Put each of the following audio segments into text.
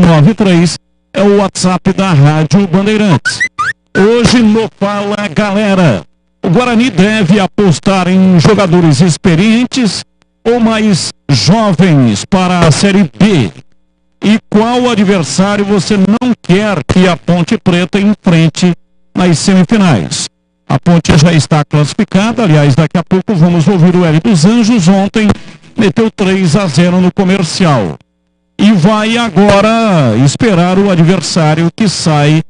9493 é o WhatsApp da Rádio Bandeirantes. Hoje no Fala Galera, o Guarani deve apostar em jogadores experientes ou mais jovens para a Série B? E qual adversário você não quer que a Ponte Preta enfrente nas semifinais? A Ponte já está classificada, aliás, daqui a pouco vamos ouvir o Hélio dos Anjos. Ontem meteu 3-0 no Comercial. E vai agora esperar o adversário que sai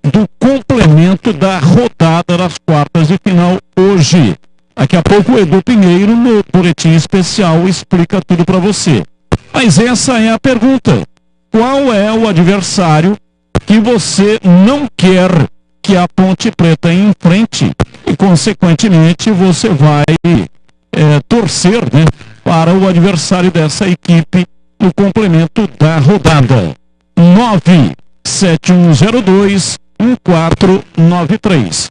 do complemento da rodada das quartas de final hoje. Daqui a pouco o Edu Pinheiro, no boletim especial, explica tudo para você. Mas essa é a pergunta. Qual é o adversário que você não quer que a Ponte Preta enfrente? E, consequentemente, você vai torcer, né, para o adversário dessa equipe no complemento da rodada. 97102-1493.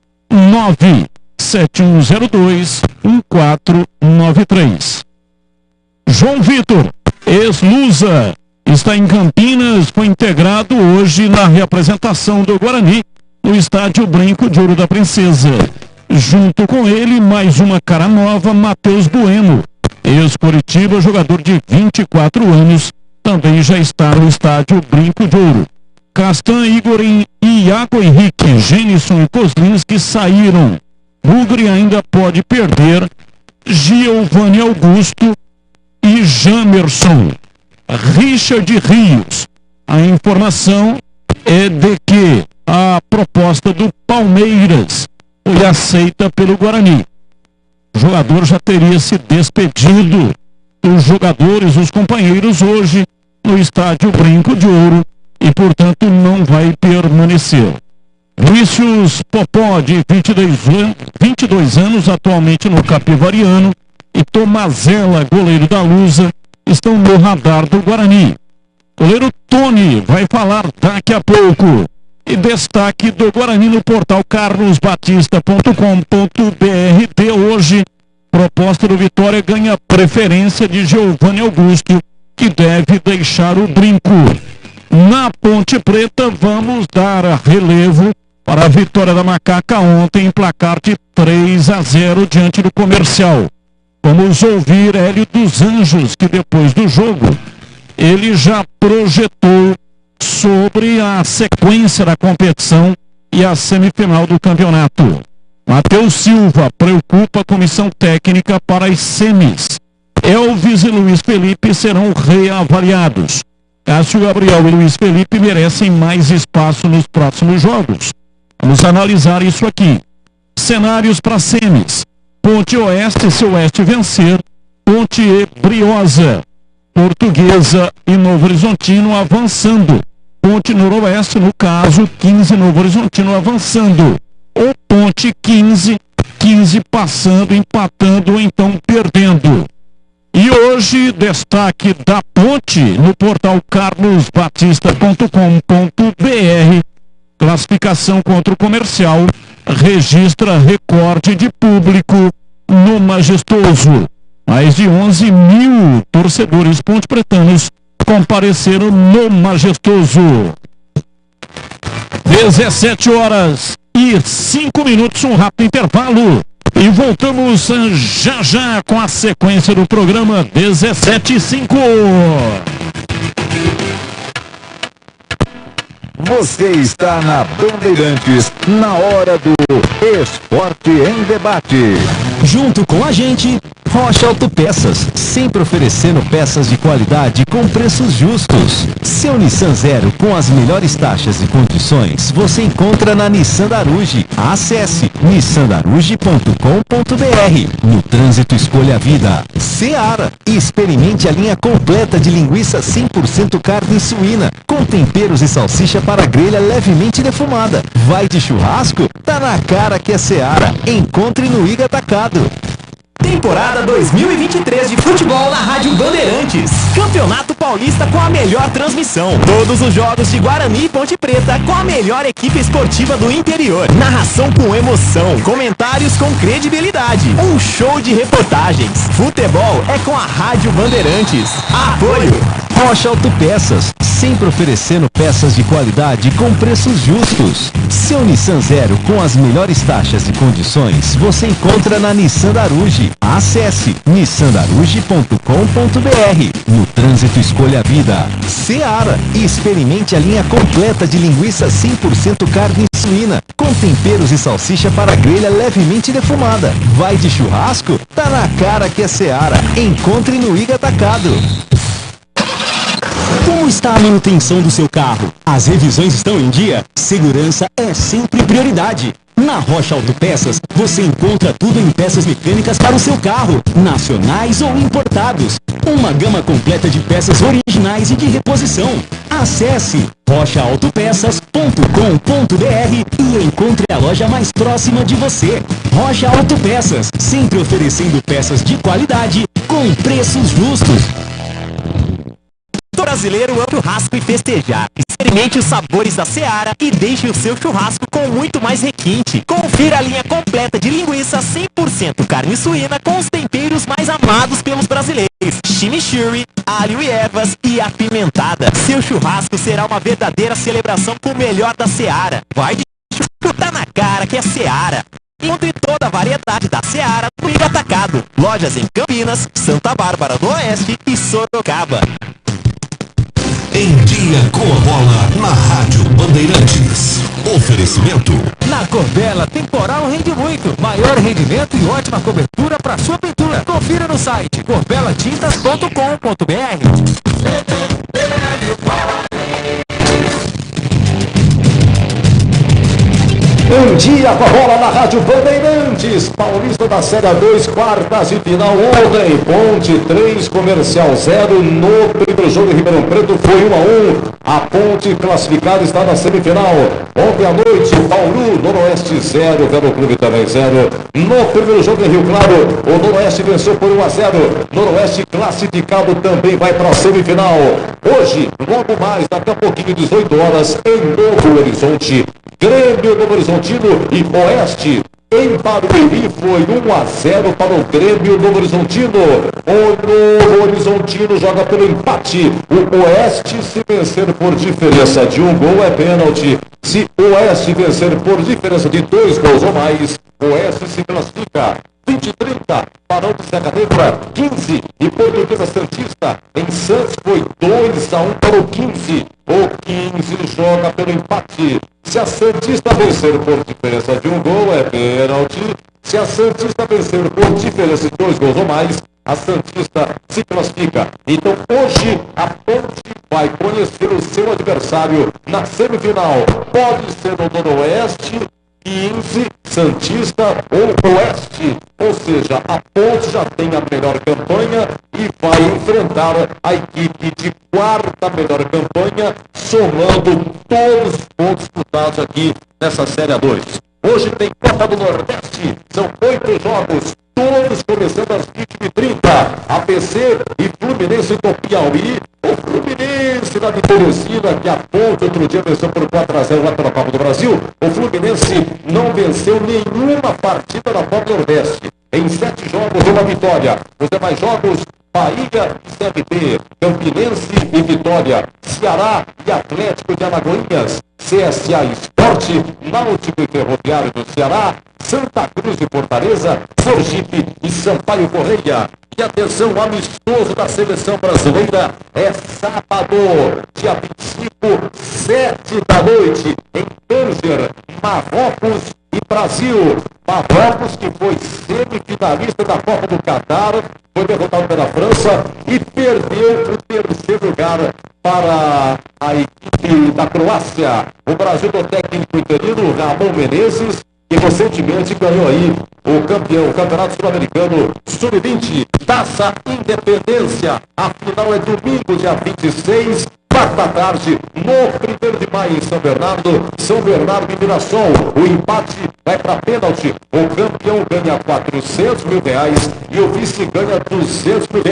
97102-1493. João Vitor, ex-Lusa, está em Campinas, foi integrado hoje na reapresentação do Guarani no estádio Brinco de Ouro da Princesa. Junto com ele, mais uma cara nova, Matheus Bueno, ex-Coritiba, jogador de 24 anos, também já está no estádio Brinco de Ouro. Castan, Igor e Iago Henrique, Genison e Kozlinski saíram. Bugre ainda pode perder Giovanni Augusto e Jamerson. Richard Rios. A informação é de que a proposta do Palmeiras foi aceita pelo Guarani. O jogador já teria se despedido dos jogadores, os companheiros, hoje no estádio Brinco de Ouro e, portanto, não vai permanecer. Vinícius Popó, de 22 anos, atualmente no Capivariano, e Tomazella, goleiro da Lusa, estão no radar do Guarani. Goleiro Tony vai falar daqui a pouco. E destaque do Guarani no portal carlosbatista.com.br de hoje. Proposta do Vitória ganha preferência de Giovanni Augusto, que deve deixar o Brinco. Na Ponte Preta, vamos dar relevo para a vitória da Macaca ontem em placar de 3-0 diante do Comercial. Vamos ouvir Hélio dos Anjos, que depois do jogo ele já projetou sobre a sequência da competição e a semifinal do campeonato. Matheus Silva preocupa a comissão técnica para as semis. Elvis e Luiz Felipe serão reavaliados. Cássio Gabriel e Luiz Felipe merecem mais espaço nos próximos jogos. Vamos analisar isso aqui. Cenários para semis. Ponte Oeste, se o Oeste vencer, Ponte e Briosa. Portuguesa e Novo Horizontino avançando. Ponte Noroeste, no caso, 15 Novo Horizontino avançando. Ou Ponte 15 passando, empatando ou então perdendo. E hoje, destaque da Ponte no portal carlosbatista.com.br. Classificação contra o Comercial registra recorde de público no Majestoso. Mais de 11 mil torcedores ponte-pretanos compareceram no Majestoso. 17h05, um rápido intervalo. E voltamos já com a sequência do programa 17h05. Você está na Bandeirantes, na hora do Esporte em Debate. Junto com a gente, Rocha Autopeças, sempre oferecendo peças de qualidade com preços justos. Seu Nissan Zero com as melhores taxas e condições você encontra na Nissan Daruge. Acesse nissandaruge.com.br. No trânsito, escolha a vida. Seara, experimente a linha completa de linguiça 100% carne suína, com temperos e salsicha para grelha levemente defumada. Vai de churrasco? Tá na cara que é Seara. Encontre no Iga Atacado. Temporada 2023 de futebol na Rádio Bandeirantes. Campeonato Paulista com a melhor transmissão. Todos os jogos de Guarani e Ponte Preta com a melhor equipe esportiva do interior. Narração com emoção. Comentários com credibilidade. Um show de reportagens. Futebol é com a Rádio Bandeirantes. Apoio Rocha Autopeças, sempre oferecendo peças de qualidade com preços justos. Seu Nissan Zero com as melhores taxas e condições você encontra na Nissan Daruge. Acesse nissandaruge.com.br. No trânsito escolha a vida. Seara e experimente a linha completa de linguiça 100% carne suína, com temperos e salsicha para grelha levemente defumada. Vai de churrasco? Tá na cara que é Seara. Encontre no Iga Atacado. Como está a manutenção do seu carro? As revisões estão em dia? Segurança é sempre prioridade. Na Rocha Autopeças, você encontra tudo em peças mecânicas para o seu carro, nacionais ou importados. Uma gama completa de peças originais e de reposição. Acesse rochaautopeças.com.br e encontre a loja mais próxima de você. Rocha Autopeças, sempre oferecendo peças de qualidade com preços justos. Brasileiro ama churrasco e festejar. Experimente os sabores da Seara e deixe o seu churrasco com muito mais requinte. Confira a linha completa de linguiça 100% carne suína com os temperos mais amados pelos brasileiros. Chimichurri, alho e ervas e apimentada. Seu churrasco será uma verdadeira celebração com o melhor da Seara. Vai de chutar na cara que é Seara. Encontre toda a variedade da Seara no Iga Atacado. Lojas em Campinas, Santa Bárbara do Oeste e Sorocaba. Em dia com a bola na Rádio Bandeirantes. Oferecimento. Na Corbella, temporal rende muito. Maior rendimento e ótima cobertura para sua pintura. Confira no site corbelatintas.com.br. Um dia com a bola na Rádio Bandeirantes, Paulista da Série 2, quartas e final ontem, Ponte 3, Comercial 0, no primeiro jogo em Ribeirão Preto foi 1-1, a Ponte classificada está na semifinal. Ontem à noite, Bauru, Noroeste 0, Vero Clube também 0, no primeiro jogo em Rio Claro, o Noroeste venceu por 1-0, Noroeste classificado também vai para a semifinal. Hoje, logo mais, daqui a pouquinho, 18 horas, em Novo Horizonte, Grêmio Novo Horizontino e Oeste. Em Barueri foi 1-0 para o Grêmio Novo Horizontino. O Novo Horizontino joga pelo empate. O Oeste, se vencer por diferença de 1 gol, é pênalti. Se o Oeste vencer por diferença de 2 gols ou mais, o Oeste se classifica. 20-30, Barão de Serra Negra, 15, e Portuguesa Santista, em Santos foi 2-1 para o 15. O 15 joga pelo empate. Se a Santista vencer por diferença de 1 gol, é pênalti. Se a Santista vencer por diferença de 2 gols ou mais, a Santista se classifica. Então hoje a Ponte vai conhecer o seu adversário na semifinal. Pode ser o Noroeste, 15, Santista ou Oeste. Ou seja, a Ponte já tem a melhor campanha e vai enfrentar a equipe de quarta melhor campanha, somando todos os pontos disputados aqui nessa Série A2. Hoje tem Copa do Nordeste, são 8 jogos, todos começando às 20h30. ABC e Fluminense do Piauí. O Fluminense da Teresina, que a Ponte outro dia venceu por 4-0 lá pela Copa do Brasil. O Fluminense não venceu nenhuma partida na Copa do Nordeste. Em 7 jogos, uma vitória. Os demais jogos, Bahia e CRB, Campinense e Vitória, Ceará e Atlético de Alagoinhas, CSA Esporte, Náutico e Ferroviário do Ceará, Santa Cruz e Fortaleza, Sergipe e Sampaio Correia. E atenção, amistoso da seleção brasileira é sábado, dia 25, 7 da noite, em Tanger, Marrocos e Brasil. Marrocos, que foi semifinalista da Copa do Catar, foi derrotado pela França e perdeu o terceiro lugar para a equipe da Croácia. O Brasil do técnico interino Ramon Menezes, que recentemente ganhou aí o Campeonato Sul-Americano Sub-20, Taça Independência. A final é domingo, dia 26, 4 da tarde, no 1º de maio em São Bernardo e Mirassol. O empate vai para pênalti. O campeão ganha R$400 mil e o vice ganha R$200 mil.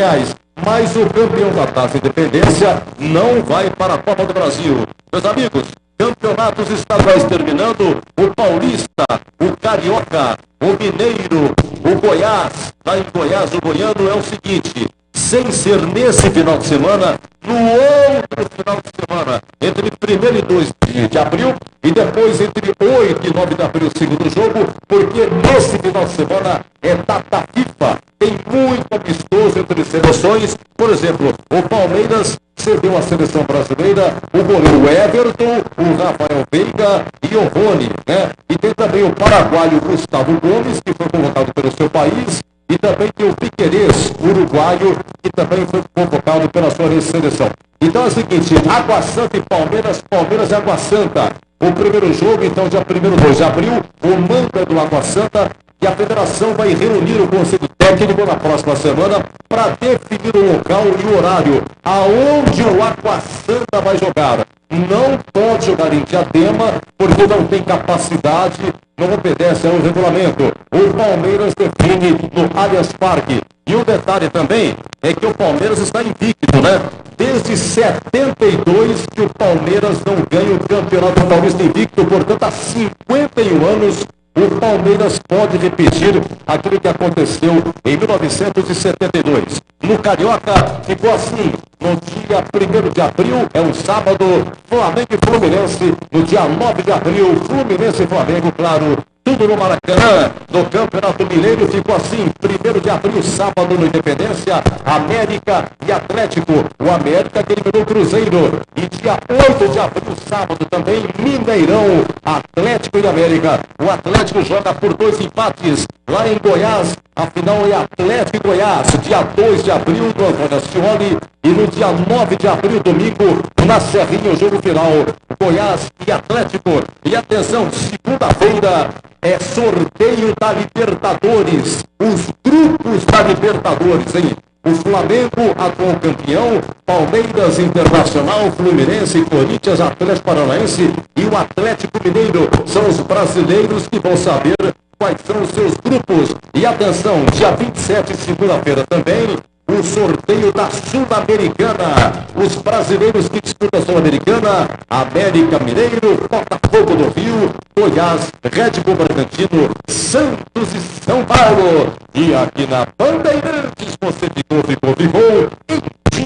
Mas o campeão da Taça Independência não vai para a Copa do Brasil. Meus amigos, campeonatos estaduais terminando, o Paulista, o Carioca, o Mineiro, o Goiás. Lá em Goiás, o Goiano é o seguinte: sem ser nesse final de semana, no outro final de semana, entre 1º e 2 de abril, e depois entre 8 e 9 de abril, o segundo jogo, porque nesse final de semana é data FIFA, tem muito amistoso entre seleções. Por exemplo, o Palmeiras cedeu a seleção brasileira o goleiro Everton, o Rafael Veiga e o Rony, né? E tem também o paraguaio Gustavo Gomes, que foi convocado pelo seu país. E também tem o Piquerez, uruguaio, que também foi convocado pela sua seleção. Então é o seguinte: Água Santa e Palmeiras e Água Santa. O primeiro jogo, então, dia 1º, 2 de abril, o manda do Água Santa, e a federação vai reunir o conselho técnico na próxima semana para definir o local e o horário aonde o Água Santa vai jogar. Não pode jogar em Diadema, porque não tem capacidade, não obedece ao regulamento. O Palmeiras define no Allianz Parque. E o detalhe também é que o Palmeiras está invicto, né? Desde 72 que o Palmeiras não ganha o Campeonato Paulista invicto, portanto, há 51 anos o Palmeiras pode repetir aquilo que aconteceu em 1972. No Carioca, ficou assim: no dia 1º de abril, é um sábado, Flamengo e Fluminense. No dia 9 de abril, Fluminense e Flamengo, claro, tudo no Maracanã. No Campeonato Mineiro, ficou assim: 1º de abril, sábado, no Independência, América e Atlético. O América que eliminou o Cruzeiro. E dia 8 de abril, sábado também, Mineirão, Atlético e América. O Atlético joga por 2 empates lá em Goiás. A final é Atlético e Goiás, dia 2 de abril, no Antônio Ascioli. E no dia 9 de abril, domingo, na Serrinha, o jogo final, Goiás e Atlético. E atenção, segunda-feira é sorteio da Libertadores. Os grupos da Libertadores, hein? O Flamengo, atual campeão, Palmeiras, Internacional, Fluminense, Corinthians, Atlético Paranaense e o Atlético Mineiro. São os brasileiros que vão saber quais são os seus grupos. E atenção, dia 27, segunda-feira também, o sorteio da Sul-Americana. Os brasileiros que disputam a Sul-Americana: América Mineiro, Botafogo do Rio, Goiás, Red Bull Bragantino, Santos e São Paulo. E aqui na Bandeirantes você ficou em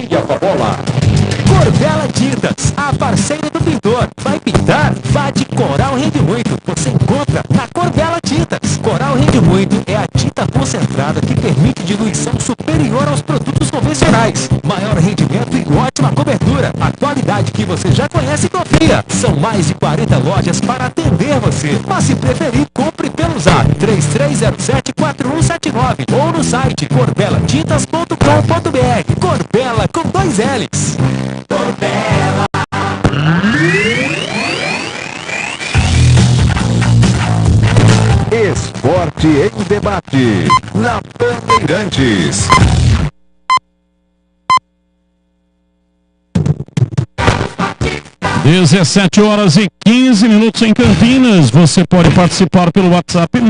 dia com a bola. Corbela Tintas, a parceira do pintor. Vai pintar? Vá de Coral Rende Muito. Você encontra na Corbela Tintas. Coral Rende Muito é a tinta concentrada que permite diluição superior aos produtos convencionais. Maior rendimento e ótima cobertura. A qualidade que você já conhece e confia. São mais de 40 lojas para atender você. Mas se preferir, compre pelo Zap 3307-4179 ou no site corbelatintas.com.br. Corbela com 2 L's. Corbela. Esporte em debate na Bandeirantes. Às 17h15 em Campinas. Você pode participar pelo WhatsApp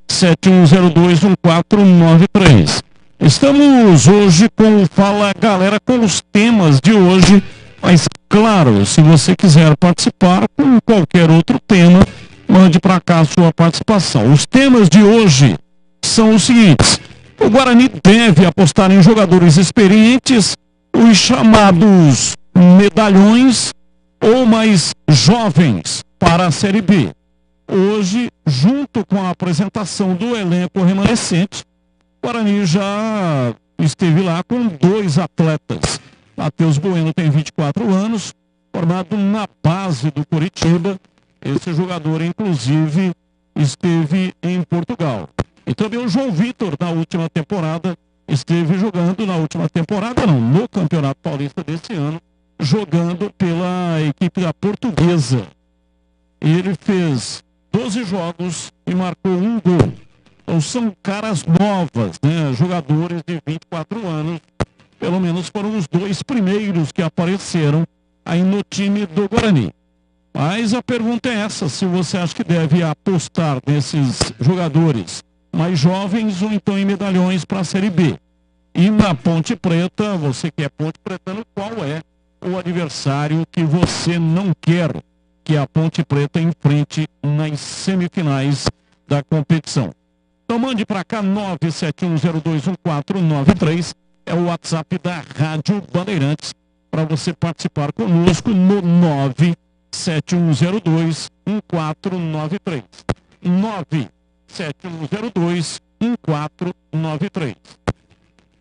971021493. Estamos hoje com o Fala Galera, com os temas de hoje, mas claro, se você quiser participar com qualquer outro tema, mande para cá a sua participação. Os temas de hoje são os seguintes: o Guarani deve apostar em jogadores experientes, os chamados medalhões ou mais jovens para a Série B. Hoje, junto com a apresentação do elenco remanescente, o Guarani já esteve lá com 2 atletas. Matheus Bueno tem 24 anos, formado na base do Coritiba. Esse jogador, inclusive, esteve em Portugal. E também o João Vitor, na última temporada, esteve jogando no Campeonato Paulista desse ano, jogando pela equipe da Portuguesa. Ele fez 12 jogos e marcou 1 gol. Então são caras novas, né? Jogadores de 24 anos Pelo menos foram os 2 primeiros que apareceram aí no time do Guarani. Mas a pergunta é essa, se você acha que deve apostar nesses jogadores mais jovens ou então em medalhões para a Série B. E na Ponte Preta, você que é Ponte Pretano, qual é o adversário que você não quer que a Ponte Preta enfrente nas semifinais da competição? Então mande para cá, 971021493, é o WhatsApp da Rádio Bandeirantes, para você participar conosco no 971021493. 971021493.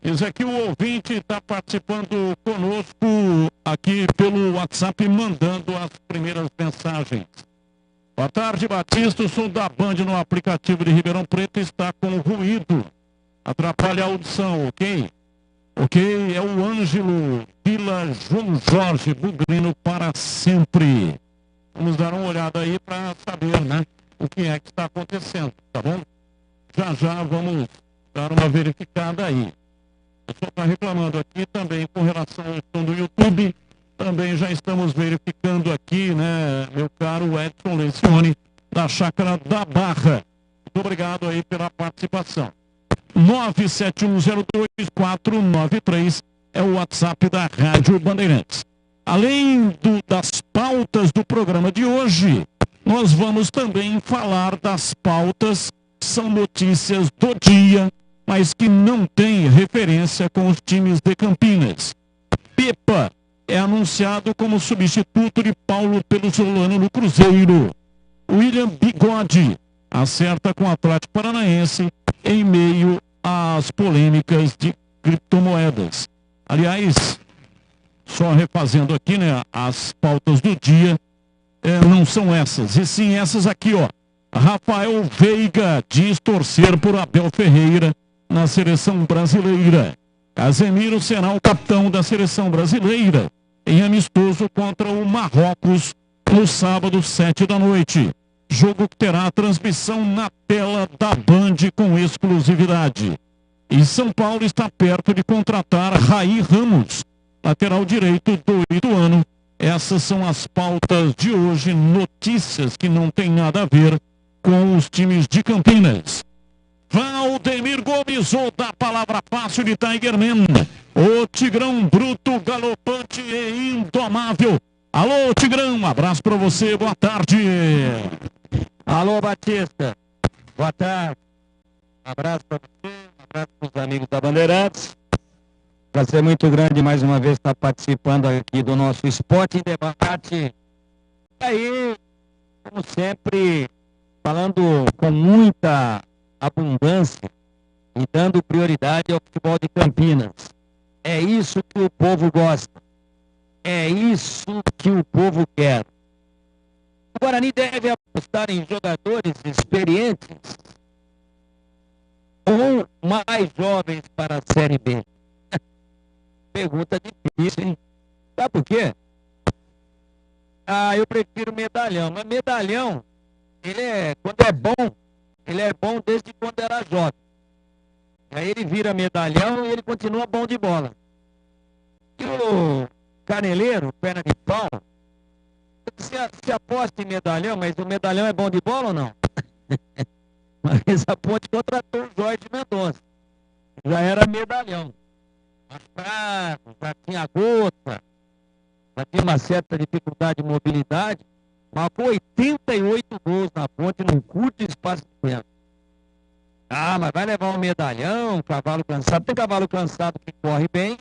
Esse aqui o ouvinte está participando conosco aqui pelo WhatsApp, mandando as primeiras mensagens. Boa tarde, Batista. O som da Band no aplicativo de Ribeirão Preto está com ruído. Atrapalha a audição, ok? Ok, é o Ângelo Vila João Jorge Bugrino para sempre. Vamos dar uma olhada aí para saber, né, o que é que está acontecendo, tá bom? Já vamos dar uma verificada aí. O pessoal está reclamando aqui também com relação ao som do YouTube. Também já estamos verificando aqui, né, meu caro Edson Lencioni, da Chácara da Barra. Muito obrigado aí pela participação. 971021493 é o WhatsApp da Rádio Bandeirantes. Além das pautas do programa de hoje, nós vamos também falar das pautas que são notícias do dia, mas que não tem referência com os times de Campinas. Pepa é anunciado como substituto de Paulo Pelusolano no Cruzeiro. William Bigode acerta com o Atlético Paranaense em meio às polêmicas de criptomoedas. Aliás, só refazendo aqui, né, as pautas do dia, não são essas, e sim essas aqui, ó. Rafael Veiga diz torcer por Abel Ferreira na seleção brasileira. Casemiro será o capitão da seleção brasileira em amistoso contra o Marrocos no sábado, 19h. Jogo que terá transmissão na tela da Band com exclusividade. E São Paulo está perto de contratar Raí Ramos, lateral direito do Ituano. Essas são as pautas de hoje, notícias que não tem nada a ver com os times de Campinas. Valdemir Gomes, ou da palavra fácil de Tigerman, o Tigrão bruto, galopante e indomável. Alô, Tigrão, um abraço para você, boa tarde. Alô, Batista, boa tarde. Um abraço para você, um abraço para os amigos da Bandeirantes. Prazer muito grande mais uma vez estar participando aqui do nosso Esporte em Debate. E aí, como sempre, falando com muita abundância e dando prioridade ao futebol de Campinas. É isso que o povo gosta. É isso que o povo quer. O Guarani deve apostar em jogadores experientes ou mais jovens para a Série B? Pergunta difícil, hein? Sabe por quê? Eu prefiro medalhão. Mas medalhão, quando é bom, ele é bom desde quando era jovem. Aí ele vira medalhão e ele continua bom de bola. E o caneleiro, perna de pau, se aposta em medalhão, mas o medalhão é bom de bola ou não? Mas a Ponte contratou o Jorge Mendonça. Já era medalhão. Já tinha gota, já tinha uma certa dificuldade de mobilidade. Marcou 88 gols na Ponte num curto espaço de tempo. Mas vai levar um medalhão, cavalo cansado. Tem cavalo cansado que corre bem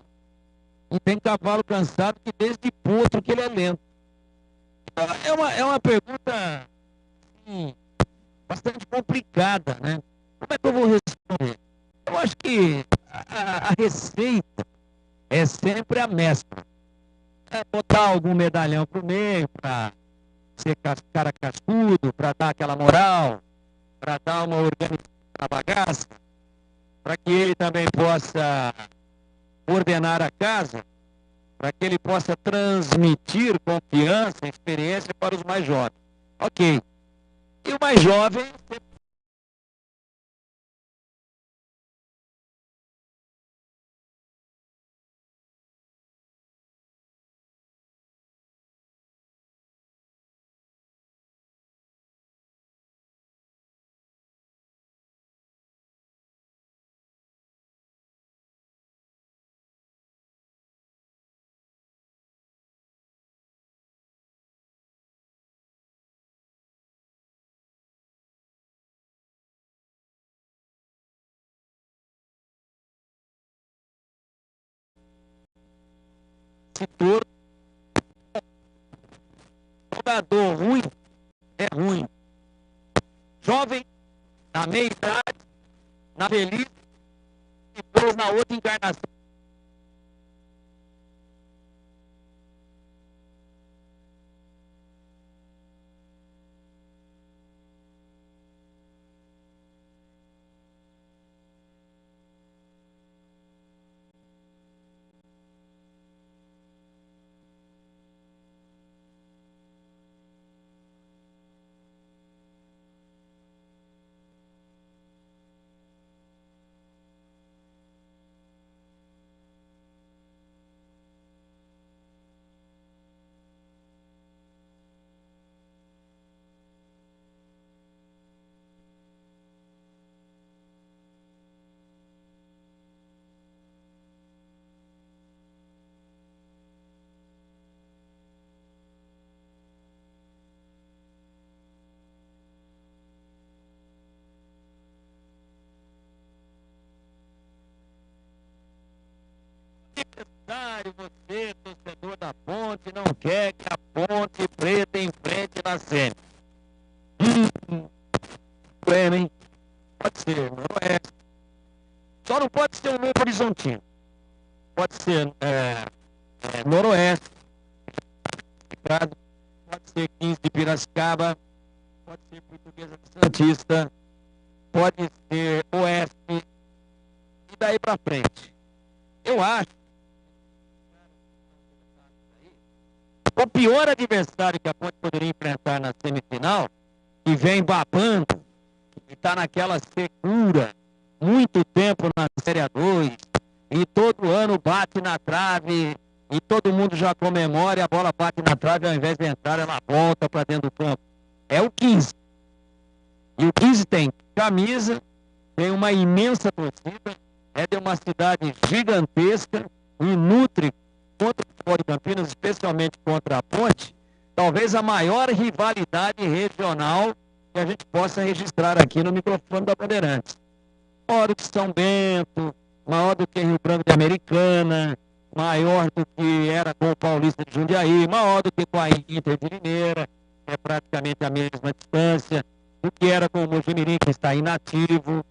e tem cavalo cansado que desde potro que ele é lento. É uma pergunta bastante complicada, né? Como é que eu vou responder? Eu acho que a receita é sempre a mescla. É botar algum medalhão pro meio para ser cara cascudo, para dar aquela moral, para dar uma organização na bagaça, para que ele também possa ordenar a casa, para que ele possa transmitir confiança, experiência para os mais jovens. Ok. E o mais jovem esse touro. Jogador ruim é ruim. Jovem, na meia idade, na velhice, e depois na outra encarnação. Você, torcedor da Ponte, não quer que a Ponte Preta enfrente na SEMI. Problema, hein? Pode ser, Noroeste. Só não pode ser o Novo Horizontino. Pode ser Noroeste. Pode ser 15 de Piracicaba. Pode ser Portuguesa de Santista. Pode ser Oeste. E daí pra frente. Eu acho o pior adversário que a Ponte poderia enfrentar na semifinal, que vem babando, e está naquela secura, muito tempo na Série A2, e todo ano bate na trave, e todo mundo já comemora, e a bola bate na trave, ao invés de entrar, ela volta para dentro do campo. É o 15. E o 15 tem camisa, tem uma imensa torcida, é de uma cidade gigantesca, e nutre contra o futebol de Campinas, especialmente contra a Ponte, talvez a maior rivalidade regional que a gente possa registrar aqui no microfone da Bandeirantes. Maior do que São Bento, maior do que Rio Branco de Americana, maior do que era com o Paulista de Jundiaí, maior do que com a Inter de Limeira, que é praticamente a mesma distância, do que era com o Mojimirim, que está inativo.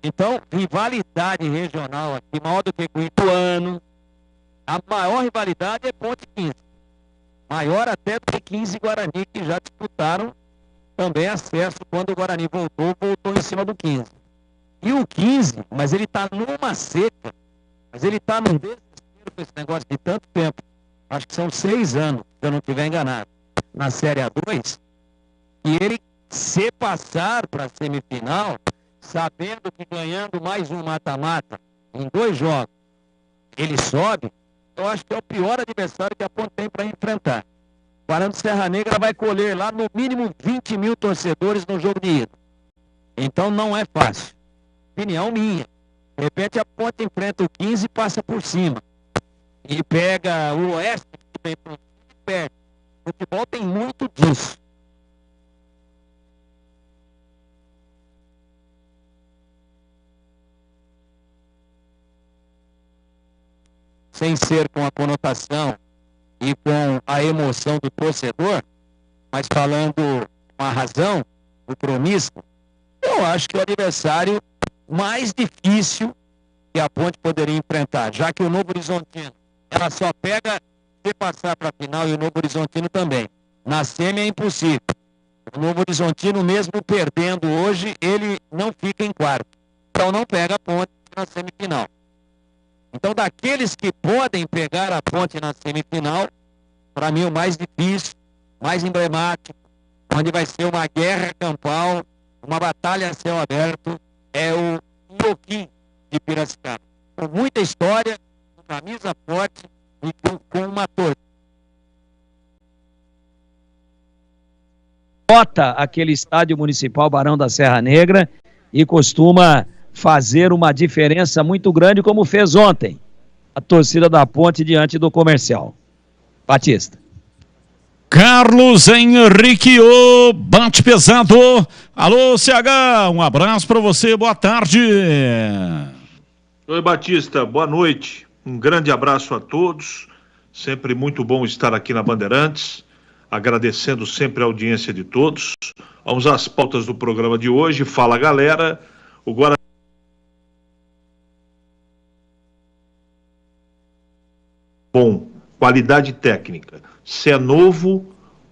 Então, rivalidade regional aqui, maior do que com o Ituano. A maior rivalidade é Ponte 15. Maior até do que 15 e Guarani, que já disputaram também acesso. Quando o Guarani voltou em cima do 15. E o 15, mas ele está numa seca, mas ele está num desespero com esse negócio de tanto tempo. Acho que são 6 anos, se eu não estiver enganado, na Série A2. E ele, se passar para a semifinal, sabendo que ganhando mais um mata-mata em 2 jogos, ele sobe. Eu acho que é o pior adversário que a Ponte tem para enfrentar. O Barão de Serra Negra vai colher lá no mínimo 20 mil torcedores no jogo de ida. Então não é fácil. Opinião minha. De repente a Ponte enfrenta o 15 e passa por cima. E pega o Oeste, que vem para o perde. O futebol tem muito disso. Sem ser com a conotação e com a emoção do torcedor, mas falando com a razão, o promíscuo, eu acho que o adversário mais difícil que a Ponte poderia enfrentar, já que o Novo Horizontino, ela só pega se passar para a final e o Novo Horizontino também. Na semi é impossível. O Novo Horizontino, mesmo perdendo hoje, ele não fica em quarto. Então não pega a Ponte na semifinal. Então, daqueles que podem pegar a Ponte na semifinal, para mim o mais difícil, mais emblemático, onde vai ser uma guerra campal, uma batalha a céu aberto, é o Inhoquim de Piracicaba. Com muita história, com camisa forte e com uma torcida. Lota aquele estádio municipal Barão da Serra Negra e costuma fazer uma diferença muito grande, como fez ontem a torcida da Ponte diante do Comercial. Batista. Carlos Henrique, o bate pesado. Alô, CH, um abraço para você, boa tarde. Oi, Batista, boa noite. Um grande abraço a todos. Sempre muito bom estar aqui na Bandeirantes, agradecendo sempre a audiência de todos. Vamos às pautas do programa de hoje. Fala, galera. O Guarani... Bom, qualidade técnica. Se é novo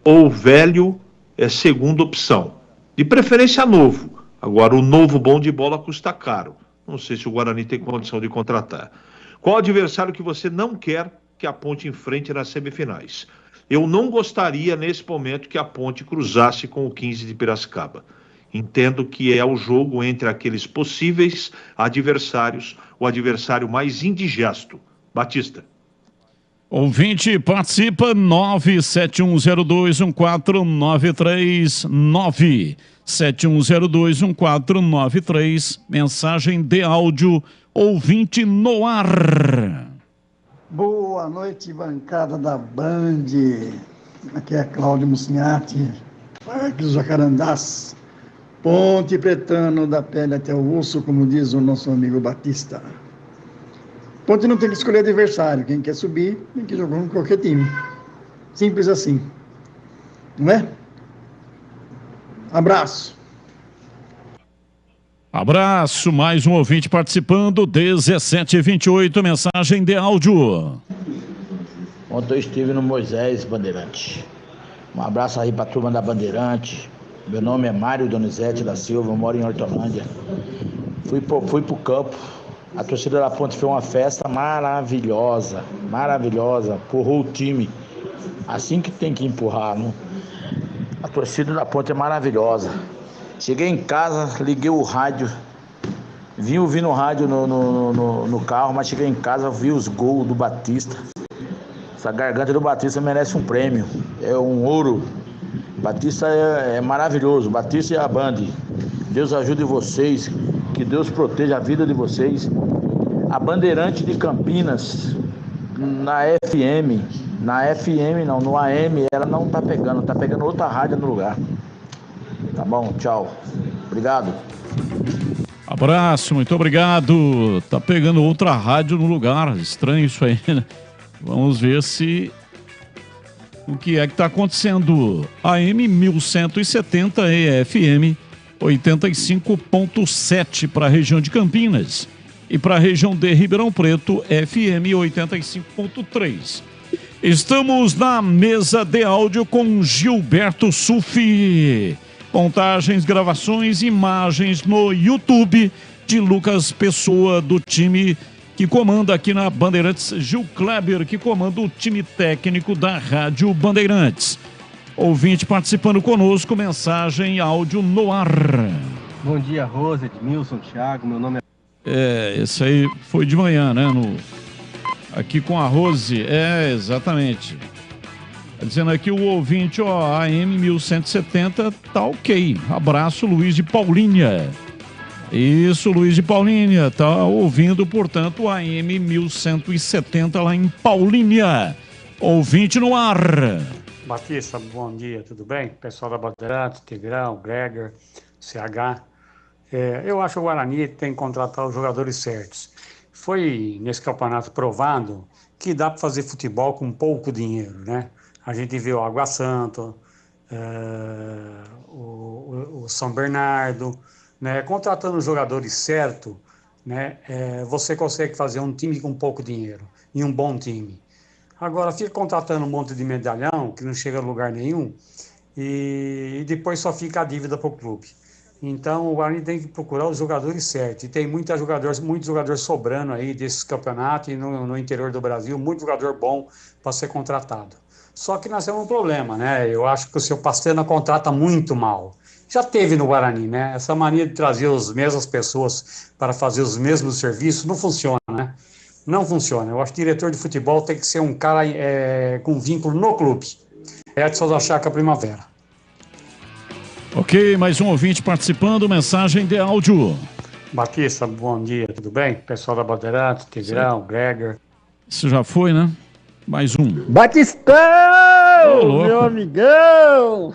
ou velho, é segunda opção. De preferência novo. Agora, o novo bom de bola custa caro. Não sei se o Guarani tem condição de contratar. Qual adversário que você não quer que a Ponte enfrente nas semifinais? Eu não gostaria, nesse momento, que a Ponte cruzasse com o 15 de Piracicaba. Entendo que é o jogo entre aqueles possíveis adversários, o adversário mais indigesto. Batista. Ouvinte participa, 971021493, 971021493, mensagem de áudio, ouvinte no ar. Boa noite, bancada da Band. Aqui é Cláudio Mucinhati, Parque dos Jacarandás, Ponte Pretano da pele até o osso, como diz o nosso amigo Batista. Ponte não tem que escolher adversário, quem quer subir tem que jogar com qualquer time. Simples assim, não é? Abraço. Abraço, mais um ouvinte participando, 1728, mensagem de áudio. Ontem eu estive no Moisés Bandeirante. Um abraço aí para a turma da Bandeirante. Meu nome é Mário Donizete da Silva, eu moro em Hortolândia. Fui pro campo. A torcida da Ponte fez uma festa maravilhosa, empurrou o time, assim que tem que empurrar, né? A torcida da Ponte é maravilhosa. Cheguei em casa, liguei o rádio, vim ouvindo o rádio no carro, mas cheguei em casa, vi os gols do Batista. Essa garganta do Batista merece um prêmio, é um ouro. Batista é maravilhoso, Batista e a Band. Deus ajude vocês, que Deus proteja a vida de vocês. A Bandeirante de Campinas, na FM não, no AM, ela não tá pegando outra rádio no lugar. Tá bom, tchau. Obrigado. Abraço, muito obrigado. Tá pegando outra rádio no lugar, estranho isso aí, né? Vamos ver o que é que tá acontecendo. AM 1170 e FM 85.7 para a região de Campinas e para a região de Ribeirão Preto, FM 85.3. Estamos na mesa de áudio com Gilberto Sufi. Montagens, gravações, imagens no YouTube de Lucas Pessoa, do time que comanda aqui na Bandeirantes, Gil Kleber, que comanda o time técnico da Rádio Bandeirantes. Ouvinte participando conosco, mensagem áudio no ar. Bom dia, Rose, Edmilson, Thiago, meu nome esse aí foi de manhã, né? Aqui com a Rose, exatamente. Tá dizendo aqui o ouvinte, AM 1170, tá ok. Abraço, Luiz de Paulínia. Isso, Luiz de Paulínia, tá ouvindo, portanto, AM 1170 lá em Paulínia. Ouvinte no ar. Batista, bom dia, tudo bem? Pessoal da Bandeirantes, Tigrão, Gregor, CH. Eu acho que o Guarani tem que contratar os jogadores certos. Foi nesse campeonato provado que dá para fazer futebol com pouco dinheiro, né? A gente viu o Água Santa, o São Bernardo, né? Contratando os jogadores certos, né? Você consegue fazer um time com pouco dinheiro e um bom time. Agora, fica contratando um monte de medalhão que não chega a lugar nenhum e depois só fica a dívida para o clube. Então, o Guarani tem que procurar os jogadores certos. E tem muitos jogadores sobrando aí desses campeonatos e no interior do Brasil, muito jogador bom para ser contratado. Só que nós temos um problema, né? Eu acho que o seu Pastena contrata muito mal. Já teve no Guarani, né? Essa mania de trazer as mesmas pessoas para fazer os mesmos serviços não funciona, né? Não funciona. Eu acho que o diretor de futebol tem que ser um cara com vínculo no clube. Edson da Chácara Primavera. Ok, mais um ouvinte participando, mensagem de áudio. Batista, bom dia, tudo bem? Pessoal da Bandeirantes, Tigrão, Gregor. Isso já foi, né? Mais um. Batistão, meu amigão!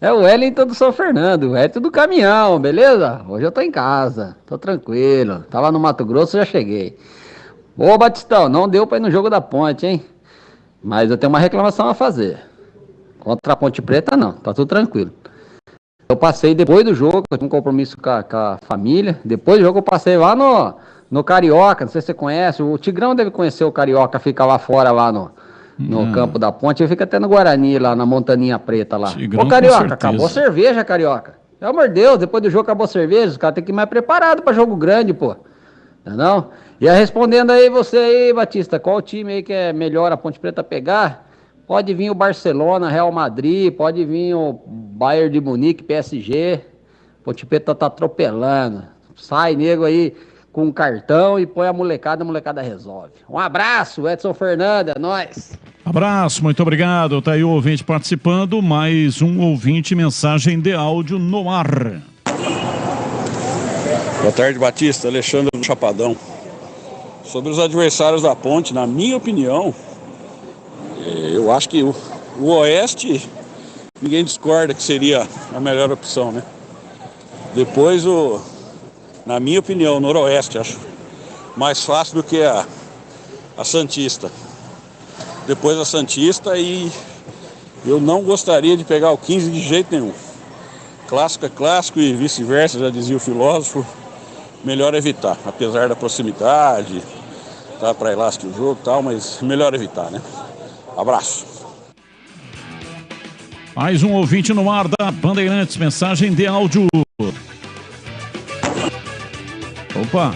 É o Wellington do São Fernando, é tudo caminhão, beleza? Hoje eu tô em casa, tô tranquilo. Tava no Mato Grosso, já cheguei. Ô, Batistão, não deu pra ir no jogo da Ponte, hein? Mas eu tenho uma reclamação a fazer. Contra a Ponte Preta, não. Tá tudo tranquilo. Eu passei depois do jogo, eu tinha um compromisso com a família. Depois do jogo eu passei lá no Carioca, não sei se você conhece. O Tigrão deve conhecer o Carioca, fica lá fora, lá no campo da Ponte. Eu fico até no Guarani, lá na Montaninha Preta lá. Tigrão, ô, Carioca, acabou a cerveja, Carioca. Pelo amor de Deus, depois do jogo acabou a cerveja. Os caras têm que ir mais preparados pra jogo grande, pô. Não? E aí, respondendo aí, você aí, Batista, qual time aí que é melhor a Ponte Preta pegar? Pode vir o Barcelona, Real Madrid, pode vir o Bayern de Munique, PSG. Ponte Preta tá atropelando. Sai, nego aí, com um cartão e põe a molecada resolve. Um abraço, Edson Fernandes, é nóis. Abraço, muito obrigado. Tá aí o ouvinte participando, mais um ouvinte, mensagem de áudio no ar. Boa tarde, Batista, Alexandre do Chapadão. Sobre os adversários da Ponte, na minha opinião, eu acho que o Oeste, ninguém discorda que seria a melhor opção, né? Depois, na minha opinião, o Noroeste, acho mais fácil do que a Santista. Depois a Santista, e eu não gostaria de pegar o 15 de jeito nenhum. Clássico é clássico e vice-versa, já dizia o filósofo. Melhor evitar, apesar da proximidade, tá para ir lá assistir o jogo e tal, mas melhor evitar, né? Abraço. Mais um ouvinte no ar da Bandeirantes, mensagem de áudio. Opa.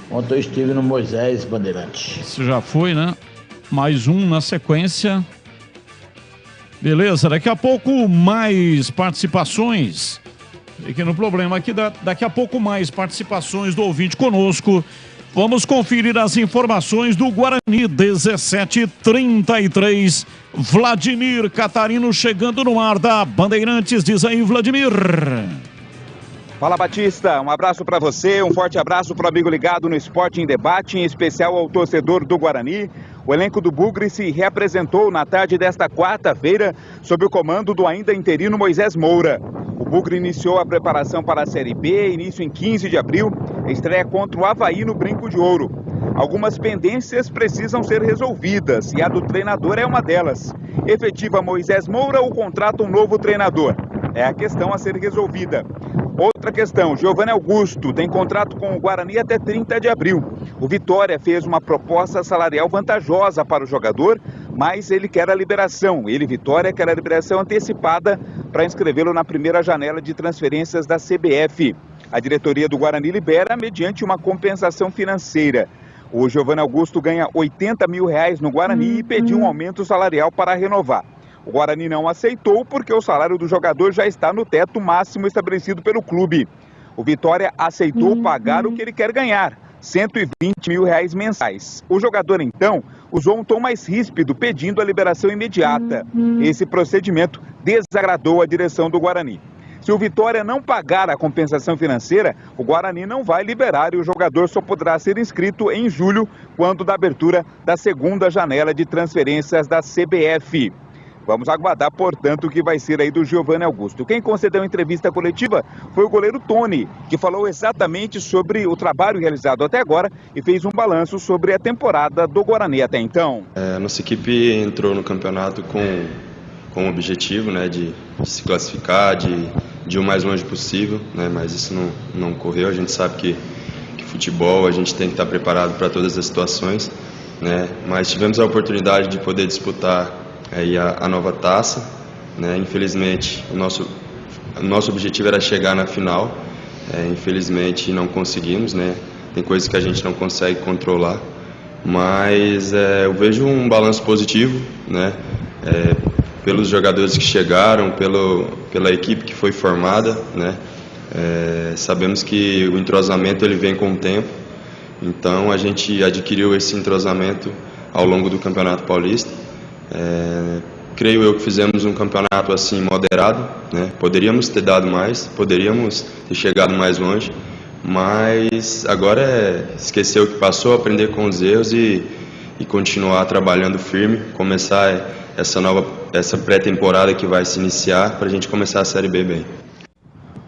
Ontem eu estive no Moisés, Bandeirante. Isso já foi, né? Mais um na sequência. Beleza, daqui a pouco mais participações. Pequeno problema aqui, daqui a pouco mais participações do ouvinte conosco. Vamos conferir as informações do Guarani, 17h33. Vladimir Catarino chegando no ar da Bandeirantes. Diz aí, Vladimir. Fala, Batista, um abraço para você, um forte abraço para o amigo ligado no Esporte em Debate, em especial ao torcedor do Guarani. O elenco do Bugre se reapresentou na tarde desta quarta-feira sob o comando do ainda interino Moisés Moura. O Bugre iniciou a preparação para a Série B, início em 15 de abril, estreia contra o Avaí no Brinco de Ouro. Algumas pendências precisam ser resolvidas e a do treinador é uma delas. Efetiva Moisés Moura ou contrata um novo treinador? É a questão a ser resolvida. Outra questão, Giovanni Augusto tem contrato com o Guarani até 30 de abril. O Vitória fez uma proposta salarial vantajosa para o jogador, mas ele quer a liberação. Vitória, quer a liberação antecipada para inscrevê-lo na primeira janela de transferências da CBF. A diretoria do Guarani libera mediante uma compensação financeira. O Giovanni Augusto ganha R$80 mil no Guarani e pediu um aumento salarial para renovar. O Guarani não aceitou porque o salário do jogador já está no teto máximo estabelecido pelo clube. O Vitória aceitou pagar o que ele quer ganhar, R$120 mil mensais. O jogador, então, usou um tom mais ríspido, pedindo a liberação imediata. Esse procedimento desagradou a direção do Guarani. Se o Vitória não pagar a compensação financeira, o Guarani não vai liberar e o jogador só poderá ser inscrito em julho, quando da abertura da segunda janela de transferências da CBF. Vamos aguardar, portanto, o que vai ser aí do Giovanni Augusto. Quem concedeu a entrevista coletiva foi o goleiro Tony, que falou exatamente sobre o trabalho realizado até agora e fez um balanço sobre a temporada do Guarani até então. A nossa equipe entrou no campeonato com o objetivo, né, de se classificar, de ir o mais longe possível, né, mas isso não ocorreu. A gente sabe que futebol a gente tem que estar preparado para todas as situações, né, mas tivemos a oportunidade de poder disputar aí a nova taça, né? Infelizmente o nosso objetivo era chegar na final, infelizmente não conseguimos, né? Tem coisas que a gente não consegue controlar, mas eu vejo um balanço positivo, né? Pelos jogadores que chegaram, pela equipe que foi formada, né? Sabemos que o entrosamento ele vem com o tempo, então a gente adquiriu esse entrosamento ao longo do Campeonato Paulista. Creio eu que fizemos um campeonato assim moderado, né? Poderíamos ter dado mais, poderíamos ter chegado mais longe, mas agora é esquecer o que passou, aprender com os erros e continuar trabalhando firme, começar essa pré-temporada que vai se iniciar para a gente começar a Série B bem.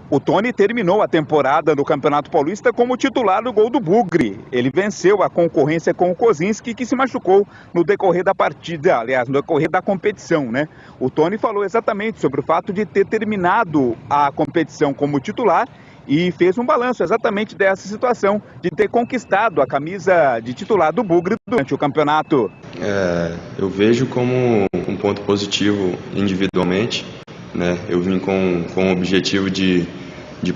O Tony terminou a temporada no Campeonato Paulista como titular do gol do Bugre. Ele venceu a concorrência com o Kozinski, que se machucou no decorrer da partida, aliás, no decorrer da competição, né? O Tony falou exatamente sobre o fato de ter terminado a competição como titular e fez um balanço exatamente dessa situação, de ter conquistado a camisa de titular do Bugre durante o campeonato. Eu vejo como um ponto positivo individualmente, né? Eu vim com o objetivo de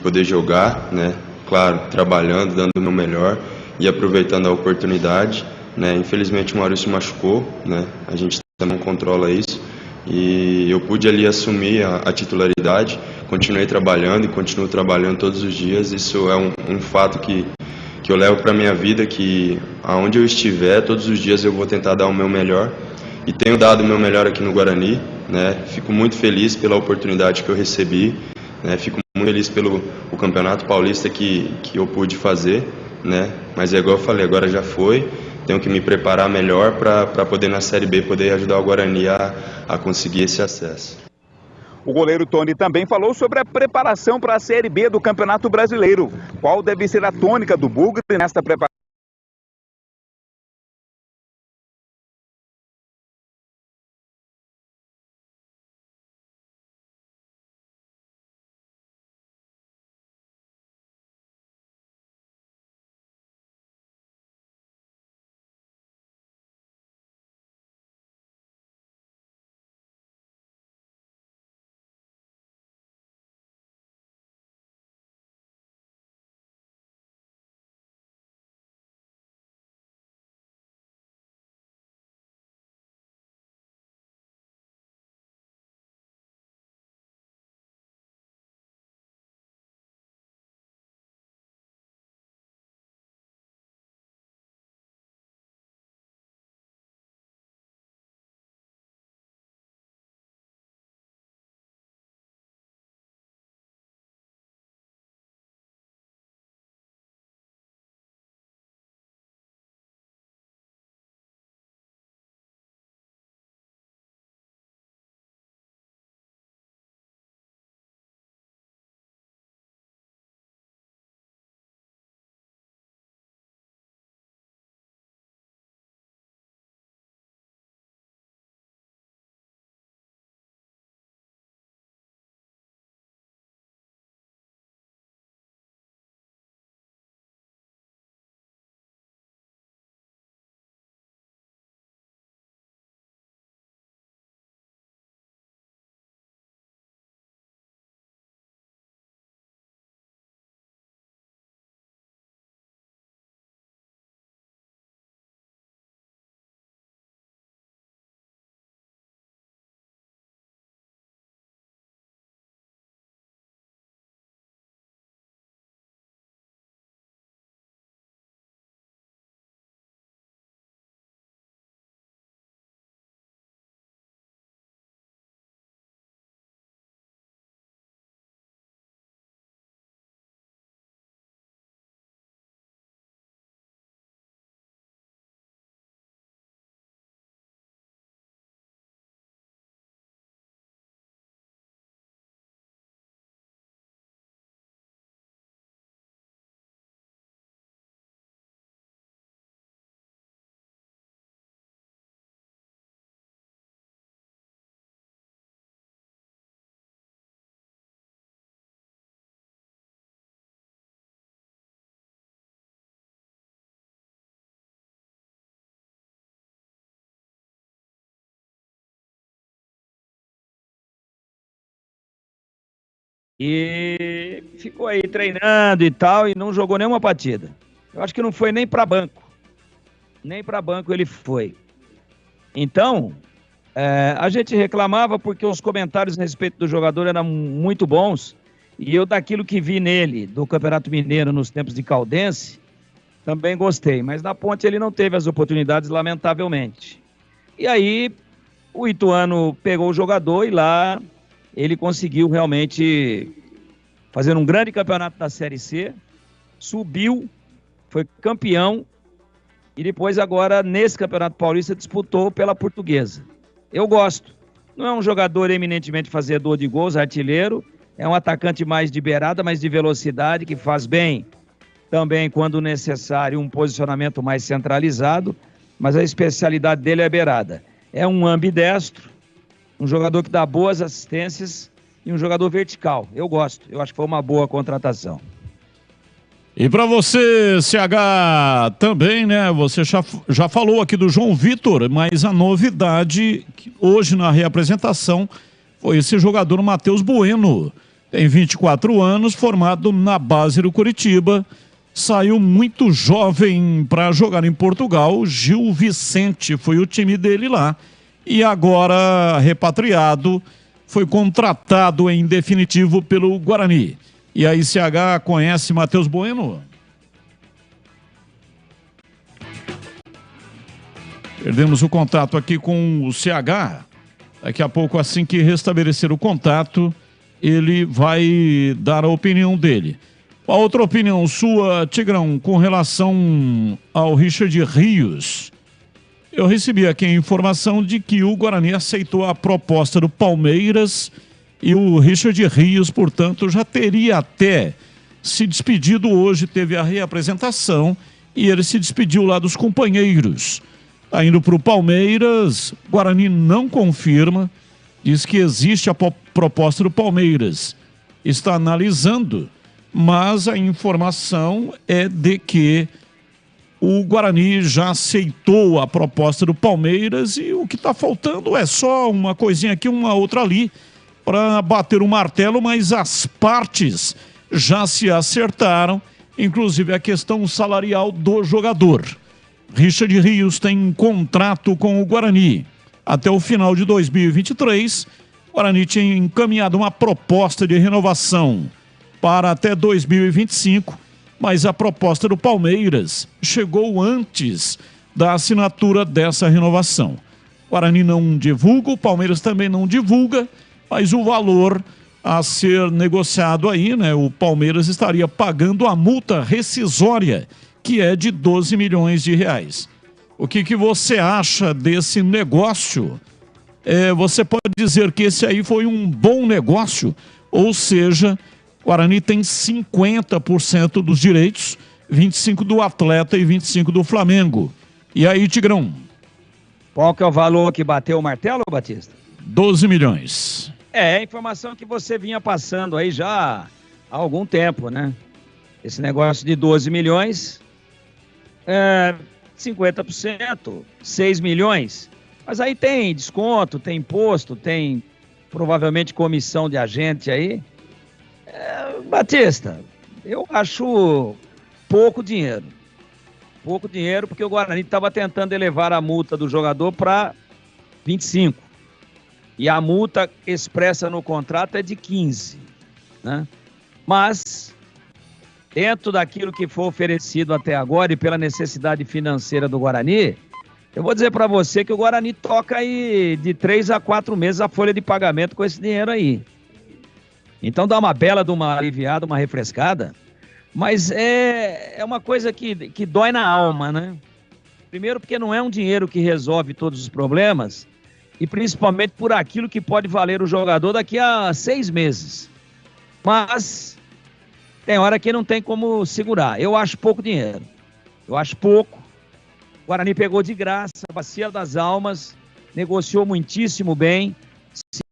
poder jogar, né? Claro, trabalhando, dando o meu melhor e aproveitando a oportunidade, né? Infelizmente o Maurício machucou, né? A gente não controla isso e eu pude ali assumir a titularidade, continuei trabalhando e continuo trabalhando todos os dias. Isso é um fato que eu levo para minha vida, que aonde eu estiver, todos os dias eu vou tentar dar o meu melhor e tenho dado o meu melhor aqui no Guarani, né? Fico muito feliz pela oportunidade que eu recebi, né? Fico muito feliz pelo o Campeonato Paulista que eu pude fazer, né? Mas é igual eu falei, agora já foi, tenho que me preparar melhor para poder na Série B poder ajudar o Guarani a conseguir esse acesso. O goleiro Tony também falou sobre a preparação para a Série B do Campeonato Brasileiro. Qual deve ser a tônica do Bugre nesta preparação? E ficou aí treinando e tal, e não jogou nenhuma partida. Eu acho que não foi nem para banco. Nem para banco ele foi. Então, a gente reclamava porque os comentários a respeito do jogador eram muito bons. E eu, daquilo que vi nele, do Campeonato Mineiro nos tempos de Caldense, também gostei. Mas na Ponte ele não teve as oportunidades, lamentavelmente. E aí, o Ituano pegou o jogador e lá ele conseguiu realmente fazer um grande campeonato da Série C, subiu, foi campeão e depois agora nesse Campeonato Paulista disputou pela Portuguesa. Eu gosto. Não é um jogador eminentemente fazedor de gols, artilheiro, É um atacante mais de beirada, mais de velocidade, que faz bem também, quando necessário, um posicionamento mais centralizado, mas a especialidade dele é a beirada. É um ambidestro, um jogador que dá boas assistências e um jogador vertical. Eu gosto, eu acho que foi uma boa contratação. E para você, CH, também, né? Você já falou aqui do João Vitor, mas a novidade hoje na reapresentação foi esse jogador Matheus Bueno. Tem 24 anos, formado na base do Curitiba, saiu muito jovem para jogar em Portugal. Gil Vicente foi o time dele lá e agora repatriado, foi contratado em definitivo pelo Guarani. E aí, CH, conhece Matheus Bueno? Perdemos o contato aqui com o CH. Daqui a pouco, assim que restabelecer o contato, ele vai dar a opinião dele. A outra opinião sua, Tigrão, com relação ao Richard Rios. Eu recebi aqui a informação de que o Guarani aceitou a proposta do Palmeiras e o Richard Rios, portanto, já teria até se despedido hoje, teve a reapresentação e ele se despediu lá dos companheiros. Está indo para o Palmeiras, Guarani não confirma, diz que existe a proposta do Palmeiras, está analisando, mas a informação é de que o Guarani já aceitou a proposta do Palmeiras e o que está faltando é só uma coisinha aqui, uma outra ali, para bater o martelo, mas as partes já se acertaram, inclusive a questão salarial do jogador. Richard Rios tem um contrato com o Guarani até o final de 2023. O Guarani tinha encaminhado uma proposta de renovação para até 2025, mas a proposta do Palmeiras chegou antes da assinatura dessa renovação. O Guarani não divulga, o Palmeiras também não divulga, mas o valor a ser negociado aí, né? O Palmeiras estaria pagando a multa rescisória, que é de 12 milhões de reais. O que você acha desse negócio? Você pode dizer que esse aí foi um bom negócio, ou seja, o Guarani tem 50% dos direitos, 25% do atleta e 25% do Flamengo. E aí, Tigrão? Qual que é o valor que bateu o martelo, Batista? 12 milhões. É a informação que você vinha passando aí já há algum tempo, né? Esse negócio de 12 milhões, 50%, 6 milhões. Mas aí tem desconto, tem imposto, tem provavelmente comissão de agente aí. Batista, eu acho pouco dinheiro. Pouco dinheiro porque o Guarani estava tentando elevar a multa do jogador para 25. E a multa expressa no contrato é de 15, né? Mas, dentro daquilo que foi oferecido até agora e pela necessidade financeira do Guarani, eu vou dizer para você que o Guarani toca aí de 3 a 4 meses a folha de pagamento com esse dinheiro aí. Então dá uma bela de uma aliviada, uma refrescada, mas é uma coisa que dói na alma, né? Primeiro porque não é um dinheiro que resolve todos os problemas, e principalmente por aquilo que pode valer o jogador daqui a 6 meses. Mas tem hora que não tem como segurar. Eu acho pouco dinheiro. Eu acho pouco. O Guarani pegou de graça, Bacia das Almas, negociou muitíssimo bem,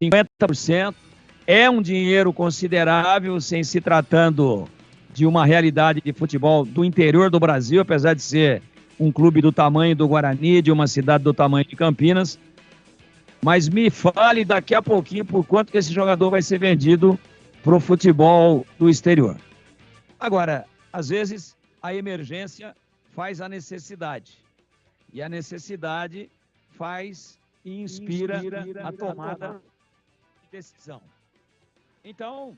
50%. É um dinheiro considerável, sem se tratando de uma realidade de futebol do interior do Brasil, apesar de ser um clube do tamanho do Guarani, de uma cidade do tamanho de Campinas. Mas me fale daqui a pouquinho por quanto que esse jogador vai ser vendido para o futebol do exterior. Agora, às vezes, a emergência faz a necessidade. E a necessidade faz e inspira a tomada de decisão. Então,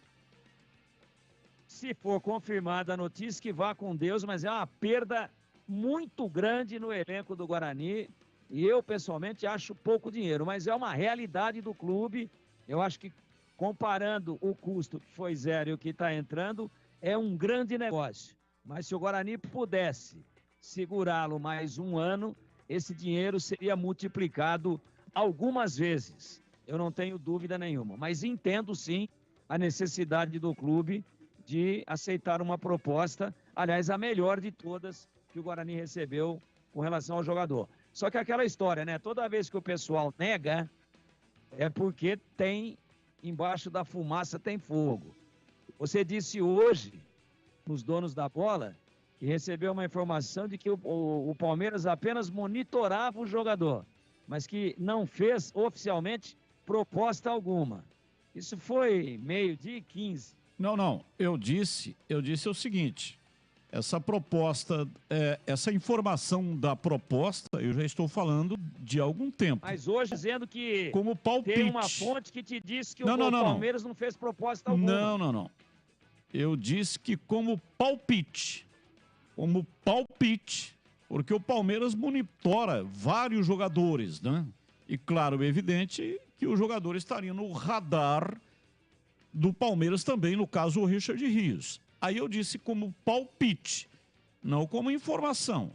se for confirmada a notícia, que vá com Deus, mas é uma perda muito grande no elenco do Guarani. E eu, pessoalmente, acho pouco dinheiro, mas é uma realidade do clube. Eu acho que, comparando o custo que foi zero e o que está entrando, é um grande negócio. Mas se o Guarani pudesse segurá-lo mais um ano, esse dinheiro seria multiplicado algumas vezes. Eu não tenho dúvida nenhuma. Mas entendo, sim, a necessidade do clube de aceitar uma proposta, aliás, a melhor de todas que o Guarani recebeu com relação ao jogador. Só que aquela história, né? Toda vez que o pessoal nega, é porque tem, embaixo da fumaça tem fogo. Você disse hoje, nos donos da bola, que recebeu uma informação de que o Palmeiras apenas monitorava o jogador, mas que não fez oficialmente proposta alguma. Isso foi 12h15. Não, eu disse o seguinte, essa proposta, essa informação da proposta, eu já estou falando de algum tempo. Mas hoje dizendo que como palpite. Tem uma fonte que te disse que o Palmeiras não fez proposta alguma. Não. Eu disse que como palpite, porque o Palmeiras monitora vários jogadores, né? E claro, é evidente que o jogador estaria no radar do Palmeiras também, no caso o Richard Rios. Aí eu disse como palpite, não como informação.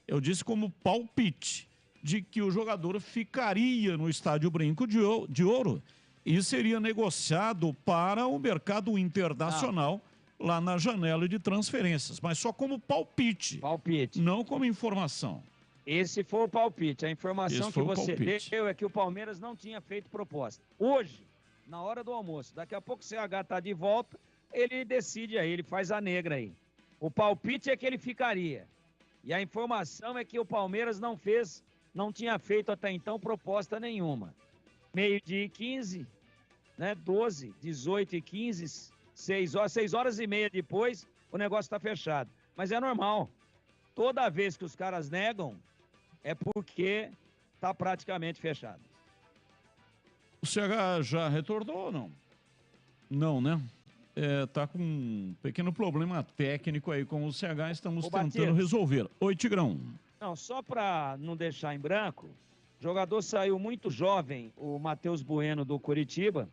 Eu disse como palpite de que o jogador ficaria no Estádio Brinco de Ouro e seria negociado para o mercado internacional lá na janela de transferências, mas só como palpite. Palpite. Não como informação. Esse foi o palpite. A informação que você deu é que o Palmeiras não tinha feito proposta. Hoje, na hora do almoço, daqui a pouco o CH tá de volta, ele decide aí, ele faz a negra aí. O palpite é que ele ficaria. E a informação é que o Palmeiras não tinha feito até então proposta nenhuma. 12h15, né? 12, 18h15, 6 horas e meia depois, o negócio está fechado. Mas é normal. Toda vez que os caras negam, é porque está praticamente fechado. O CH já retornou ou não? Não, né? Tá com um pequeno problema técnico aí com o CH, estamos tentando resolver. Oi, Tigrão. Não, só para não deixar em branco, o jogador saiu muito jovem, o Matheus Bueno do Curitiba,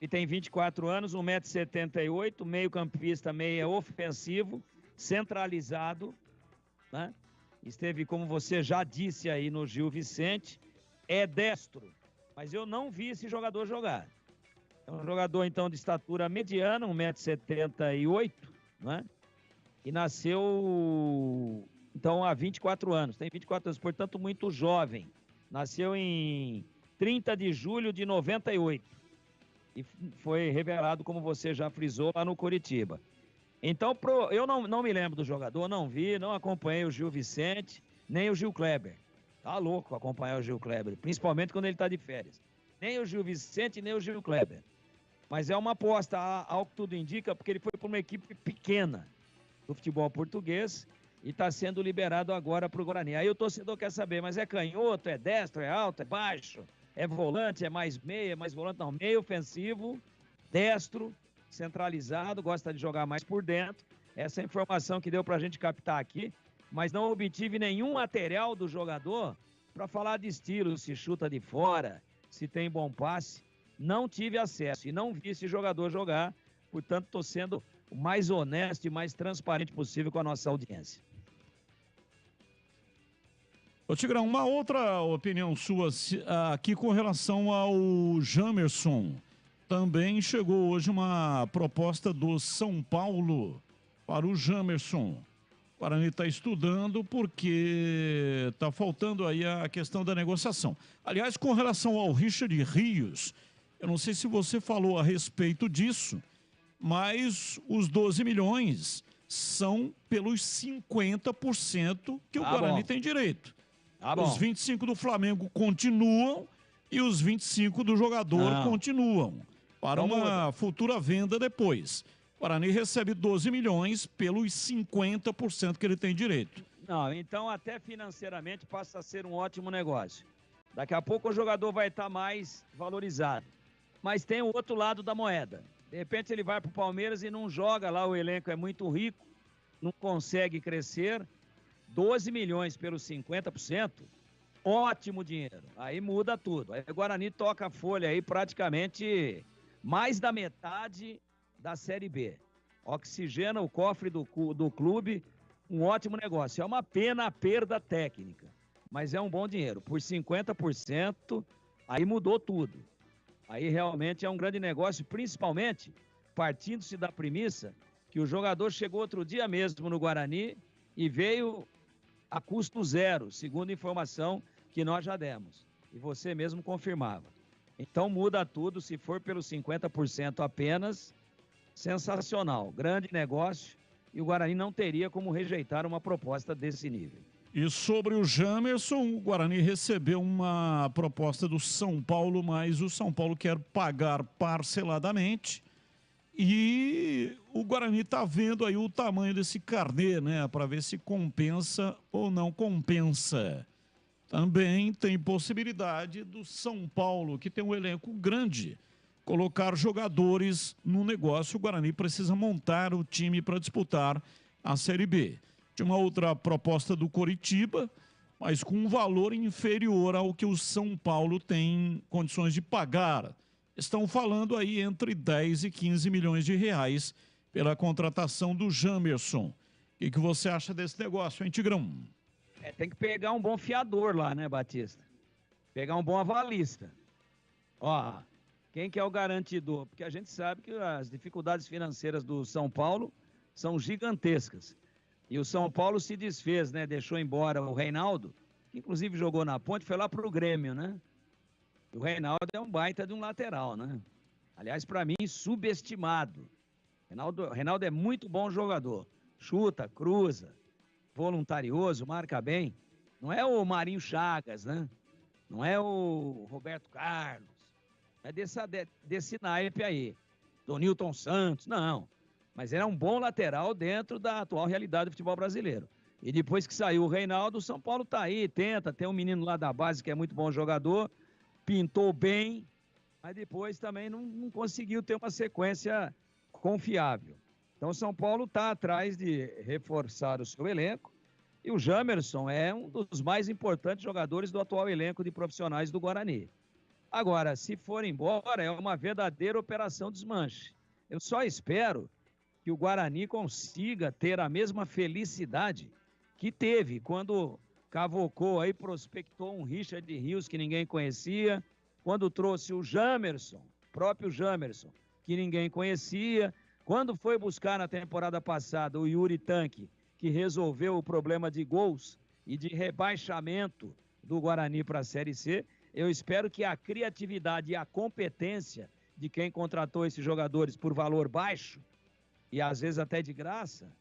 e tem 24 anos, 1,78 m, meio campista, meia ofensivo, centralizado, né? Esteve, como você já disse aí, no Gil Vicente, é destro, mas eu não vi esse jogador jogar. É um jogador, então, de estatura mediana, 1,78 m, né? E nasceu, então, há 24 anos. Tem 24 anos, portanto, muito jovem. Nasceu em 30 de julho de 98. E foi revelado, como você já frisou, lá no Curitiba. Então, eu não me lembro do jogador, não vi, não acompanhei o Gil Vicente, nem o Gil Kleber. Tá louco acompanhar o Gil Kleber, principalmente quando ele tá de férias. Nem o Gil Vicente, nem o Gil Kleber. Mas é uma aposta, ao que tudo indica, porque ele foi para uma equipe pequena do futebol português e está sendo liberado agora para o Guarani. Aí o torcedor quer saber, mas é canhoto, é destro, é alto, é baixo, é volante, é mais meia, é mais volante? Não, meio ofensivo, destro, centralizado, gosta de jogar mais por dentro. Essa é a informação que deu para a gente captar aqui, mas não obtive nenhum material do jogador para falar de estilo, se chuta de fora, se tem bom passe. Não tive acesso e não vi esse jogador jogar, portanto estou sendo o mais honesto e mais transparente possível com a nossa audiência. Ô Tigrão, uma outra opinião sua aqui com relação ao Jamerson. Também chegou hoje uma proposta do São Paulo para o Jamerson. O Guarani está estudando porque está faltando aí a questão da negociação. Aliás, com relação ao Richard Rios, eu não sei se você falou a respeito disso, mas os 12 milhões são pelos 50% que o Guarani tem direito. Os 25 do Flamengo continuam e os 25 do jogador continuam para uma futura venda depois. O Guarani recebe 12 milhões pelos 50% que ele tem direito. Não, então até financeiramente passa a ser um ótimo negócio. Daqui a pouco o jogador vai estar mais valorizado. Mas tem o outro lado da moeda. De repente ele vai para o Palmeiras e não joga lá, o elenco é muito rico, não consegue crescer. 12 milhões pelos 50%, ótimo dinheiro. Aí muda tudo. Aí o Guarani toca a folha aí praticamente mais da metade da Série B. Oxigena o cofre do clube, um ótimo negócio. É uma pena a perda técnica, mas é um bom dinheiro. Por 50%, aí mudou tudo. Aí realmente é um grande negócio, principalmente partindo-se da premissa que o jogador chegou outro dia mesmo no Guarani e veio a custo zero, segundo a informação que nós já demos. E você mesmo confirmava. Então muda tudo, se for pelos 50% apenas, sensacional, grande negócio, e o Guarani não teria como rejeitar uma proposta desse nível. E sobre o Jamerson, o Guarani recebeu uma proposta do São Paulo, mas o São Paulo quer pagar parceladamente. E o Guarani está vendo aí o tamanho desse carnê, né? Para ver se compensa ou não compensa. Também tem possibilidade do São Paulo, que tem um elenco grande, colocar jogadores no negócio. O Guarani precisa montar o time para disputar a Série B. Tinha uma outra proposta do Coritiba, mas com um valor inferior ao que o São Paulo tem condições de pagar. Estão falando aí entre 10 e 15 milhões de reais pela contratação do Jamerson. O que você acha desse negócio, hein, Tigrão? Tem que pegar um bom fiador lá, né, Batista? Pegar um bom avalista. Ó, quem que é o garantidor? Porque a gente sabe que as dificuldades financeiras do São Paulo são gigantescas. E o São Paulo se desfez, né? Deixou embora o Reinaldo, que inclusive jogou na Ponte, foi lá pro Grêmio, né? O Reinaldo é um baita de um lateral, né? Aliás, para mim, subestimado. Reinaldo é muito bom jogador. Chuta, cruza, voluntarioso, marca bem. Não é o Marinho Chagas, né? Não é o Roberto Carlos. É desse naipe aí. Do Nilton Santos, não. Mas ele é um bom lateral dentro da atual realidade do futebol brasileiro. E depois que saiu o Reinaldo, o São Paulo tá aí, tenta. Tem um menino lá da base que é muito bom jogador, pintou bem, mas depois também não conseguiu ter uma sequência confiável. Então o São Paulo tá atrás de reforçar o seu elenco. E o Jamerson é um dos mais importantes jogadores do atual elenco de profissionais do Guarani. Agora, se for embora, é uma verdadeira operação desmanche. Eu só espero que o Guarani consiga ter a mesma felicidade que teve quando cavocou aí, prospectou um Richard Rios que ninguém conhecia, quando trouxe o Jamerson, próprio Jamerson, que ninguém conhecia, quando foi buscar na temporada passada o Yuri Tanque, que resolveu o problema de gols e de rebaixamento do Guarani para a Série C. Eu espero que a criatividade e a competência de quem contratou esses jogadores por valor baixo, e às vezes até de graça,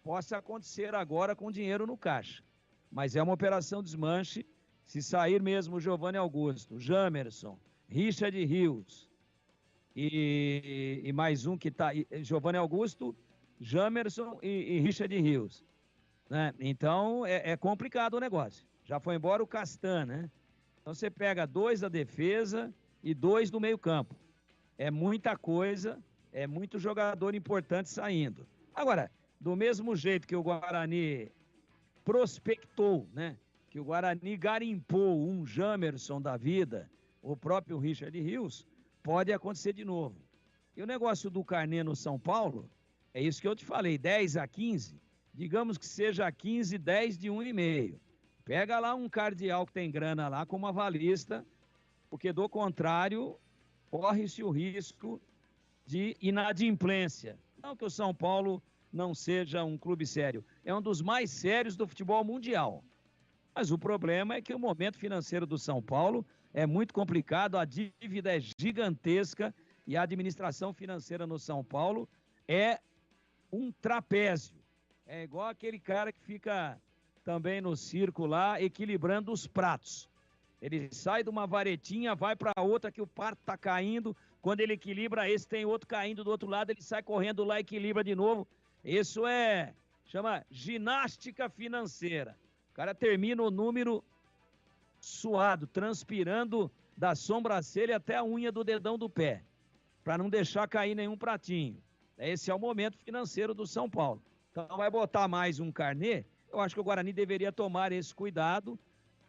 possa acontecer agora com dinheiro no caixa. Mas é uma operação desmanche. Se sair mesmo o Giovanni Augusto, Jamerson, Richard Rios e mais um que está... Giovanni Augusto, Jamerson e Richard Rios. Né? Então é complicado o negócio. Já foi embora o Castan, né? Então você pega 2 da defesa e 2 do meio campo. É muita coisa... É muito jogador importante saindo. Agora, do mesmo jeito que o Guarani prospectou, né? Que o Guarani garimpou um Jamerson da vida, o próprio Richard Rios, pode acontecer de novo. E o negócio do carnê no São Paulo, é isso que eu te falei, 10 a 15, digamos que seja 15, 10 de 1,5. Pega lá um cardeal que tem grana lá como avalista, porque do contrário, corre-se o risco de inadimplência. Não que o São Paulo não seja um clube sério, é um dos mais sérios do futebol mundial. Mas o problema é que o momento financeiro do São Paulo é muito complicado, a dívida é gigantesca e a administração financeira no São Paulo é um trapézio. É igual aquele cara que fica também no circo lá equilibrando os pratos. Ele sai de uma varetinha, vai para outra que o prato tá caindo. Quando ele equilibra, esse tem outro caindo do outro lado, ele sai correndo lá e equilibra de novo. Isso chama ginástica financeira. O cara termina o número suado, transpirando da sobrancelha até a unha do dedão do pé, para não deixar cair nenhum pratinho. Esse é o momento financeiro do São Paulo. Então vai botar mais um carnê. Eu acho que o Guarani deveria tomar esse cuidado.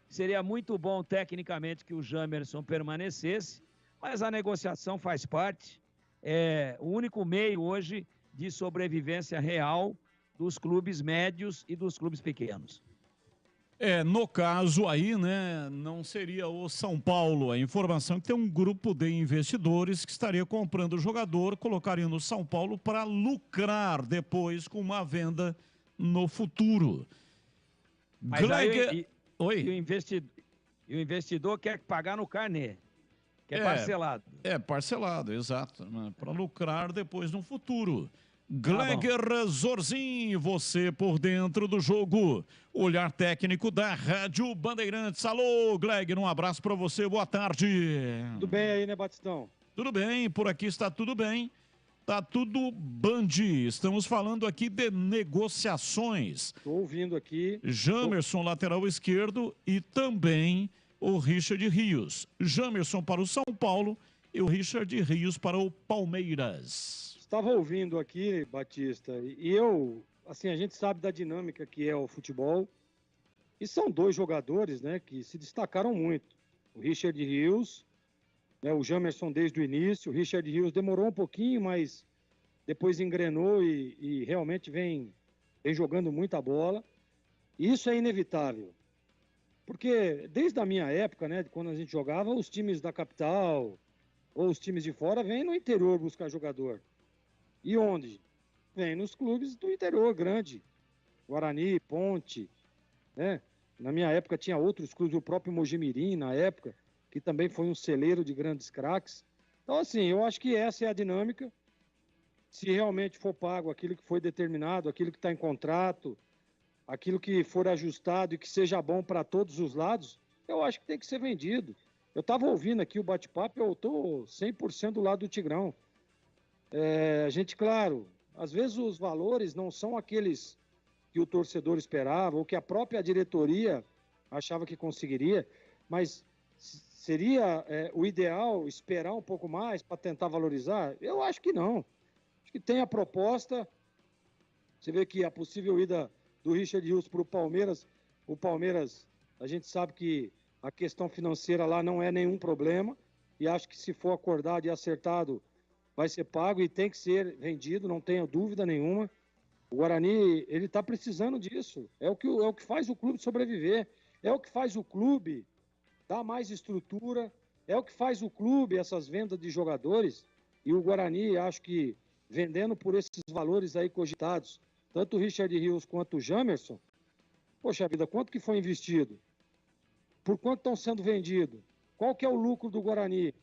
Seria muito bom tecnicamente que o Jamerson permanecesse, mas a negociação faz parte. É o único meio hoje de sobrevivência real dos clubes médios e dos clubes pequenos. No caso aí, né, não seria o São Paulo. A informação é que tem um grupo de investidores que estaria comprando o jogador, colocaria no São Paulo para lucrar depois com uma venda no futuro. Mas Gleiger... Oi? E o investidor quer pagar no carnê. Que é parcelado. Parcelado, exato. Né, para lucrar depois no futuro. Gleiger Zorzin, você por dentro do jogo. Olhar técnico da Rádio Bandeirantes. Alô, Gleiger, um abraço para você, boa tarde. Tudo bem aí, né, Batistão? Tudo bem, por aqui está tudo bem. Tá tudo Band. Estamos falando aqui de negociações. Estou ouvindo aqui. Jamerson, lateral esquerdo, e também o Richard Rios. Jamerson para o São Paulo e o Richard Rios para o Palmeiras. Estava ouvindo aqui, Batista, e eu, assim, a gente sabe da dinâmica que é o futebol, e são dois jogadores, né, que se destacaram muito. O Richard Rios, né, o Jamerson desde o início, o Richard Rios demorou um pouquinho, mas depois engrenou e realmente vem jogando muita bola. E isso é inevitável, porque desde a minha época, né, quando a gente jogava, os times da capital ou os times de fora vêm no interior buscar jogador. E onde? Vem nos clubes do interior grande. Guarani, Ponte, né? Na minha época tinha outros clubes, o próprio Mojimirim, na época, que também foi um celeiro de grandes craques. Então, assim, eu acho que essa é a dinâmica. Se realmente for pago aquilo que foi determinado, aquilo que está em contrato, aquilo que for ajustado e que seja bom para todos os lados, eu acho que tem que ser vendido. Eu estava ouvindo aqui o bate-papo e eu estou 100% do lado do Tigrão. Gente, claro, às vezes os valores não são aqueles que o torcedor esperava ou que a própria diretoria achava que conseguiria, mas seria o ideal esperar um pouco mais para tentar valorizar? Eu acho que não. Acho que tem a proposta. Você vê que a possível ida do Richard Rios para o Palmeiras, a gente sabe que a questão financeira lá não é nenhum problema, e acho que se for acordado e acertado, vai ser pago e tem que ser vendido, não tenho dúvida nenhuma. O Guarani, ele está precisando disso. É o que faz o clube sobreviver. É o que faz o clube dar mais estrutura. É o que faz o clube, essas vendas de jogadores. E o Guarani, acho que vendendo por esses valores aí cogitados, tanto o Richard Rios quanto o Jamerson, poxa vida, quanto que foi investido? Por quanto estão sendo vendidos? Qual que é o lucro do Guarani?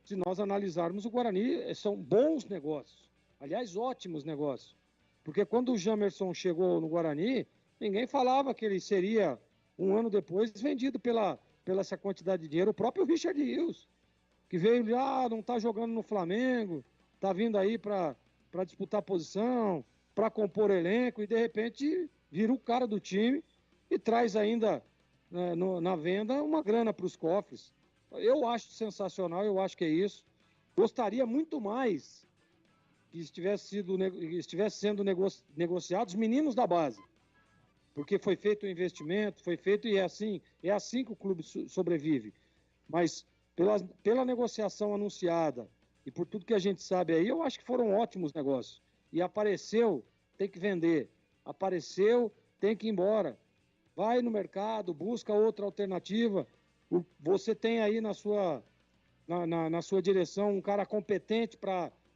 Se nós analisarmos o Guarani, são bons negócios. Aliás, ótimos negócios. Porque quando o Jamerson chegou no Guarani, ninguém falava que ele seria, um ano depois, vendido pela essa quantidade de dinheiro. O próprio Richard Rios, que veio não está jogando no Flamengo, está vindo aí para disputar posição, para compor elenco, e de repente vira o cara do time e traz ainda na venda uma grana para os cofres. Eu acho sensacional, eu acho que é isso. Gostaria muito mais que estivesse sendo negociados meninos da base, porque foi feito o investimento, foi feito e é assim que o clube sobrevive. Mas pela negociação anunciada e por tudo que a gente sabe aí, eu acho que foram ótimos negócios. E apareceu, tem que vender. Apareceu, tem que ir embora. Vai no mercado, busca outra alternativa. Você tem aí na sua direção um cara competente,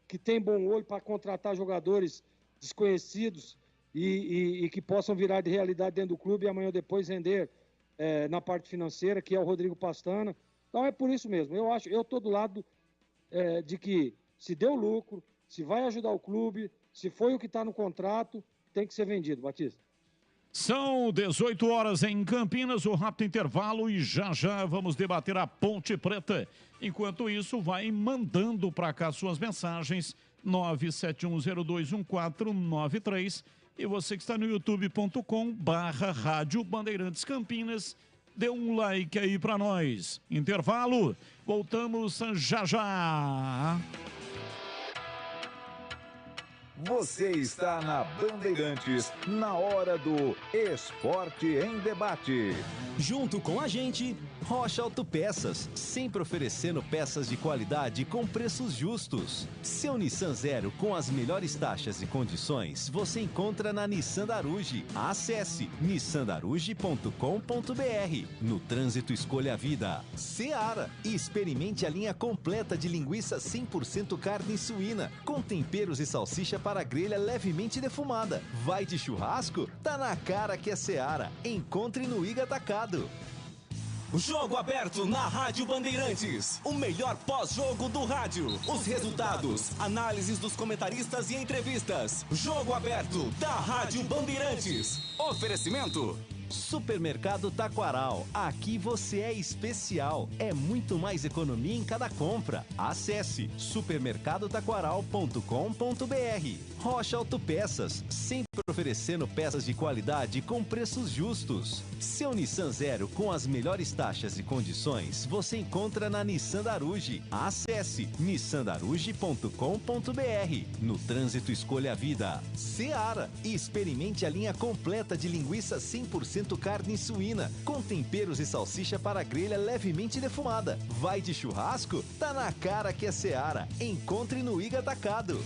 que tem bom olho para contratar jogadores desconhecidos e que possam virar de realidade dentro do clube e amanhã ou depois render na parte financeira, que é o Rodrigo Pastana. Então é por isso mesmo. Eu estou do lado de que se deu lucro, se vai ajudar o clube, se foi o que está no contrato, tem que ser vendido, Batista. São 18 horas em Campinas, o rápido intervalo, e já vamos debater a Ponte Preta. Enquanto isso, vai mandando para cá suas mensagens, 971021493, e você que está no youtube.com/Rádio Bandeirantes Campinas, dê um like aí para nós. Intervalo, voltamos já. Você está na Bandeirantes, na hora do Esporte em Debate. Junto com a gente, Rocha Autopeças, sempre oferecendo peças de qualidade com preços justos. Seu Nissan Zero com as melhores taxas e condições você encontra na Nissan Daruge. Acesse nissandaruge.com.br. No trânsito escolha a vida. Seara, e experimente a linha completa de linguiça 100% carne suína, com temperos e salsicha para grelha levemente defumada. Vai de churrasco? Tá na cara que é Seara. Encontre no Iga Atacado. Jogo aberto na Rádio Bandeirantes. O melhor pós-jogo do rádio. Os resultados, análises dos comentaristas e entrevistas. Jogo aberto da Rádio Bandeirantes. Oferecimento: Supermercado Taquaral. Aqui você é especial. É muito mais economia em cada compra. Acesse supermercadotaquaral.com.br. Rocha Autopeças, sempre oferecendo peças de qualidade com preços justos. Seu Nissan Zero com as melhores taxas e condições você encontra na Nissan Daruge. Acesse nissandaruge.com.br. No trânsito escolha a vida. Seara, e experimente a linha completa de linguiça 100% carne suína, com temperos e salsicha para grelha levemente defumada. Vai de churrasco? Tá na cara que é Seara. Encontre no Iga Atacado.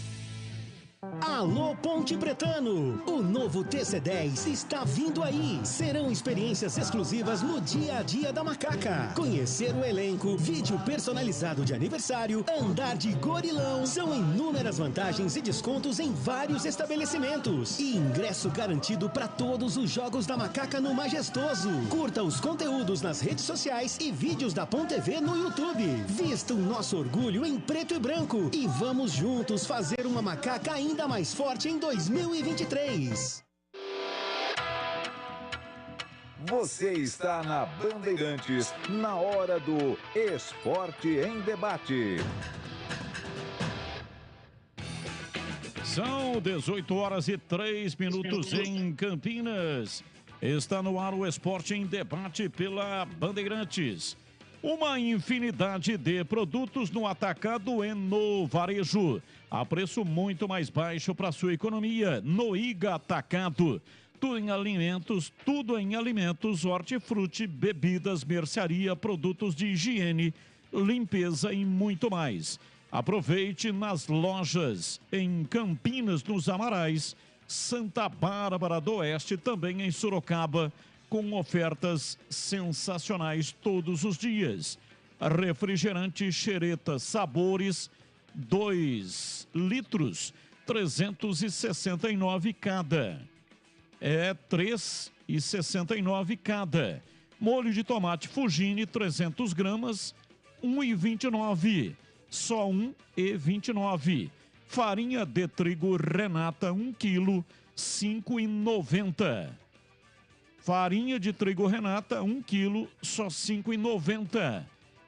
Alô Ponte Pretano, o novo TC10 está vindo aí. Serão experiências exclusivas no dia a dia da Macaca. Conhecer o elenco, vídeo personalizado de aniversário, andar de gorilão. São inúmeras vantagens e descontos em vários estabelecimentos. E ingresso garantido para todos os jogos da Macaca no Majestoso. Curta os conteúdos nas redes sociais e vídeos da Ponte TV no YouTube. Vista o nosso orgulho em preto e branco e vamos juntos fazer uma Macaca ainda mais forte em 2023. Você está na Bandeirantes, na hora do Esporte em Debate. São 18h03 em Campinas. Está no ar o Esporte em Debate pela Bandeirantes. Uma infinidade de produtos no atacado e no varejo, a preço muito mais baixo para sua economia, no Iga Atacado. Tudo em alimentos, hortifruti, bebidas, mercearia, produtos de higiene, limpeza e muito mais. Aproveite nas lojas em Campinas, nos Amarais, Santa Bárbara do Oeste, também em Sorocaba, com ofertas sensacionais todos os dias. Refrigerante Xereta Sabores, 2 litros, 369 cada. É 3,69 cada. Molho de tomate Fugini, 300 gramas, 1,29. Só 1,29. Farinha de trigo Renata, 1 quilo, 5,90. Farinha de trigo Renata, 1 quilo, só 5,90.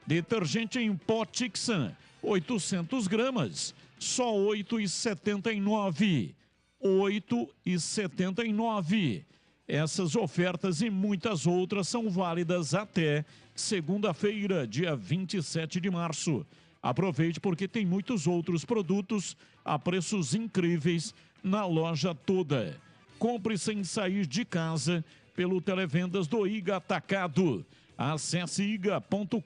Detergente em pó Tixan, 800 gramas, só 8,79. 8,79. Essas ofertas e muitas outras são válidas até segunda-feira, dia 27 de março. Aproveite porque tem muitos outros produtos a preços incríveis na loja toda. Compre sem sair de casa pelo Televendas do Iga Atacado. Acesse iga.com.br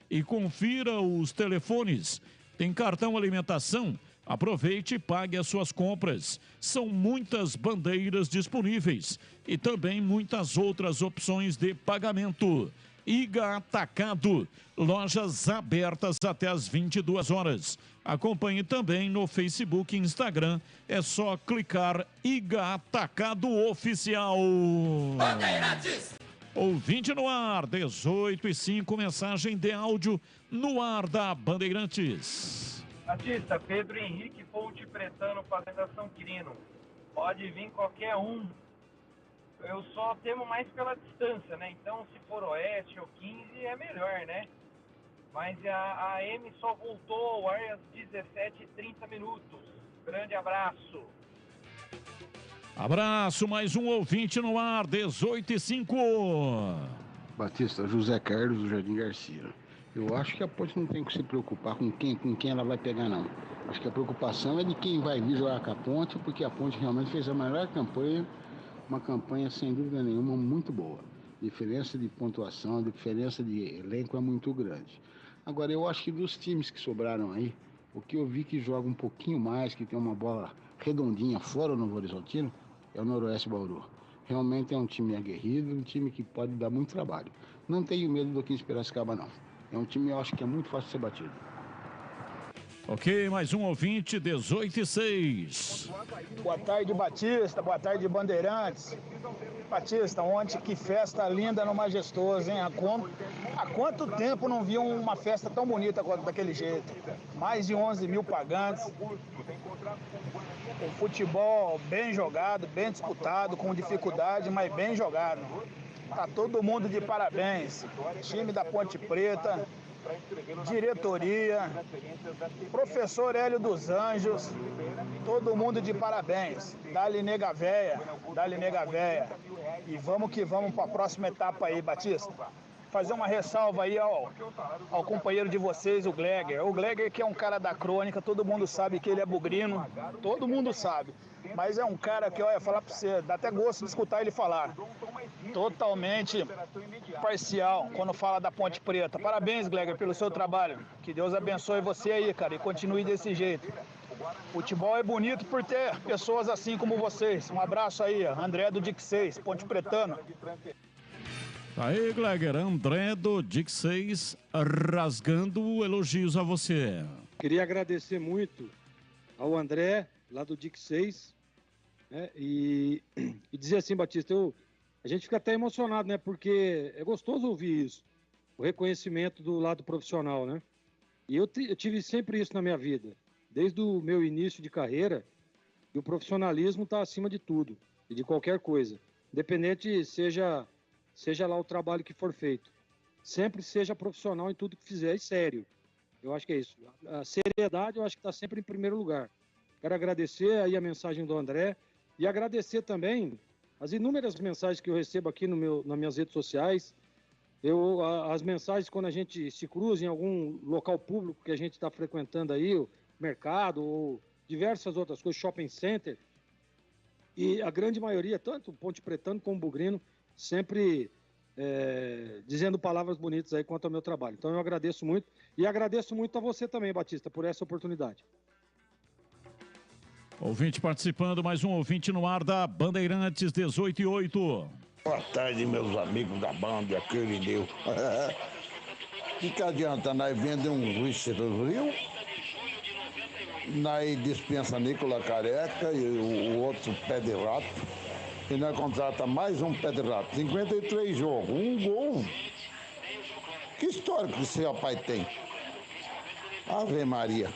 e confira os telefones. Tem cartão alimentação? Aproveite e pague as suas compras. São muitas bandeiras disponíveis e também muitas outras opções de pagamento. Iga Atacado, lojas abertas até às 22 horas. Acompanhe também no Facebook e Instagram. É só clicar Iga Atacado Oficial. Bandeirantes! Ouvinte no ar, 18h05, mensagem de áudio no ar da Bandeirantes. Batista, Pedro Henrique Ponte Pretano, Fazenda São Quirino. Pode vir qualquer um. Eu só temo mais pela distância, né? Então, se for Oeste ou 15, é melhor, né? Mas a AM só voltou ao ar às 17h30. Grande abraço. Abraço, mais um ouvinte no ar, 18h05. Batista, José Carlos do Jardim Garcia. Eu acho que a Ponte não tem que se preocupar com quem ela vai pegar, não. Acho que a preocupação é de quem vai vir jogar com a Ponte, porque a Ponte realmente fez a melhor campanha, uma campanha sem dúvida nenhuma muito boa. Diferença de pontuação, diferença de elenco é muito grande. Agora, eu acho que dos times que sobraram aí, o que eu vi que joga um pouquinho mais, que tem uma bola redondinha fora do Novo Horizontino, é o Noroeste Bauru. Realmente é um time aguerrido, um time que pode dar muito trabalho. Não tenho medo do 15 Piracicaba, não. É um time, eu acho que é muito fácil de ser batido. Ok, mais um ouvinte, 18:06. Boa tarde, Batista. Boa tarde, Bandeirantes. Batista, ontem que festa linda no Majestoso, hein? Há quanto tempo não vi uma festa tão bonita daquele jeito? Mais de 11 mil pagantes. O futebol bem jogado, bem disputado, com dificuldade, mas bem jogado. Tá todo mundo de parabéns. Time da Ponte Preta, diretoria, professor Hélio dos Anjos, todo mundo de parabéns. Dá-lhe nega véia, dá-lhe nega véia. E vamos que vamos para a próxima etapa aí, Batista. Fazer uma ressalva aí ao companheiro de vocês, o Gleger. O Gleger, que é um cara da crônica, todo mundo sabe que ele é bugrino, todo mundo sabe. Mas é um cara que, olha, falar pra você, dá até gosto de escutar ele falar. Totalmente parcial quando fala da Ponte Preta. Parabéns, Gleger, pelo seu trabalho. Que Deus abençoe você aí, cara, e continue desse jeito. Futebol é bonito por ter pessoas assim como vocês. Um abraço aí, André do Dic 6, Ponte Pretano. Aí, Gleger, André do Dic 6, rasgando elogios a você. Queria agradecer muito ao André, lá do Dic 6, né, e dizer assim, Batista, a gente fica até emocionado, né, porque é gostoso ouvir isso, o reconhecimento do lado profissional, né, e eu tive sempre isso na minha vida, desde o meu início de carreira, e o profissionalismo está acima de tudo, e de qualquer coisa, independente seja lá o trabalho que for feito. Sempre seja profissional em tudo que fizer e sério. Eu acho que é isso. A seriedade eu acho que está sempre em primeiro lugar. Quero agradecer aí a mensagem do André e agradecer também as inúmeras mensagens que eu recebo aqui nas minhas redes sociais. As mensagens quando a gente se cruza em algum local público que a gente está frequentando aí, o mercado ou diversas outras coisas, shopping center. E a grande maioria, tanto Ponte Pretano como Bugrino, sempre dizendo palavras bonitas aí quanto ao meu trabalho. Então eu agradeço muito e agradeço muito a você também, Batista, por essa oportunidade. Ouvinte participando, mais um ouvinte no ar da Bandeirantes 18:08. Boa tarde, meus amigos da banda, aquele deu. Que adianta nós vender um Richard Rio, nós dispensa Nicola Careca e o outro pé de rato. E nós contrata mais um pé de rato. 53 jogos, um gol. Que história que esse rapaz tem? Ave Maria.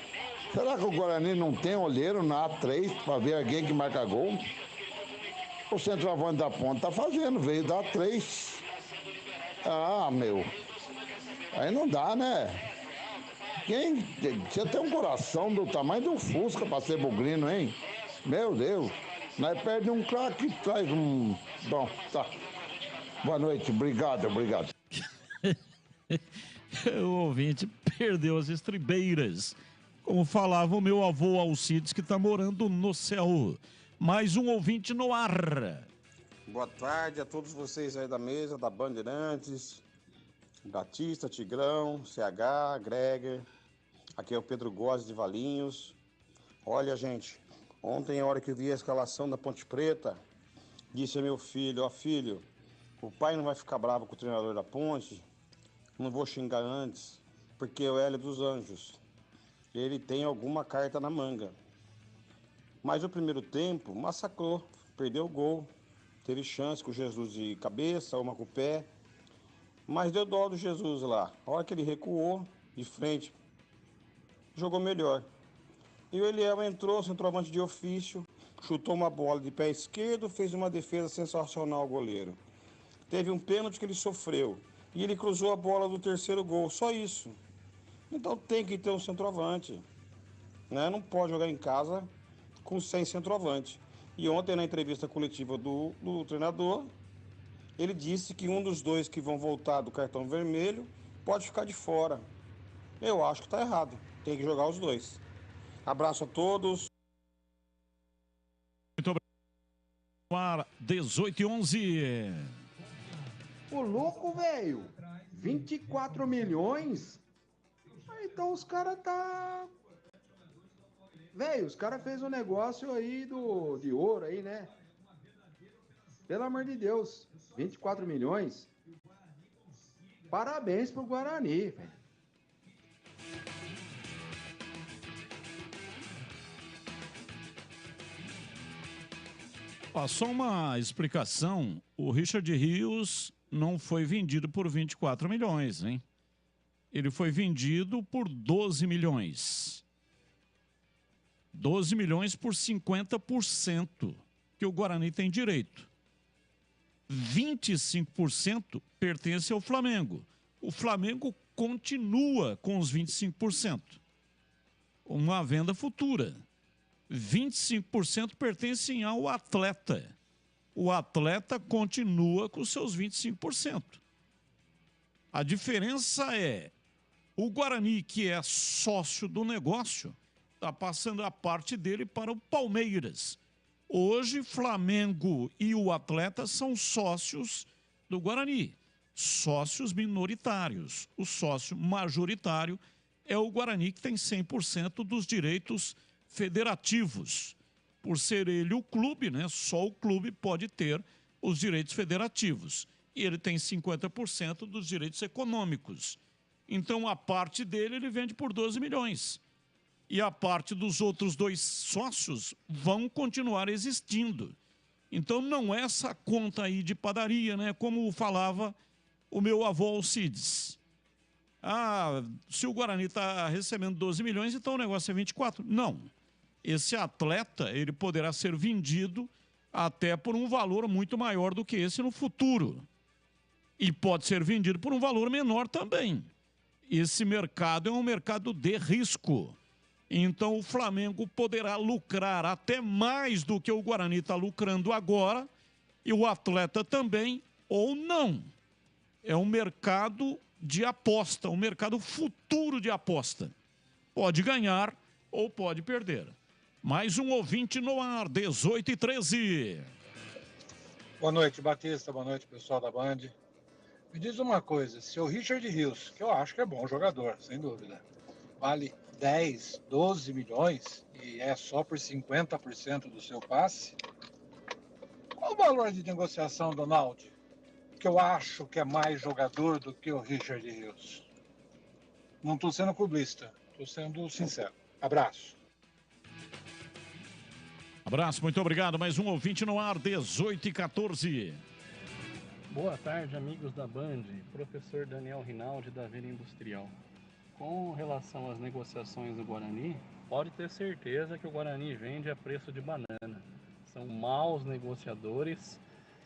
Será que o Guarani não tem olheiro na A3 para ver alguém que marca gol? O centroavante da Ponte tá fazendo, veio da A3. Ah, meu. Aí não dá, né? Você tem um coração do tamanho de um Fusca para ser bugrino, hein? Meu Deus. Nós perde um craque e traz um... Bom, tá. Boa noite, obrigado. O ouvinte perdeu as estribeiras. Como falava o meu avô Alcides, que está morando no céu. Mais um ouvinte no ar. Boa tarde a todos vocês aí da mesa, da Bandeirantes, Batista, Tigrão, CH, Greger. Aqui é o Pedro Góes de Valinhos. Olha, gente... Ontem, a hora que eu vi a escalação da Ponte Preta, disse ao meu filho, ó filho, o pai não vai ficar bravo com o treinador da Ponte, não vou xingar antes, porque é o Hélio dos Anjos, ele tem alguma carta na manga. Mas o primeiro tempo massacrou, perdeu o gol, teve chance com o Jesus de cabeça, uma com o pé, mas deu dó do Jesus lá. A hora que ele recuou de frente, jogou melhor. E o Eliel entrou, centroavante de ofício, chutou uma bola de pé esquerdo, fez uma defesa sensacional ao goleiro. Teve um pênalti que ele sofreu e ele cruzou a bola do terceiro gol, só isso. Então tem que ter um centroavante, né? Não pode jogar em casa sem centroavante. E ontem na entrevista coletiva do treinador, ele disse que um dos dois que vão voltar do cartão vermelho pode ficar de fora. Eu acho que está errado, tem que jogar os dois. Abraço a todos. Muito obrigado. 18:11. Ô, louco, velho. 24 milhões? Então os caras tá... Velho, os caras fez um negócio aí de ouro aí, né? Pelo amor de Deus. 24 milhões? Parabéns pro Guarani, velho. Ó, só uma explicação, o Richard Rios não foi vendido por 24 milhões, hein? Ele foi vendido por 12 milhões. 12 milhões por 50% que o Guarani tem direito. 25% pertence ao Flamengo. O Flamengo continua com os 25%. Uma venda futura. 25% pertencem ao atleta. O atleta continua com seus 25%. A diferença é o Guarani, que é sócio do negócio, está passando a parte dele para o Palmeiras. Hoje, Flamengo e o atleta são sócios do Guarani, sócios minoritários. O sócio majoritário é o Guarani, que tem 100% dos direitos federativos. Por ser ele o clube, né? Só o clube pode ter os direitos federativos. E ele tem 50% dos direitos econômicos. Então, a parte dele, ele vende por 12 milhões. E a parte dos outros dois sócios vão continuar existindo. Então, não é essa conta aí de padaria, né? Como falava o meu avô Alcides. Ah, se o Guarani está recebendo 12 milhões, então o negócio é 24. Não. Esse atleta, ele poderá ser vendido até por um valor muito maior do que esse no futuro. E pode ser vendido por um valor menor também. Esse mercado é um mercado de risco. Então o Flamengo poderá lucrar até mais do que o Guarani está lucrando agora, e o atleta também, ou não. É um mercado de aposta, um mercado futuro de aposta. Pode ganhar ou pode perder. Mais um ouvinte no ar, 18h13. Boa noite, Batista. Boa noite, pessoal da Band. Me diz uma coisa, se o Richard Rios, que eu acho que é bom jogador, sem dúvida, vale 10, 12 milhões e é só por 50% do seu passe, qual o valor de negociação do Naldi? Que eu acho que é mais jogador do que o Richard Rios. Não estou sendo clubista, estou sendo sincero. Abraço. Abraço, muito obrigado. Mais um ouvinte no ar, 18h14. Boa tarde, amigos da Band. Professor Daniel Rinaldi, da Vila Industrial. Com relação às negociações do Guarani, pode ter certeza que o Guarani vende a preço de banana. São maus negociadores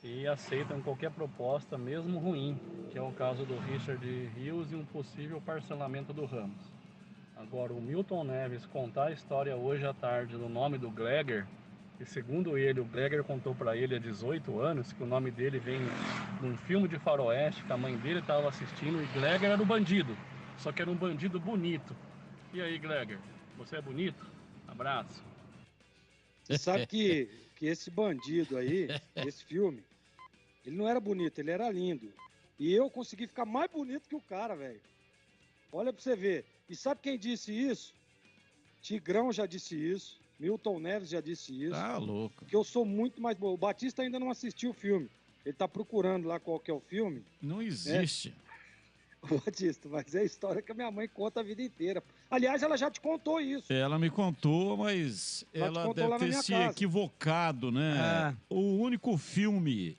e aceitam qualquer proposta, mesmo ruim, que é o caso do Richard Rios e um possível parcelamento do Ramos. Agora, o Milton Neves contar a história hoje à tarde do nome do Gleger, e segundo ele, o Gleger contou para ele há 18 anos que o nome dele vem num filme de faroeste que a mãe dele estava assistindo, e Gleger era o bandido, só que era um bandido bonito. E aí, Gleger, você é bonito? Abraço. Você sabe que esse bandido aí, esse filme, ele não era bonito, ele era lindo. E eu consegui ficar mais bonito que o cara, velho. Olha pra você ver. E sabe quem disse isso? Tigrão já disse isso. Milton Neves já disse isso. Tá louco. Que eu sou muito mais bom. O Batista ainda não assistiu o filme. Ele tá procurando lá qual que é o filme. Não existe. O Batista, mas é a história que a minha mãe conta a vida inteira. Aliás, ela já te contou isso. Ela me contou, mas ela deve ter se equivocado, né? O único filme,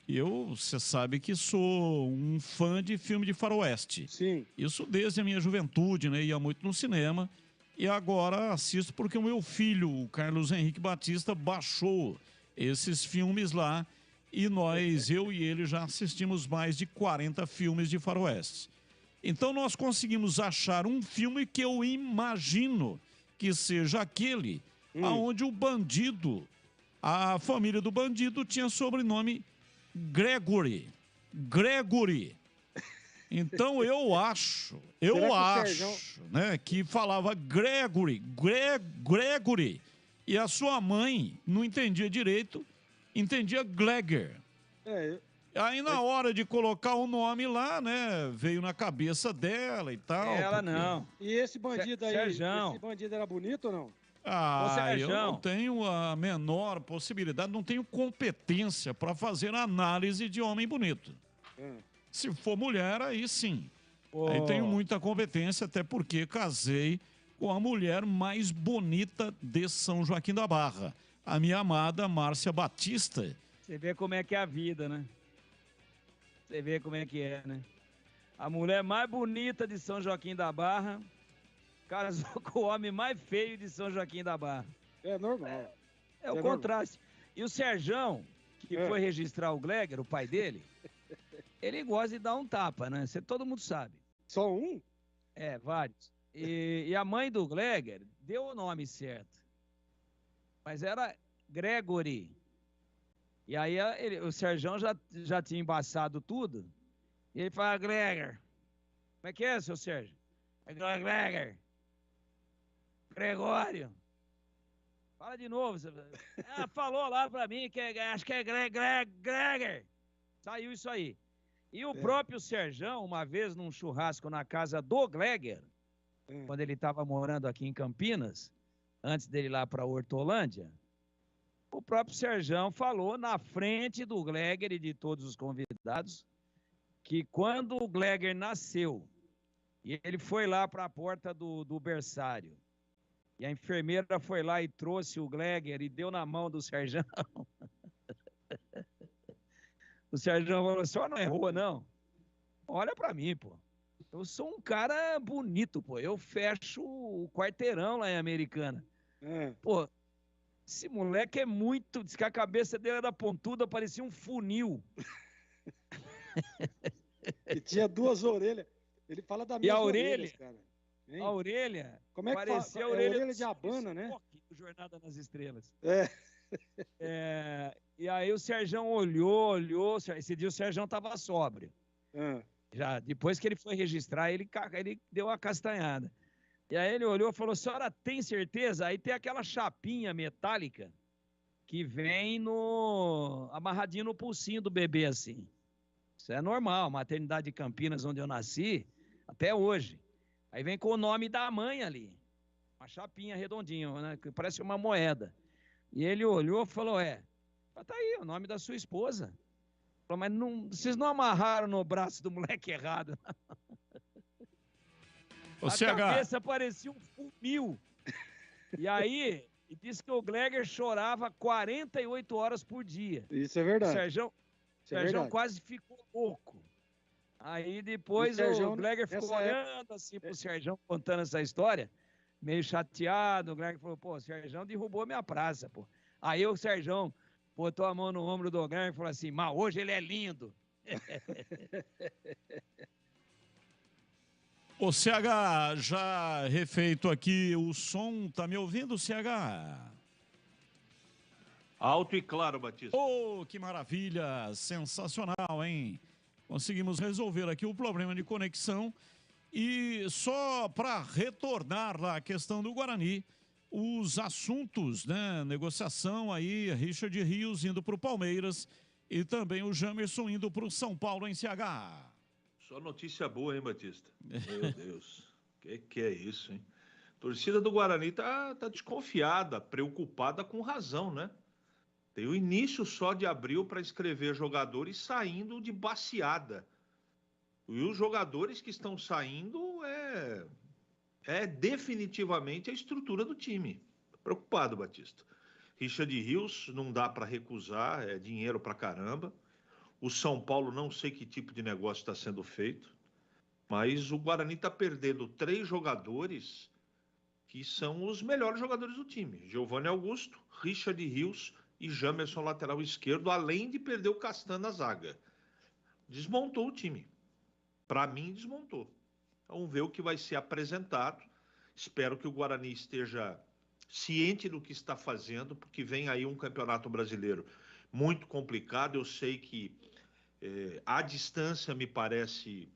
você sabe que sou um fã de filme de faroeste. Sim. Isso desde a minha juventude, né? Ia muito no cinema. E agora assisto porque o meu filho, o Carlos Henrique Batista, baixou esses filmes lá. E nós, eu e ele, já assistimos mais de 40 filmes de faroeste. Então nós conseguimos achar um filme que eu imagino que seja aquele aonde o bandido, a família do bandido tinha sobrenome Gregory. Então eu acho, né, que falava Gregory. E a sua mãe não entendia direito, entendia Gleger. Aí na hora de colocar o nome lá, né, veio na cabeça dela e tal. Ela não. E esse bandido aí, Serjão. esse bandido era bonito ou não? Eu não tenho a menor possibilidade, não tenho competência para fazer análise de homem bonito. Se for mulher, aí sim. Aí tenho muita competência, até porque casei com a mulher mais bonita de São Joaquim da Barra, a minha amada Márcia Batista. Você vê como é que é a vida, né? Você vê como é que é, né? A mulher mais bonita de São Joaquim da Barra casou com o homem mais feio de São Joaquim da Barra. É normal. É o contraste. E o Serjão, que foi registrar o Gleger, o pai dele, ele gosta de dar um tapa, né? Todo mundo sabe. Só um? É, vários. E a mãe do Gleger deu o nome certo. Mas era Gregory. E aí o Serjão já tinha embaçado tudo. E ele fala, Gleger. Como é que é, seu Sérgio? É Gleger. Gregório. Fala de novo. Falou lá pra mim que acho que é Gleger. Saiu isso aí. E o próprio Serjão, uma vez num churrasco na casa do Gleger, quando ele estava morando aqui em Campinas, antes dele ir lá para Hortolândia, o próprio Serjão falou na frente do Gleger e de todos os convidados que quando o Gleger nasceu e ele foi lá para a porta do berçário e a enfermeira foi lá e trouxe o Gleger e deu na mão do Serjão, o Serjão falou, só não errou não? Olha para mim, pô. Eu sou um cara bonito, pô. Eu fecho o quarteirão lá em Americana. Pô, esse moleque é muito... Diz que a cabeça dele era pontuda, parecia um funil. E tinha duas orelhas. Ele fala da mesma orelha, cara. Hein? A orelha... Como é que parecia fala? A orelha de Habana, né? Do Jornada nas Estrelas. É. E aí o Serjão olhou. Esse dia o Serjão tava sóbrio. Já, depois que ele foi registrar, ele deu uma castanhada. E aí ele olhou e falou, senhora tem certeza? Aí tem aquela chapinha metálica que vem amarradinho no pulsinho do bebê, assim. Isso é normal, maternidade de Campinas, onde eu nasci, até hoje. Aí vem com o nome da mãe ali. Uma chapinha redondinha, né? Que parece uma moeda. E ele olhou e falou, tá aí, o nome da sua esposa. Falou, mas vocês não amarraram no braço do moleque errado. A cabeça parecia um funil. E aí, disse que o Gleger chorava 48 horas por dia. Isso é verdade. O Serjão quase ficou louco. Aí depois o Gleger ficou olhando assim pro Serjão contando essa história, meio chateado. O Gleger falou, pô, o Serjão derrubou minha praça, pô. Aí o Serjão botou a mão no ombro do Gleger e falou assim, mas hoje ele é lindo. Ô, CH, já refeito aqui o som, tá me ouvindo, CH? Alto e claro, Batista. Oh, que maravilha, sensacional, hein? Conseguimos resolver aqui o problema de conexão e só para retornar lá a questão do Guarani, os assuntos, né, negociação aí, Richard Rios indo para o Palmeiras e também o Jamerson indo para o São Paulo em CH. Só notícia boa, hein, Batista? Meu Deus, que é isso, hein? A torcida do Guarani tá desconfiada, preocupada com razão, né? Tem o início só de abril para escrever jogadores saindo de baciada. E os jogadores que estão saindo é definitivamente a estrutura do time. Preocupado, Batista. Richard Rios não dá para recusar, é dinheiro pra caramba. O São Paulo não sei que tipo de negócio está sendo feito, mas o Guarani está perdendo 3 jogadores que são os melhores jogadores do time. Giovanni Augusto, Richard Rios e Jamerson, lateral esquerdo, além de perder o Castan na zaga. Desmontou o time. Para mim, desmontou. Vamos ver o que vai ser apresentado. Espero que o Guarani esteja ciente do que está fazendo, porque vem aí um campeonato brasileiro muito complicado. Eu sei que à distância me parece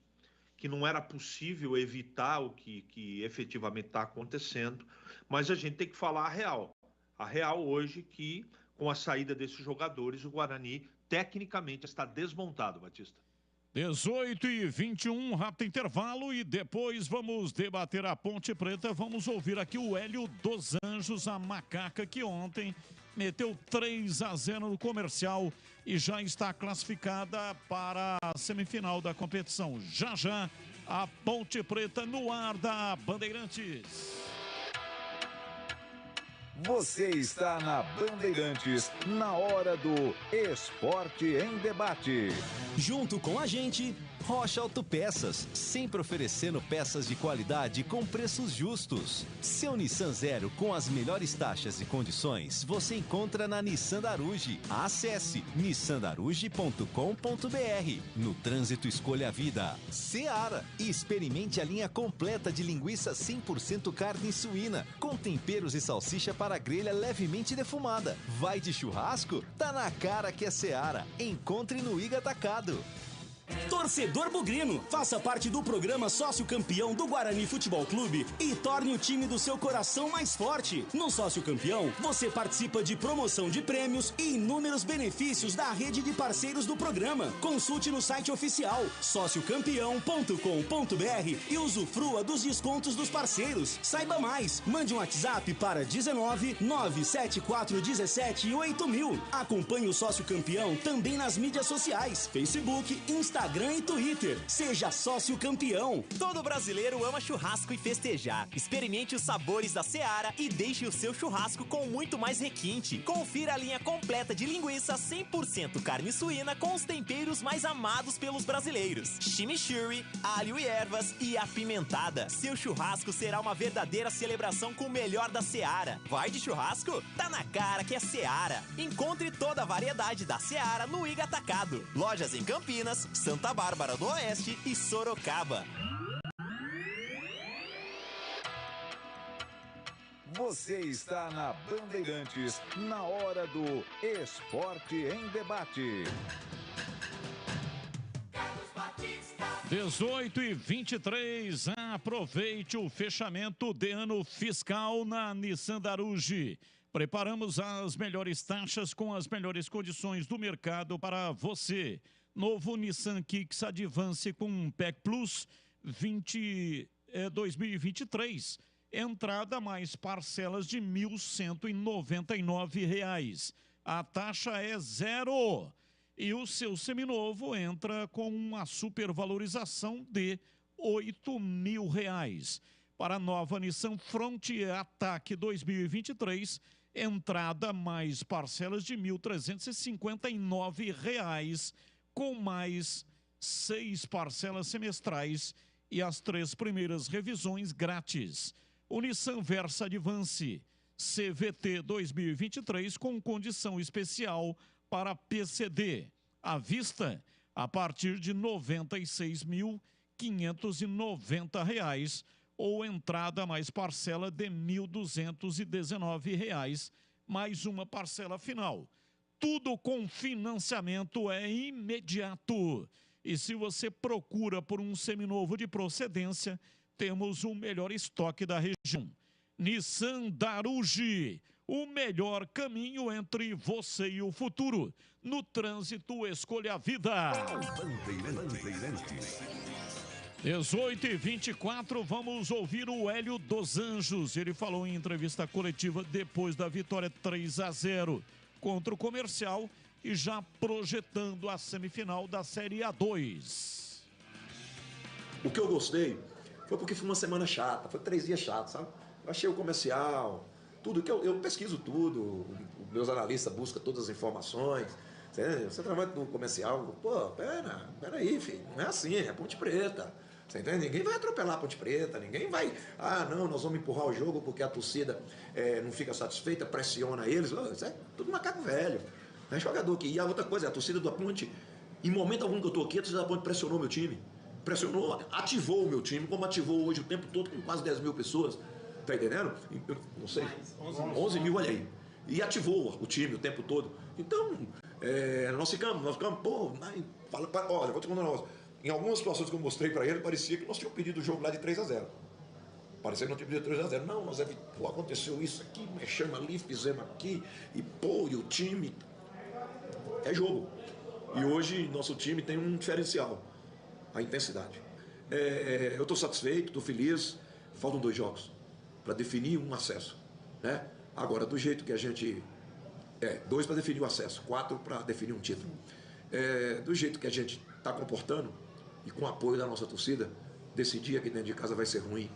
que não era possível evitar o que efetivamente está acontecendo, mas a gente tem que falar a real. A real hoje que, com a saída desses jogadores, o Guarani tecnicamente está desmontado, Batista. 18h21, rápido intervalo e depois vamos debater a Ponte Preta. Vamos ouvir aqui o Hélio dos Anjos, a macaca que ontem meteu 3-0 no Comercial e já está classificada para a semifinal da competição. Já já, a Ponte Preta no ar da Bandeirantes. Você está na Bandeirantes, na hora do Esporte em Debate. Junto com a gente, Rocha Autopeças, sempre oferecendo peças de qualidade com preços justos. Seu Nissan Zero com as melhores taxas e condições você encontra na Nissan Daruge. Acesse nissandaruge.com.br. No trânsito, escolha a vida. Seara, e experimente a linha completa de linguiça 100% carne suína, com temperos e salsicha para grelha levemente defumada. Vai de churrasco? Tá na cara que é Seara. Encontre no Iga Atacado. Torcedor bugrino, faça parte do programa Sócio Campeão do Guarani Futebol Clube e torne o time do seu coração mais forte. No Sócio Campeão, você participa de promoção de prêmios e inúmeros benefícios da rede de parceiros do programa. Consulte no site oficial sociocampeão.com.br e usufrua dos descontos dos parceiros. Saiba mais, mande um WhatsApp para 19 97417 8000. Acompanhe o Sócio Campeão também nas mídias sociais, Facebook, Instagram e Twitter. Seja sócio campeão. Todo brasileiro ama churrasco e festejar. Experimente os sabores da Seara e deixe o seu churrasco com muito mais requinte. Confira a linha completa de linguiça 100% carne suína com os temperos mais amados pelos brasileiros. Chimichurri, alho e ervas e apimentada. Seu churrasco será uma verdadeira celebração com o melhor da Seara. Vai de churrasco? Tá na cara que é Seara. Encontre toda a variedade da Seara no Iga Atacado. Lojas em Campinas, Santa Bárbara do Oeste e Sorocaba. Você está na Bandeirantes, na hora do Esporte em Debate. 18h23, aproveite o fechamento de ano fiscal na Nissan Daruge. Preparamos as melhores taxas com as melhores condições do mercado para você. Novo Nissan Kicks Advance com PEC Plus 2023. Entrada mais parcelas de R$ 1.199. A taxa é zero. E o seu seminovo entra com uma supervalorização de R$ 8.000. Para a nova Nissan Frontier Attack 2023, entrada mais parcelas de R$ 1.359, com mais 6 parcelas semestrais e as 3 primeiras revisões grátis. O Nissan Versa Advance CVT 2023 com condição especial para PCD. À vista, a partir de R$ 96.590 ou entrada mais parcela de R$ 1.219, mais uma parcela final. Tudo com financiamento é imediato. E se você procura por um seminovo de procedência, temos o melhor estoque da região. Nissan Daruge, o melhor caminho entre você e o futuro. No trânsito, escolha a vida. 18h24, vamos ouvir o Hélio dos Anjos. Ele falou em entrevista coletiva depois da vitória 3-0 contra o Comercial e já projetando a semifinal da Série A2. O que eu gostei foi porque foi uma semana chata, foi 3 dias chatos, sabe? Eu achei o Comercial, tudo que eu pesquiso tudo, meus analistas buscam todas as informações. Você trabalha no Comercial, pô, peraí, filho, não é assim, é Ponte Preta. Você entende? Ninguém vai atropelar a Ponte Preta, ninguém vai, não, nós vamos empurrar o jogo porque a torcida não fica satisfeita, pressiona eles. Isso é tudo macaco velho. Não é jogador aqui. E a outra coisa, a torcida da Ponte, em momento algum que eu tô aqui, a torcida da Ponte pressionou meu time. Pressionou, ativou o meu time, como ativou hoje o tempo todo com quase 10 mil pessoas. Tá entendendo? Eu não sei. 11 mil, olha aí. E ativou o time o tempo todo. Então, nós ficamos, pô, olha, vou te contar um negócio. Em algumas situações que eu mostrei para ele, parecia que nós tínhamos pedido o jogo lá de 3-0. Parecia que não tínhamos pedido 3-0. Não, nós aconteceu isso aqui, mexemos ali, fizemos aqui, e o time. É jogo. E hoje nosso time tem um diferencial, a intensidade. Eu estou satisfeito, estou feliz. Faltam 2 jogos para definir um acesso, né? Agora, do jeito que a gente... 2 para definir o acesso, 4 para definir um título. Do jeito que a gente está comportando e com o apoio da nossa torcida, decidir aqui dentro de casa vai ser ruim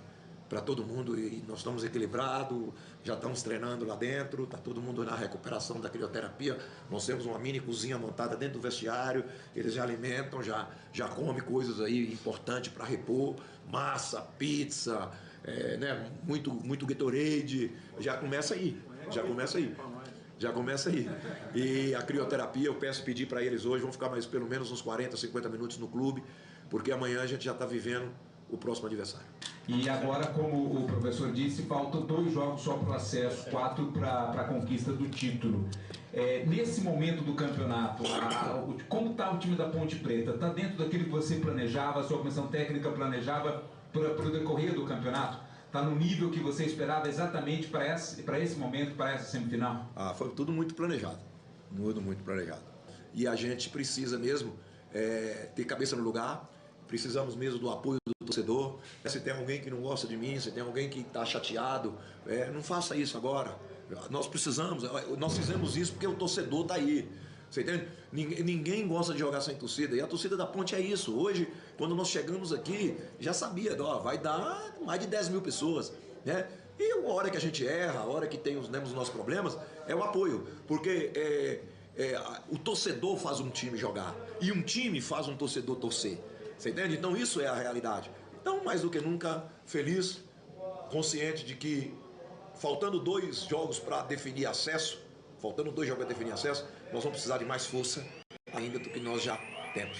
para todo mundo, e nós estamos equilibrados, já estamos treinando lá dentro, está todo mundo na recuperação da crioterapia, nós temos uma mini cozinha montada dentro do vestiário, eles já alimentam, já comem coisas aí importantes para repor, massa, pizza, né, muito Gatorade, já começa aí. E a crioterapia, eu pedir para eles hoje, vão ficar mais pelo menos uns 40, 50 minutos no clube, porque amanhã a gente já está vivendo o próximo adversário. E agora, como o professor disse, faltam 2 jogos só para o acesso, 4 para a conquista do título. Nesse momento do campeonato, como está o time da Ponte Preta? Está dentro daquilo que você planejava, a sua comissão técnica planejava para o decorrer do campeonato? Está no nível que você esperava exatamente para esse momento, para essa semifinal? Foi tudo muito planejado, muito planejado. E a gente precisa mesmo ter cabeça no lugar, precisamos mesmo do apoio do torcedor. Se tem alguém que não gosta de mim, se tem alguém que está chateado, não faça isso agora. Nós fizemos isso porque o torcedor está aí. Você entende? Ninguém gosta de jogar sem torcida, e a torcida da Ponte é isso. Hoje, quando nós chegamos aqui, já sabia, vai dar mais de 10 mil pessoas, né? E a hora que a gente erra, a hora que temos os nossos problemas, é o apoio, porque o torcedor faz um time jogar, e um time faz um torcedor torcer. Você entende? Então isso é a realidade. Então, mais do que nunca, feliz, consciente de que, faltando 2 jogos para definir acesso, nós vamos precisar de mais força ainda do que nós já temos.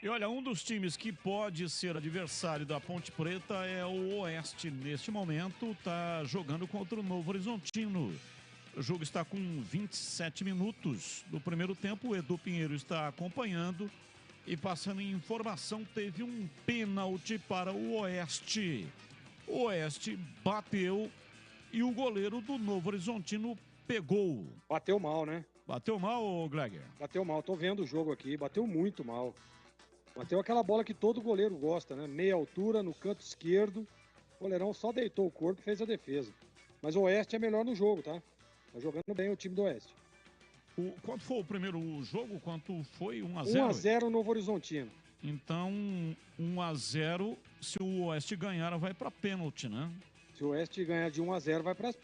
E olha, um dos times que pode ser adversário da Ponte Preta é o Oeste. Neste momento está jogando contra o Novo Horizontino. O jogo está com 27 minutos do primeiro tempo. O Edu Pinheiro está acompanhando e passando informação, teve um pênalti para o Oeste. O Oeste bateu e o goleiro do Novo Horizontino pegou. Bateu mal, né? Bateu mal, Gregor? Bateu mal, tô vendo o jogo aqui, bateu muito mal. Bateu aquela bola que todo goleiro gosta, né? Meia altura, no canto esquerdo. O goleirão só deitou o corpo e fez a defesa. Mas o Oeste é melhor no jogo, tá? Tá jogando bem o time do Oeste. Quanto foi o primeiro jogo? Quanto foi? 1-0? 1-0 Novo Horizontino. Então, 1-0, se o Oeste ganhar, vai para pênalti, né? Se o Oeste ganhar de 1-0,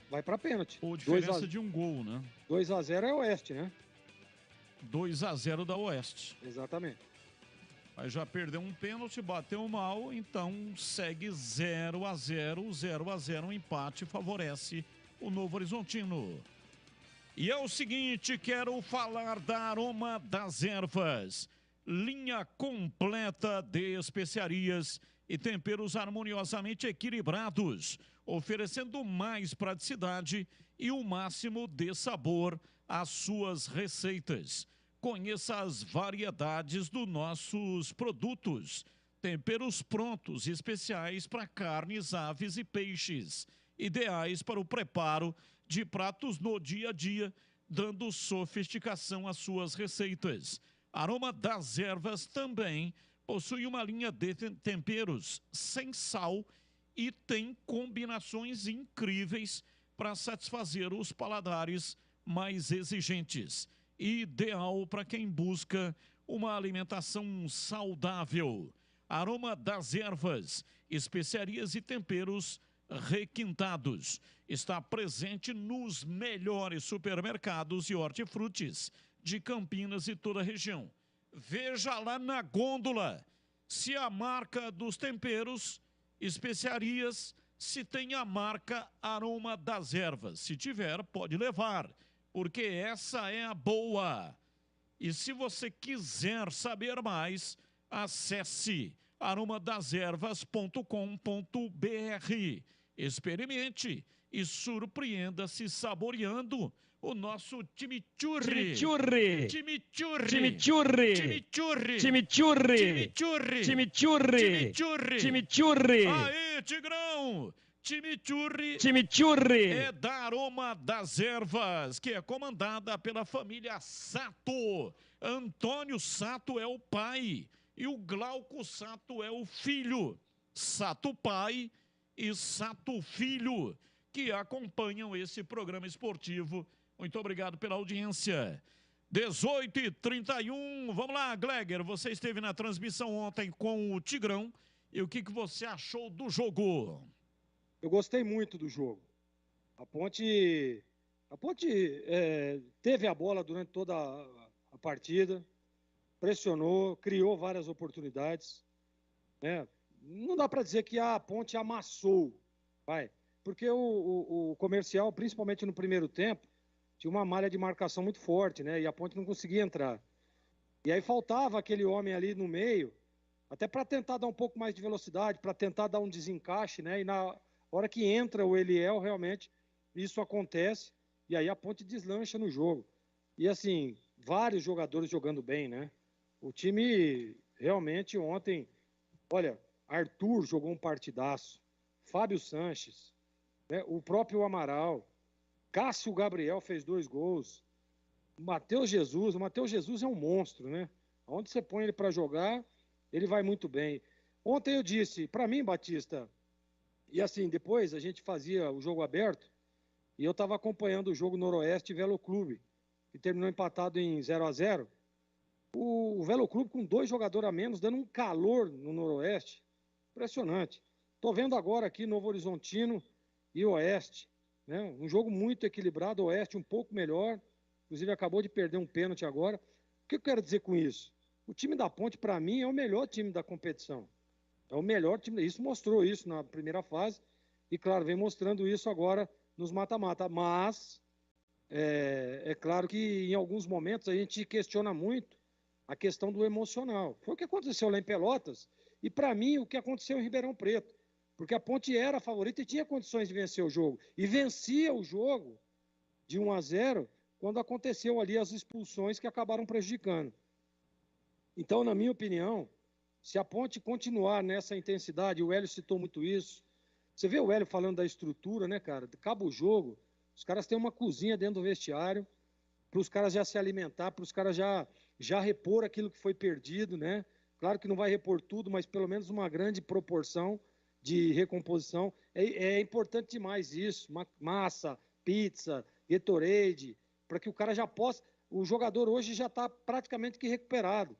vai para pênalti. Ou diferença de um gol, né? 2-0 é Oeste, né? 2-0 da Oeste. Exatamente. Aí já perdeu um pênalti, bateu mal, então segue 0-0. 0-0, um empate favorece o Novo Horizontino. E é o seguinte, quero falar da Aroma das Ervas. Linha completa de especiarias e temperos harmoniosamente equilibrados, oferecendo mais praticidade e o máximo de sabor às suas receitas. Conheça as variedades dos nossos produtos. Temperos prontos, especiais para carnes, aves e peixes. Ideais para o preparo de pratos no dia a dia, dando sofisticação às suas receitas. Aroma das Ervas também possui uma linha de temperos sem sal e tem combinações incríveis para satisfazer os paladares mais exigentes. Ideal para quem busca uma alimentação saudável. Aroma das Ervas, especiarias e temperos requintados. Está presente nos melhores supermercados e hortifrutis de Campinas e toda a região. Veja lá na gôndola se a marca dos temperos, especiarias, se tem a marca Aroma das Ervas. Se tiver, pode levar, porque essa é a boa. E se você quiser saber mais, acesse aromadazervas.com.br. Experimente e surpreenda-se saboreando o nosso chimichurri. Chimichurri. Chimichurri. Chimichurri. Chimichurri. Chimichurri. Chimichurri. Chimichurri. Chimichurri. Chimichurri. Aê, Tigrão! Chimichurri. Chimichurri. É da Aroma das Ervas, que é comandada pela família Sato. Antônio Sato é o pai e o Glauco Sato é o filho. Sato pai e Sato filho, que acompanham esse programa esportivo. Muito obrigado pela audiência. 18h31, vamos lá, Gleger, você esteve na transmissão ontem com o Tigrão, e o que você achou do jogo? Eu gostei muito do jogo. A Ponte teve a bola durante toda a partida, pressionou, criou várias oportunidades, né? Não dá para dizer que a Ponte amassou, porque o Comercial, principalmente no primeiro tempo, tinha uma malha de marcação muito forte, né? E a Ponte não conseguia entrar. E aí faltava aquele homem ali no meio, até para tentar dar um pouco mais de velocidade, para tentar dar um desencaixe, né? E na hora que entra o Eliel, realmente, isso acontece, e aí a Ponte deslancha no jogo. E assim, vários jogadores jogando bem, né? O time realmente ontem, olha, Arthur jogou um partidaço, Fábio Sanches, né? O próprio Amaral, Cássio Gabriel fez 2 gols. O Matheus Jesus é um monstro, né? Onde você põe ele para jogar, ele vai muito bem. Ontem eu disse, para mim, Batista, e assim, depois a gente fazia o jogo aberto, e eu estava acompanhando o jogo Noroeste e Velo Clube, que terminou empatado em 0-0. O Velo Clube com 2 jogadores a menos, dando um calor no Noroeste. Impressionante. Estou vendo agora aqui Novo Horizontino e Oeste. Né? Um jogo muito equilibrado, o Oeste um pouco melhor, inclusive acabou de perder um pênalti agora. O que eu quero dizer com isso? O time da Ponte, para mim, é o melhor time da competição. É o melhor time, isso mostrou isso na primeira fase, e claro, vem mostrando isso agora nos mata-mata. Mas, é claro que em alguns momentos a gente questiona muito a questão do emocional. Foi o que aconteceu lá em Pelotas, e para mim o que aconteceu em Ribeirão Preto. Porque a Ponte era a favorita e tinha condições de vencer o jogo. E vencia o jogo de 1-0 quando aconteceu ali as expulsões que acabaram prejudicando. Então, na minha opinião, se a Ponte continuar nessa intensidade, o Hélio citou muito isso. Você vê o Hélio falando da estrutura, né, cara? Acaba o jogo, os caras têm uma cozinha dentro do vestiário para os caras já se alimentar, para os caras já repor aquilo que foi perdido, né? Claro que não vai repor tudo, mas pelo menos uma grande proporção de recomposição. É importante demais isso, massa, pizza, Gatorade, para que o cara já possa... O jogador hoje já está praticamente que recuperado.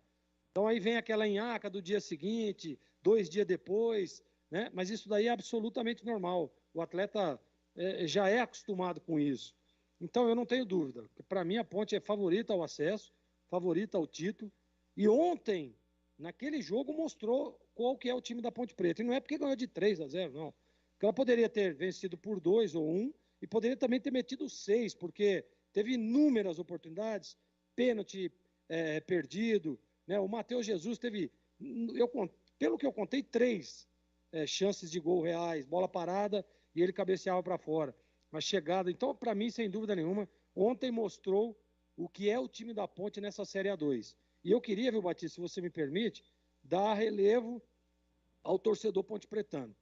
Então aí vem aquela nhaca do dia seguinte, 2 dias depois, né? Mas isso daí é absolutamente normal. O atleta já é acostumado com isso. Então eu não tenho dúvida. Para mim a Ponte é favorita ao acesso, favorita ao título. E ontem, naquele jogo, mostrou qual que é o time da Ponte Preta. E não é porque ganhou de 3-0, não. Porque ela poderia ter vencido por 2 ou 1 e poderia também ter metido 6, porque teve inúmeras oportunidades, pênalti perdido, né? O Matheus Jesus teve, pelo que eu contei, 3 chances de gol reais, bola parada e ele cabeceava para fora. Uma chegada. Então, para mim, sem dúvida nenhuma, ontem mostrou o que é o time da Ponte nessa Série A2. E eu queria, viu, Batista, se você me permite, dar relevo ao torcedor pontepretano,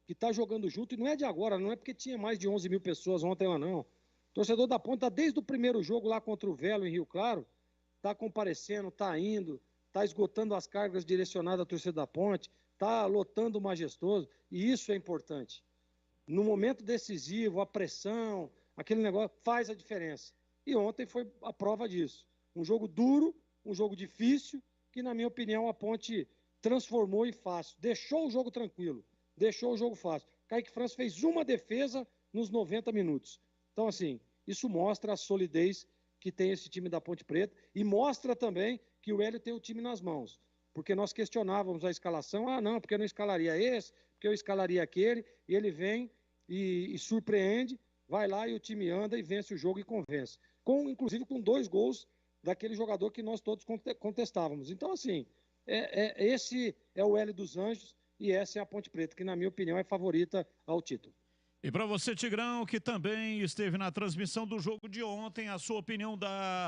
que está jogando junto, e não é de agora, não é porque tinha mais de 11 mil pessoas ontem lá, não. O torcedor da Ponte está desde o primeiro jogo lá contra o Velo, em Rio Claro, está comparecendo, está indo, está esgotando as cargas direcionadas à torcida da Ponte, está lotando o Majestoso, e isso é importante. No momento decisivo, a pressão, aquele negócio faz a diferença. E ontem foi a prova disso. Um jogo duro, um jogo difícil, que, na minha opinião, a Ponte transformou em fácil. Deixou o jogo tranquilo, deixou o jogo fácil. Kaique França fez uma defesa nos 90 minutos. Então, assim, isso mostra a solidez que tem esse time da Ponte Preta e mostra também que o Hélio tem o time nas mãos. Porque nós questionávamos a escalação, não, porque eu não escalaria esse, porque eu escalaria aquele, e ele vem e surpreende, vai lá e o time anda e vence o jogo e convence. Inclusive com 2 gols daquele jogador que nós todos contestávamos. Então, assim, esse é o Hélio dos Anjos e essa é a Ponte Preta, que, na minha opinião, é favorita ao título. E para você, Tigrão, que também esteve na transmissão do jogo de ontem, a sua opinião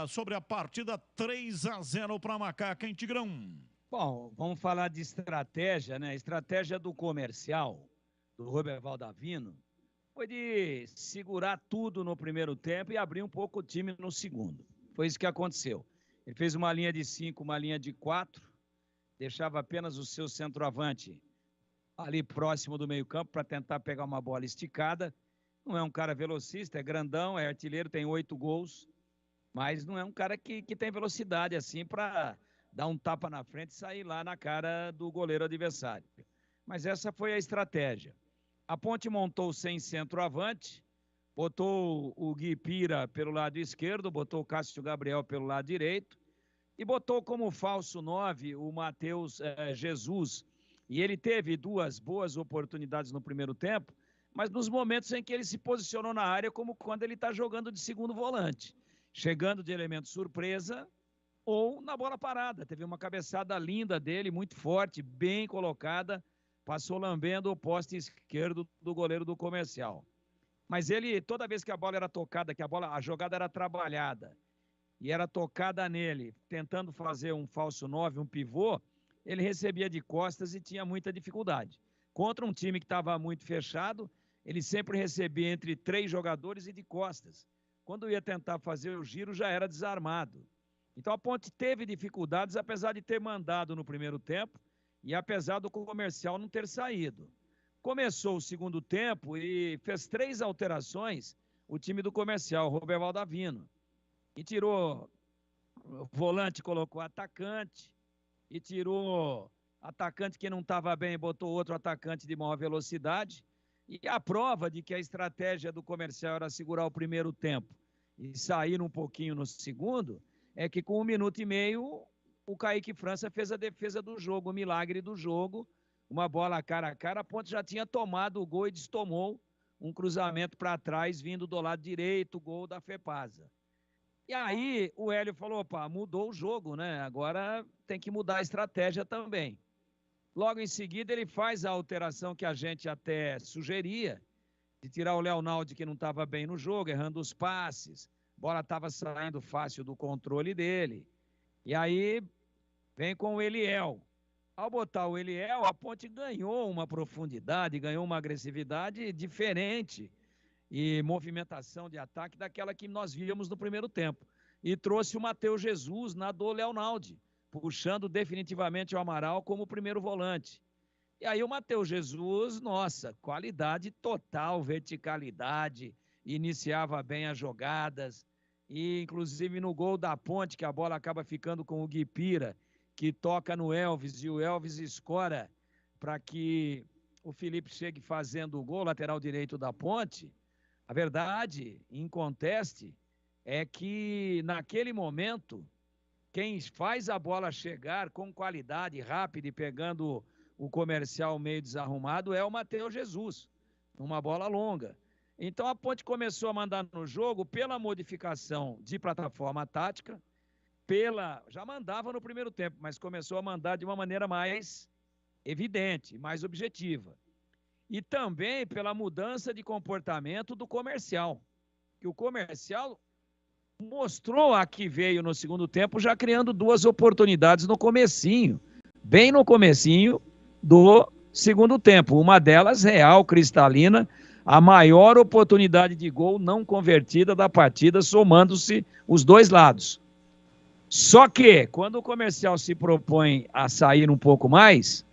sobre a partida 3-0 para a Macaca, hein, Tigrão? Bom, vamos falar de estratégia, né? Estratégia do Comercial, do Roberval Davino, foi de segurar tudo no primeiro tempo e abrir um pouco o time no segundo. Foi isso que aconteceu. Ele fez uma linha de 5, uma linha de 4, deixava apenas o seu centroavante ali próximo do meio-campo para tentar pegar uma bola esticada. Não é um cara velocista, é grandão, é artilheiro, tem 8 gols, mas não é um cara que tem velocidade assim para dar um tapa na frente e sair lá na cara do goleiro adversário. Mas essa foi a estratégia. A Ponte montou sem centroavante, botou o Gui Pira pelo lado esquerdo, botou o Cássio Gabriel pelo lado direito e botou como falso 9 o Matheus Jesus. E ele teve 2 boas oportunidades no primeiro tempo, mas nos momentos em que ele se posicionou na área, como quando ele está jogando de segundo volante, chegando de elemento surpresa ou na bola parada. Teve uma cabeçada linda dele, muito forte, bem colocada, passou lambendo o poste esquerdo do goleiro do Comercial. Mas ele, toda vez que a bola era tocada, a jogada era trabalhada e era tocada nele, tentando fazer um falso 9, um pivô, ele recebia de costas e tinha muita dificuldade. Contra um time que estava muito fechado, ele sempre recebia entre 3 jogadores e de costas. Quando ia tentar fazer o giro, já era desarmado. Então a Ponte teve dificuldades, apesar de ter mandado no primeiro tempo e apesar do Comercial não ter saído. Começou o segundo tempo e fez 3 alterações o time do Comercial, o Roberval Davino. E tirou o volante, colocou atacante, e tirou atacante que não estava bem, botou outro atacante de maior velocidade. E a prova de que a estratégia do Comercial era segurar o primeiro tempo e sair um pouquinho no segundo, é que com 1 minuto e meio, o Kaique França fez a defesa do jogo, o milagre do jogo, uma bola cara a cara, a Ponte já tinha tomado o gol e destomou um cruzamento para trás, vindo do lado direito, gol da Fepasa. E aí o Hélio falou, opa, mudou o jogo, né? Agora tem que mudar a estratégia também. Logo em seguida ele faz a alteração que a gente até sugeria, de tirar o Leonaldi que não estava bem no jogo, errando os passes, a bola estava saindo fácil do controle dele. E aí vem com o Eliel. Ao botar o Eliel, a Ponte ganhou uma profundidade, ganhou uma agressividade diferente e movimentação de ataque daquela que nós víamos no primeiro tempo. E trouxe o Matheus Jesus na do Leonaldi, puxando definitivamente o Amaral como primeiro volante. E aí o Matheus Jesus, nossa, qualidade total, verticalidade, iniciava bem as jogadas, e inclusive no gol da Ponte, que a bola acaba ficando com o Gui Pira, que toca no Elvis, e o Elvis escora para que o Felipe chegue fazendo o gol, lateral direito da Ponte. A verdade, em conteste, é que naquele momento, quem faz a bola chegar com qualidade, rápida e pegando o Comercial meio desarrumado é o Matheus Jesus, numa bola longa. Então a Ponte começou a mandar no jogo pela modificação de plataforma tática, já mandava no primeiro tempo, mas começou a mandar de uma maneira mais evidente, mais objetiva. E também pela mudança de comportamento do Comercial, que o Comercial mostrou a que veio no segundo tempo, já criando 2 oportunidades no comecinho, bem no comecinho do segundo tempo. Uma delas, real, cristalina, a maior oportunidade de gol não convertida da partida, somando-se os 2 lados. Só que, quando o Comercial se propõe a sair um pouco mais,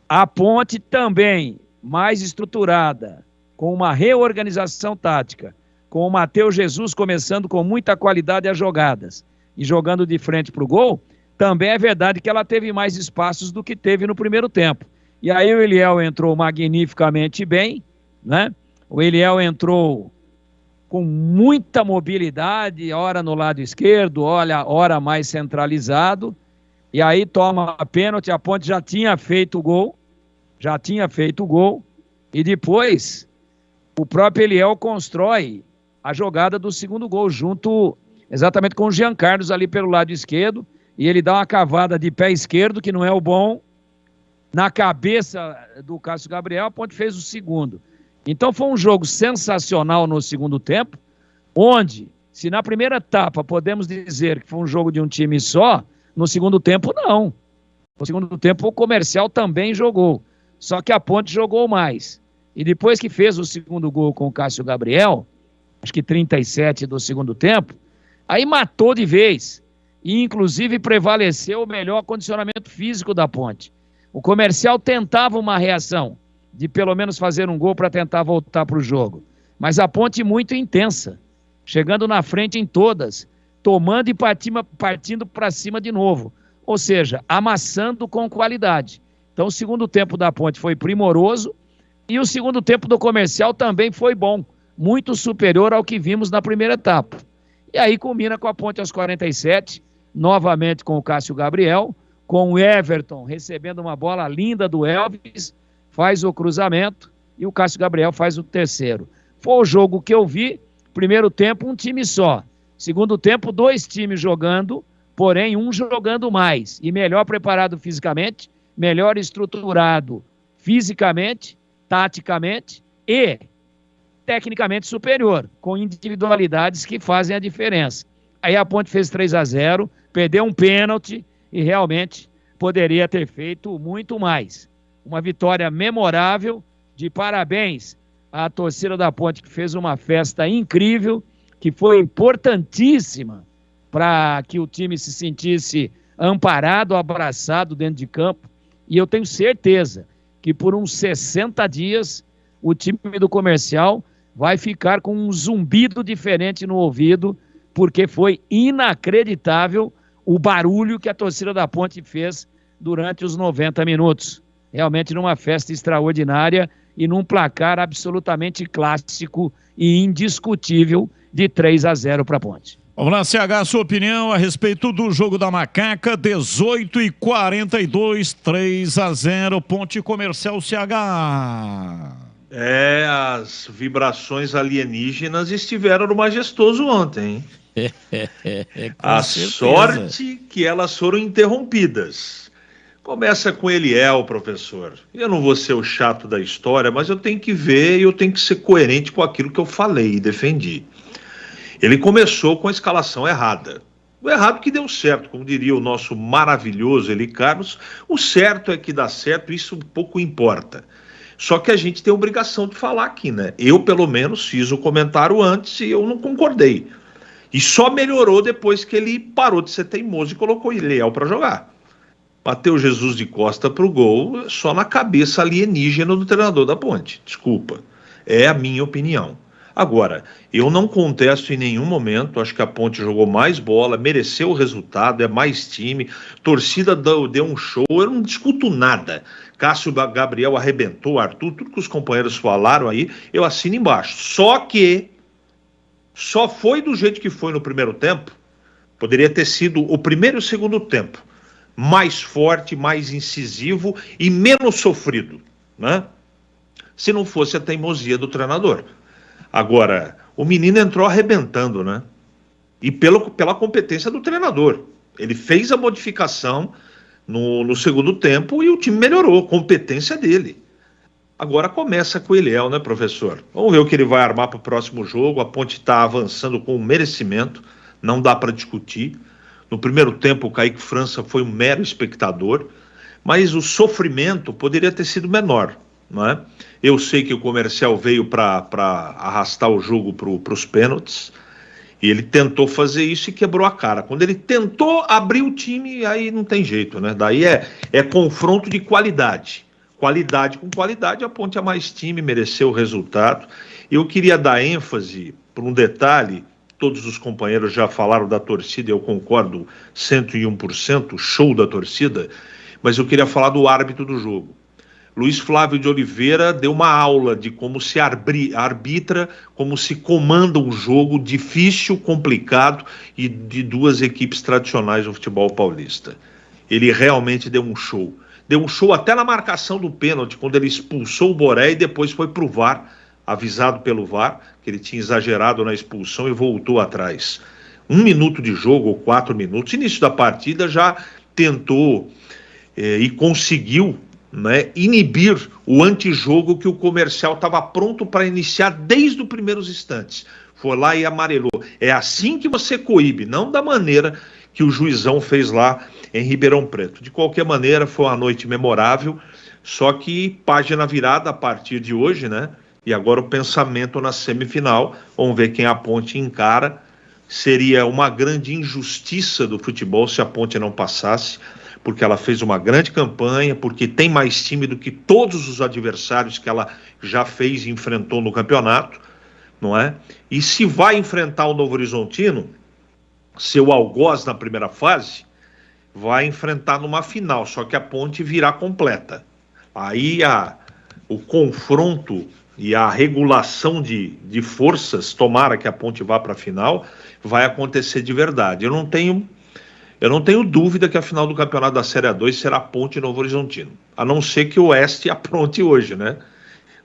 a Ponte também, mais estruturada, com uma reorganização tática, com o Matheus Jesus começando com muita qualidade as jogadas e jogando de frente para o gol, também é verdade que ela teve mais espaços do que teve no primeiro tempo. E aí o Eliel entrou magnificamente bem, né? O Eliel entrou com muita mobilidade, ora no lado esquerdo, ora mais centralizado, e aí toma a pênalti, a Ponte já tinha feito o gol, e depois o próprio Eliel constrói a jogada do segundo gol, junto exatamente com o Jean Carlos ali pelo lado esquerdo, e ele dá uma cavada de pé esquerdo, que não é o bom, na cabeça do Cássio Gabriel, a Ponte fez o segundo. Então foi um jogo sensacional no segundo tempo, onde, se na primeira etapa podemos dizer que foi um jogo de um time só, no segundo tempo não. No segundo tempo o Comercial também jogou, só que a Ponte jogou mais. E depois que fez o segundo gol com o Cássio Gabriel, acho que 37 do segundo tempo, aí matou de vez. e inclusive prevaleceu o melhor condicionamento físico da Ponte. O Comercial tentava uma reação, de pelo menos fazer um gol para tentar voltar para o jogo. Mas a Ponte muito intensa, chegando na frente em todas, tomando e partindo para cima de novo. Ou seja, amassando com qualidade. Então o segundo tempo da Ponte foi primoroso e o segundo tempo do Comercial também foi bom, muito superior ao que vimos na primeira etapa. E aí culmina com a Ponte aos 47, novamente com o Cássio Gabriel, com o Everton recebendo uma bola linda do Elvis, faz o cruzamento e o Cássio Gabriel faz o terceiro. Foi o jogo que eu vi, primeiro tempo um time só, segundo tempo 2 times jogando, porém um jogando mais e melhor preparado fisicamente, melhor estruturado fisicamente, taticamente e tecnicamente superior, com individualidades que fazem a diferença. Aí a Ponte fez 3-0, perdeu um pênalti e realmente poderia ter feito muito mais. Uma vitória memorável, de parabéns à torcida da Ponte, que fez uma festa incrível, que foi importantíssima para que o time se sentisse amparado, abraçado dentro de campo. E eu tenho certeza que por uns 60 dias o time do Comercial vai ficar com um zumbido diferente no ouvido, porque foi inacreditável o barulho que a torcida da Ponte fez durante os 90 minutos. Realmente numa festa extraordinária e num placar absolutamente clássico e indiscutível de 3-0 para a Ponte. Vamos lá, CH, sua opinião a respeito do jogo da Macaca, 18:42, 3-0, Ponte Comercial CH. As vibrações alienígenas estiveram no Majestoso ontem, hein? A sorte que elas foram interrompidas. Começa com Eliel, professor. Eu não vou ser o chato da história, mas eu tenho que ver e eu tenho que ser coerente com aquilo que eu falei e defendi. Ele começou com a escalação errada. O errado que deu certo, como diria o nosso maravilhoso Eli Carlos, o certo é que dá certo, isso pouco importa. Só que a gente tem a obrigação de falar aqui, né? Eu, pelo menos, fiz o comentário antes e eu não concordei. E só melhorou depois que ele parou de ser teimoso e colocou Eliel para jogar. Bateu Jesus de costa pro gol só na cabeça alienígena do treinador da Ponte. Desculpa, é a minha opinião. Agora, eu não contesto em nenhum momento, acho que a Ponte jogou mais bola, mereceu o resultado, é mais time, torcida deu um show, eu não discuto nada. Cássio Gabriel arrebentou, Arthur, tudo que os companheiros falaram aí, eu assino embaixo. Só que só foi do jeito que foi no primeiro tempo, poderia ter sido o primeiro e o segundo tempo, mais forte, mais incisivo e menos sofrido, né? Se não fosse a teimosia do treinador. Agora, o menino entrou arrebentando, né? E pela competência do treinador. Ele fez a modificação no segundo tempo e o time melhorou, competência dele. Agora começa com o Eliel, né, professor? Vamos ver o que ele vai armar para o próximo jogo. A Ponte está avançando com merecimento, não dá para discutir. No primeiro tempo, o Kaique França foi um mero espectador, mas o sofrimento poderia ter sido menor, não é? Eu sei que o Comercial veio para arrastar o jogo para os pênaltis, e ele tentou fazer isso e quebrou a cara. Quando ele tentou abrir o time, aí não tem jeito, né? Daí é confronto de qualidade. Qualidade com qualidade, a Ponte é mais time, mereceu o resultado. Eu queria dar ênfase para um detalhe, todos os companheiros já falaram da torcida, eu concordo 101%, show da torcida, mas eu queria falar do árbitro do jogo. Luiz Flávio de Oliveira deu uma aula de como se arbitra, como se comanda um jogo difícil, complicado e de duas equipes tradicionais do futebol paulista. Ele realmente deu um show. Deu um show até na marcação do pênalti, quando ele expulsou o Boré e depois foi pro VAR, avisado pelo VAR, que ele tinha exagerado na expulsão e voltou atrás. 1 minuto de jogo, ou 4 minutos, início da partida já tentou e conseguiu, né, inibir o antijogo que o Comercial estava pronto para iniciar desde os primeiros instantes. Foi lá e amarelou. É assim que você coíbe, não da maneira que o juizão fez lá em Ribeirão Preto. De qualquer maneira, foi uma noite memorável, só que página virada a partir de hoje, né? E agora o pensamento na semifinal. Vamos ver quem a Ponte encara. seria uma grande injustiça do futebol se a Ponte não passasse, porque ela fez uma grande campanha, porque tem mais time do que todos os adversários que ela já fez e enfrentou no campeonato, não é? E se vai enfrentar o Novo Horizontino, seu algoz na primeira fase, vai enfrentar numa final, só que a Ponte virá completa. Aí o confronto e a regulação de forças, tomara que a Ponte vá para a final, vai acontecer de verdade. Eu não tenho dúvida que a final do campeonato da Série A2 será Ponte e Novo Horizontino, a não ser que o Oeste apronte hoje, né?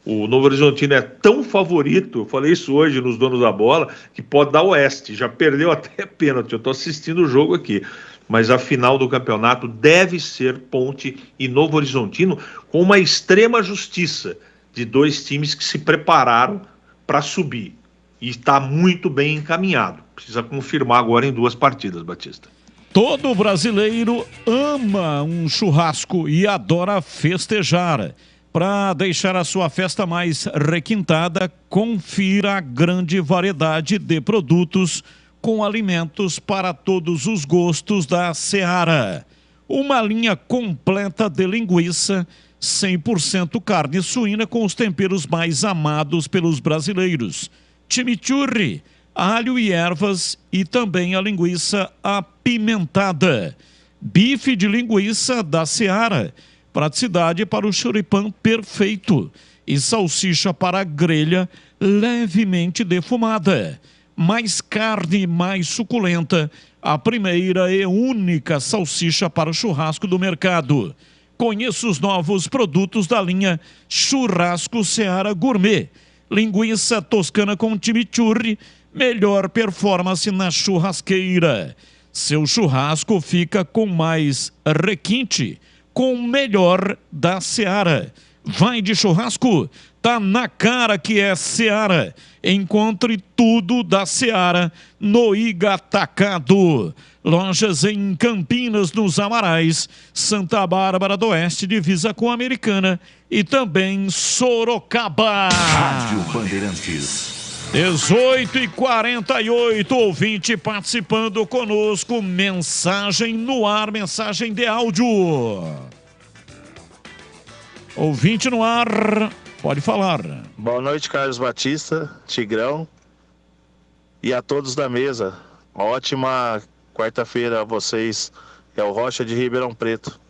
O Novo Horizontino é tão favorito, eu falei isso hoje nos donos da bola, que pode dar Oeste, já perdeu até pênalti, eu estou assistindo o jogo aqui. Mas a final do campeonato deve ser Ponte e Novo Horizontino, com uma extrema justiça de dois times que se prepararam para subir. E está muito bem encaminhado. Precisa confirmar agora em 2 partidas, Batista. Todo brasileiro ama um churrasco e adora festejar. Para deixar a sua festa mais requintada, confira a grande variedade de produtos com alimentos para todos os gostos da Seara. Uma linha completa de linguiça, 100% carne suína com os temperos mais amados pelos brasileiros. Chimichurri, alho e ervas e também a linguiça apimentada. Bife de linguiça da Seara, praticidade para o choripã perfeito. E salsicha para grelha levemente defumada. Mais carne, mais suculenta, a primeira e única salsicha para churrasco do mercado. Conheça os novos produtos da linha Churrasco Seara Gourmet. Linguiça toscana com chimichurri, melhor performance na churrasqueira. Seu churrasco fica com mais requinte, com o melhor da Seara. Vai de churrasco? Tá na cara que é Seara. Encontre tudo da Seara no Iga Atacado. Lojas em Campinas, nos Amarais, Santa Bárbara do Oeste, divisa com a Americana, e também Sorocaba. Rádio Bandeirantes. 18h48, ouvinte participando conosco, mensagem no ar, mensagem de áudio. Ouvinte no ar, pode falar. Boa noite, Carlos Batista, Tigrão e a todos da mesa. Ótima quarta-feira a vocês, é o Rocha de Ribeirão Preto.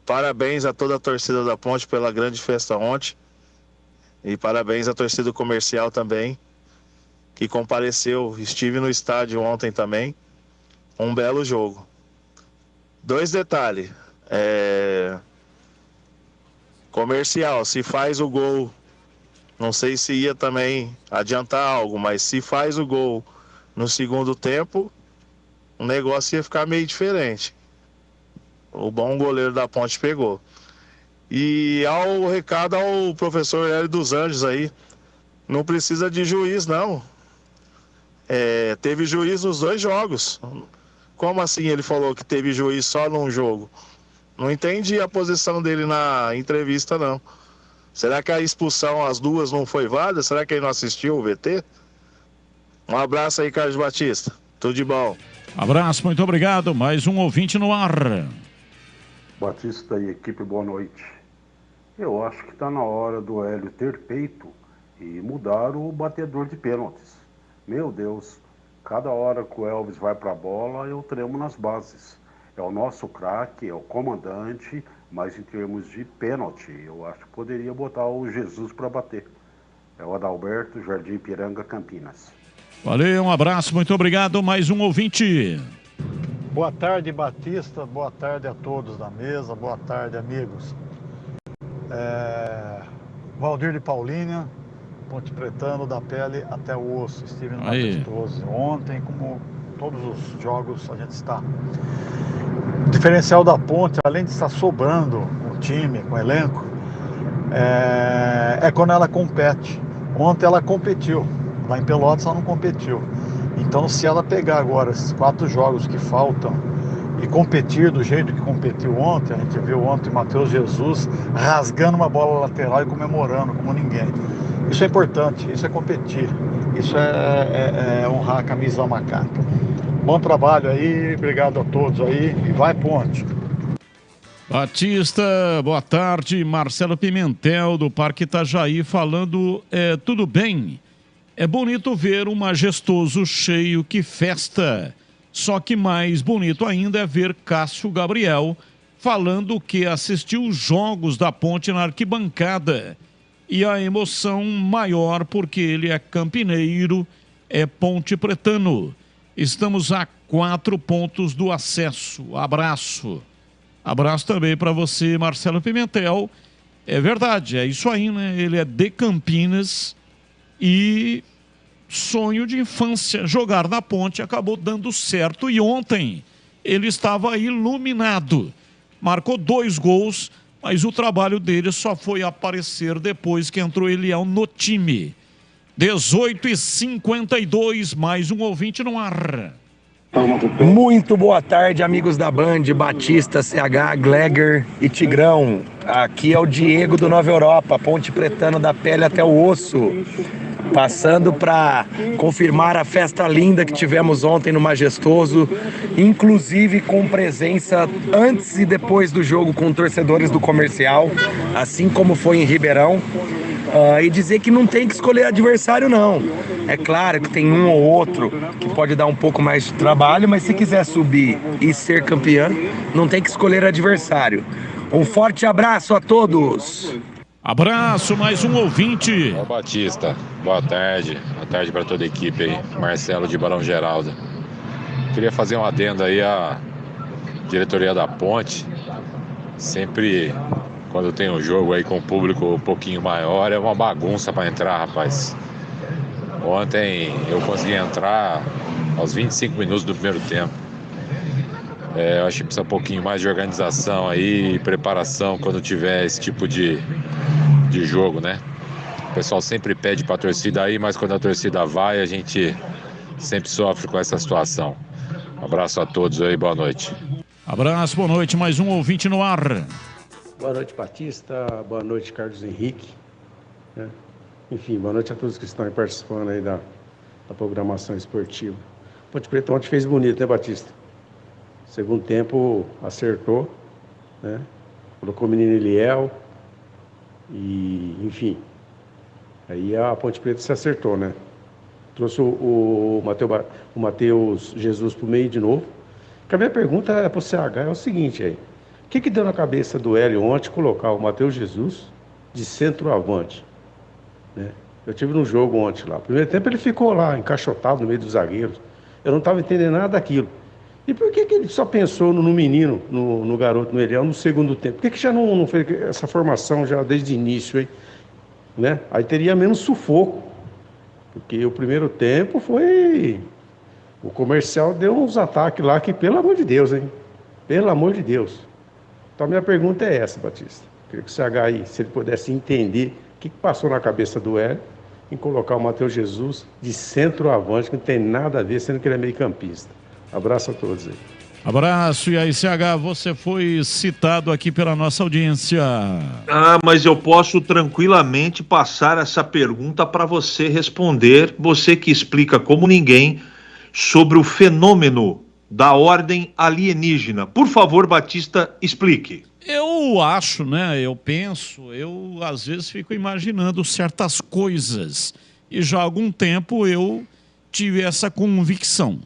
Parabéns a toda a torcida da Ponte pela grande festa ontem. E parabéns à torcida comercial também, que compareceu. Estive no estádio ontem também. Um belo jogo. 2 detalhes. Comercial, se faz o gol, não sei se ia também adiantar algo, mas se faz o gol no segundo tempo, o negócio ia ficar meio diferente. O bom goleiro da Ponte pegou. E ao recado ao professor Hélio dos Anjos aí, não precisa de juiz não. Teve juiz nos 2 jogos. Como assim ele falou que teve juiz só num jogo? Não entendi a posição dele na entrevista não. Será que a expulsão, as 2 não foi válida? Será que ele não assistiu o VT? Um abraço aí, Carlos Batista. Tudo de bom. Abraço, muito obrigado. Mais um ouvinte no ar. Batista e equipe, boa noite. Eu acho que está na hora do Hélio ter peito e mudar o batedor de pênaltis. Meu Deus, cada hora que o Elvis vai para a bola, eu tremo nas bases. É o nosso craque, é o comandante, mas em termos de pênalti, eu acho que poderia botar o Jesus para bater. É o Adalberto, Jardim Piranga, Campinas. Valeu, um abraço, muito obrigado. Mais um ouvinte. Boa tarde, Batista. Boa tarde a todos da mesa. Boa tarde, amigos. Valdir de Paulínia, Ponte Pretano, da pele até o osso. Estive no Majestoso ontem, como todos os jogos a gente está. O diferencial da Ponte, além de estar sobrando o time, com o elenco, é quando ela compete. Ontem ela competiu, lá em Pelotas ela não competiu. Então, se ela pegar agora esses 4 jogos que faltam e competir do jeito que competiu ontem, a gente viu ontem o Matheus Jesus rasgando uma bola lateral e comemorando como ninguém. Isso é importante, isso é competir. Isso é honrar a camisa da macaca. Bom trabalho aí, obrigado a todos aí e vai Ponte. Batista, boa tarde. Marcelo Pimentel, do Parque Itajaí, falando, tudo bem, é bonito ver um majestoso cheio, que festa. Só que mais bonito ainda é ver Cássio Gabriel falando que assistiu os jogos da Ponte na arquibancada. E a emoção maior porque ele é campineiro, é ponte pretano. Estamos a 4 pontos do acesso. Abraço. Abraço também para você, Marcelo Pimentel. É verdade, é isso aí, né? Ele é de Campinas e sonho de infância, jogar na Ponte, acabou dando certo. E ontem ele estava iluminado. Marcou 2 gols, mas o trabalho dele só foi aparecer depois que entrou Eliel no time. 18h52, mais um ouvinte no ar. Muito boa tarde, amigos da Band, Batista, CH, Gleger e Tigrão. Aqui é o Diego do Nova Europa, Ponte Pretano da pele até o osso. Passando para confirmar a festa linda que tivemos ontem no Majestoso, inclusive com presença antes e depois do jogo com torcedores do Comercial, assim como foi em Ribeirão. E dizer que não tem que escolher adversário, não. É claro que tem um ou outro que pode dar um pouco mais de trabalho, mas se quiser subir e ser campeão, não tem que escolher adversário. Um forte abraço a todos. Abraço, mais um ouvinte. Ô Batista, boa tarde. Boa tarde para toda a equipe aí. Marcelo de Barão Geraldo. Queria fazer um adendo aí à diretoria da Ponte. Sempre... quando tem um jogo aí com o público um pouquinho maior, é uma bagunça para entrar, rapaz. Ontem eu consegui entrar aos 25 minutos do primeiro tempo. Eu acho que precisa um pouquinho mais de organização aí, preparação quando tiver esse tipo de jogo, né? O pessoal sempre pede para a torcida aí, mas quando a torcida vai, a gente sempre sofre com essa situação. Um abraço a todos aí, boa noite. Abraço, boa noite, mais um ouvinte no ar. Boa noite, Batista. Boa noite, Carlos Henrique. Enfim, boa noite a todos que estão aí participando aí da programação esportiva. Ponte Preta ontem fez bonito, né, Batista? Segundo tempo acertou, né? Colocou o menino Eliel e, enfim, aí a Ponte Preta se acertou, né? Trouxe o Matheus Jesus pro meio de novo. A minha pergunta é para o CH, é o seguinte aí. O que deu na cabeça do Hélio ontem colocar o Matheus Jesus de centroavante? Né? Eu tive num jogo ontem lá. No primeiro tempo ele ficou lá, encaixotado no meio dos zagueiros. Eu não estava entendendo nada daquilo. E por que ele só pensou no menino, no garoto, no Eliel, no segundo tempo? Por que já não fez essa formação já desde o início, hein? Né? Aí teria menos sufoco. Porque o primeiro tempo foi... O Comercial deu uns ataques lá que, pelo amor de Deus, hein? Pelo amor de Deus. Então a minha pergunta é essa, Batista. Queria que o CH aí, se ele pudesse entender o que passou na cabeça do Hélio em colocar o Matheus Jesus de centroavante, que não tem nada a ver, sendo que ele é meio campista. Abraço a todos aí. Abraço, e aí, CH, você foi citado aqui pela nossa audiência. Mas eu posso tranquilamente passar essa pergunta para você responder, você que explica como ninguém sobre o fenômeno da ordem alienígena. Por favor, Batista, explique. Eu acho, né? Eu penso, eu às vezes fico imaginando certas coisas. E já há algum tempo eu tive essa convicção.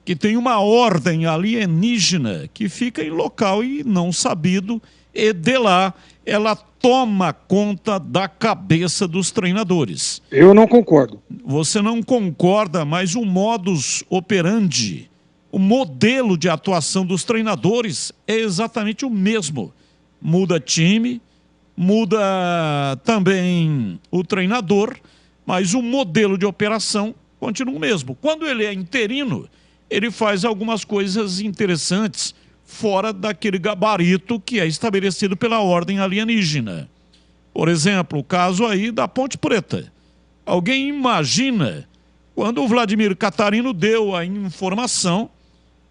Que tem uma ordem alienígena que fica em local e não sabido. E de lá ela toma conta da cabeça dos treinadores. Eu não concordo. Você não concorda, mas o modus operandi, o modelo de atuação dos treinadores é exatamente o mesmo. Muda time, muda também o treinador, mas o modelo de operação continua o mesmo. Quando ele é interino, ele faz algumas coisas interessantes fora daquele gabarito que é estabelecido pela ordem alienígena. Por exemplo, o caso aí da Ponte Preta. Alguém imagina, quando o Vladimir Catarino deu a informação,